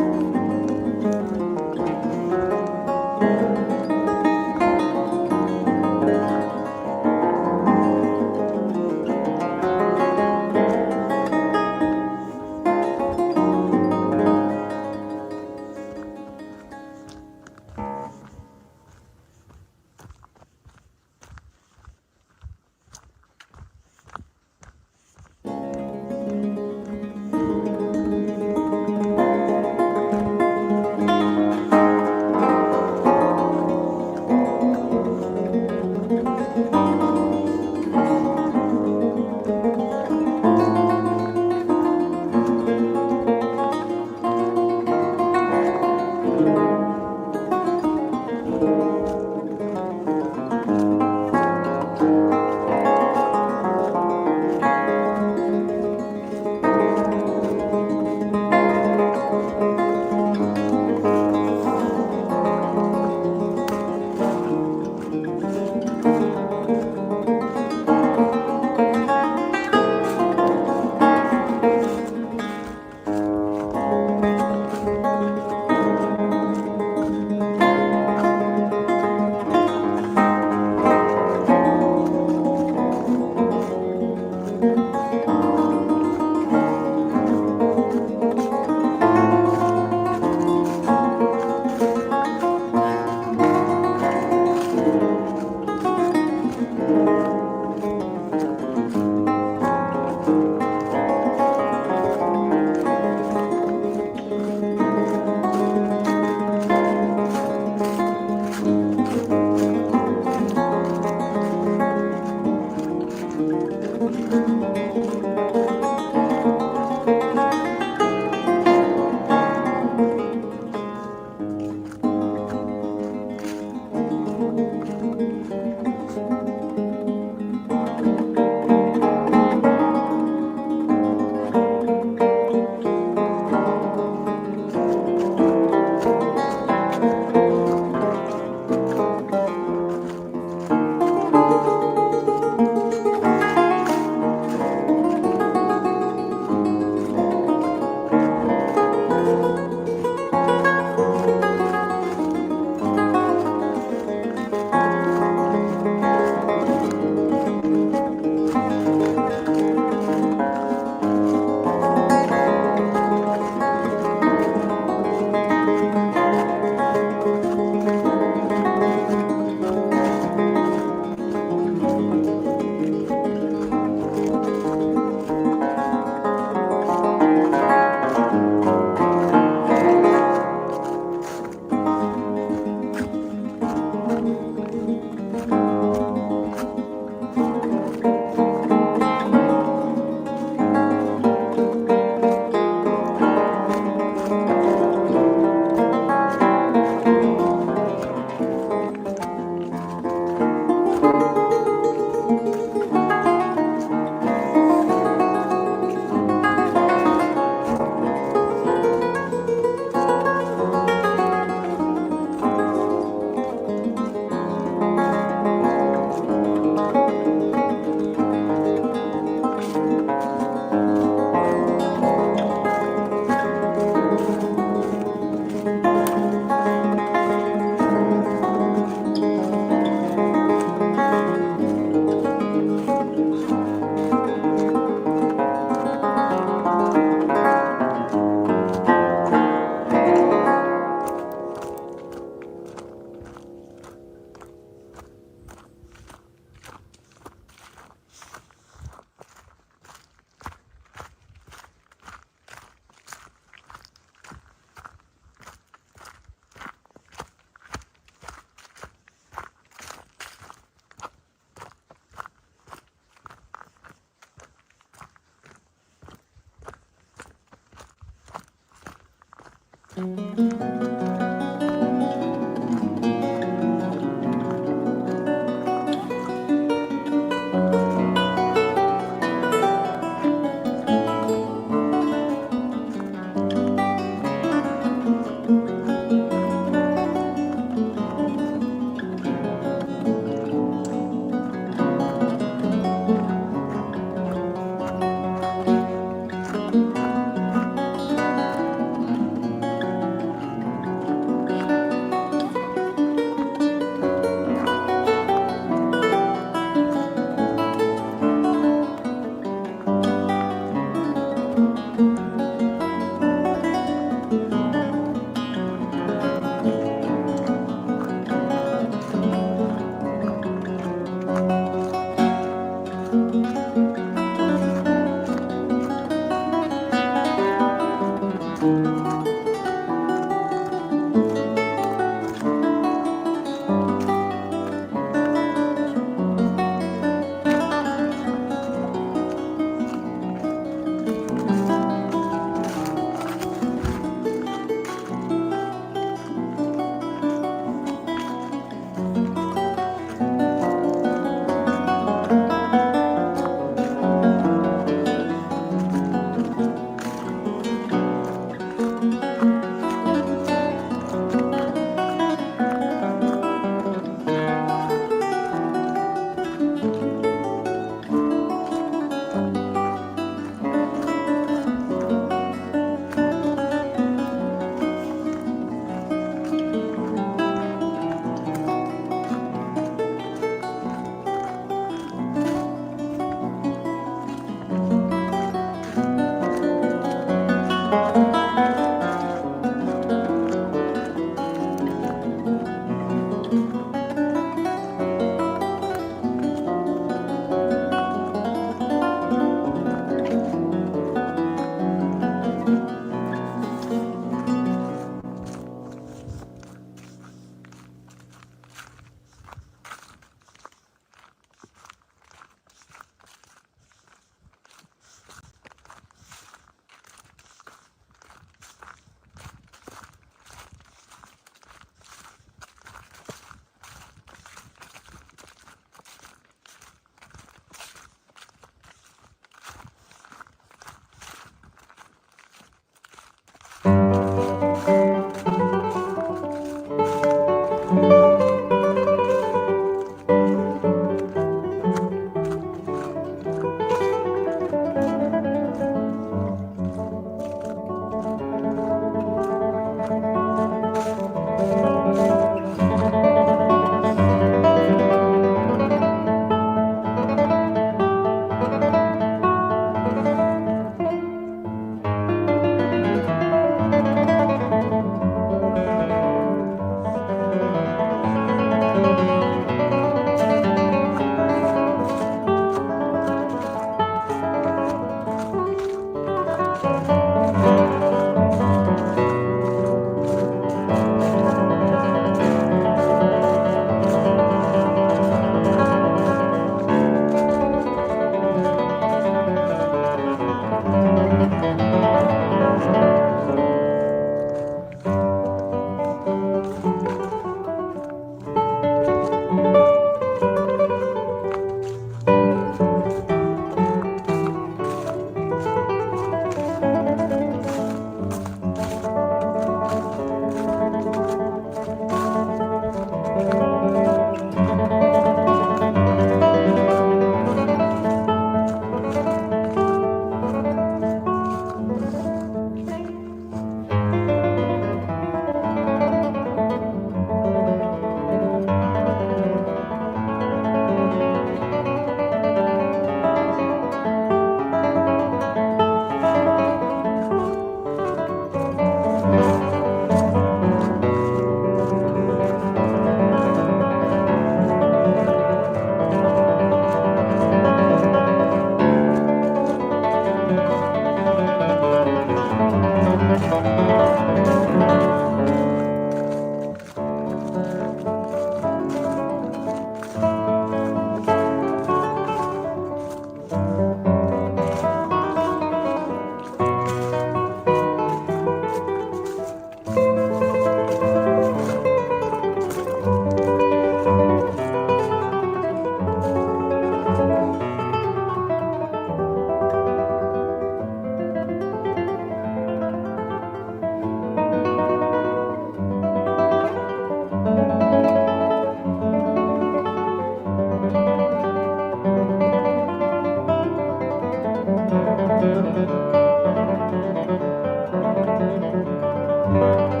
Bye.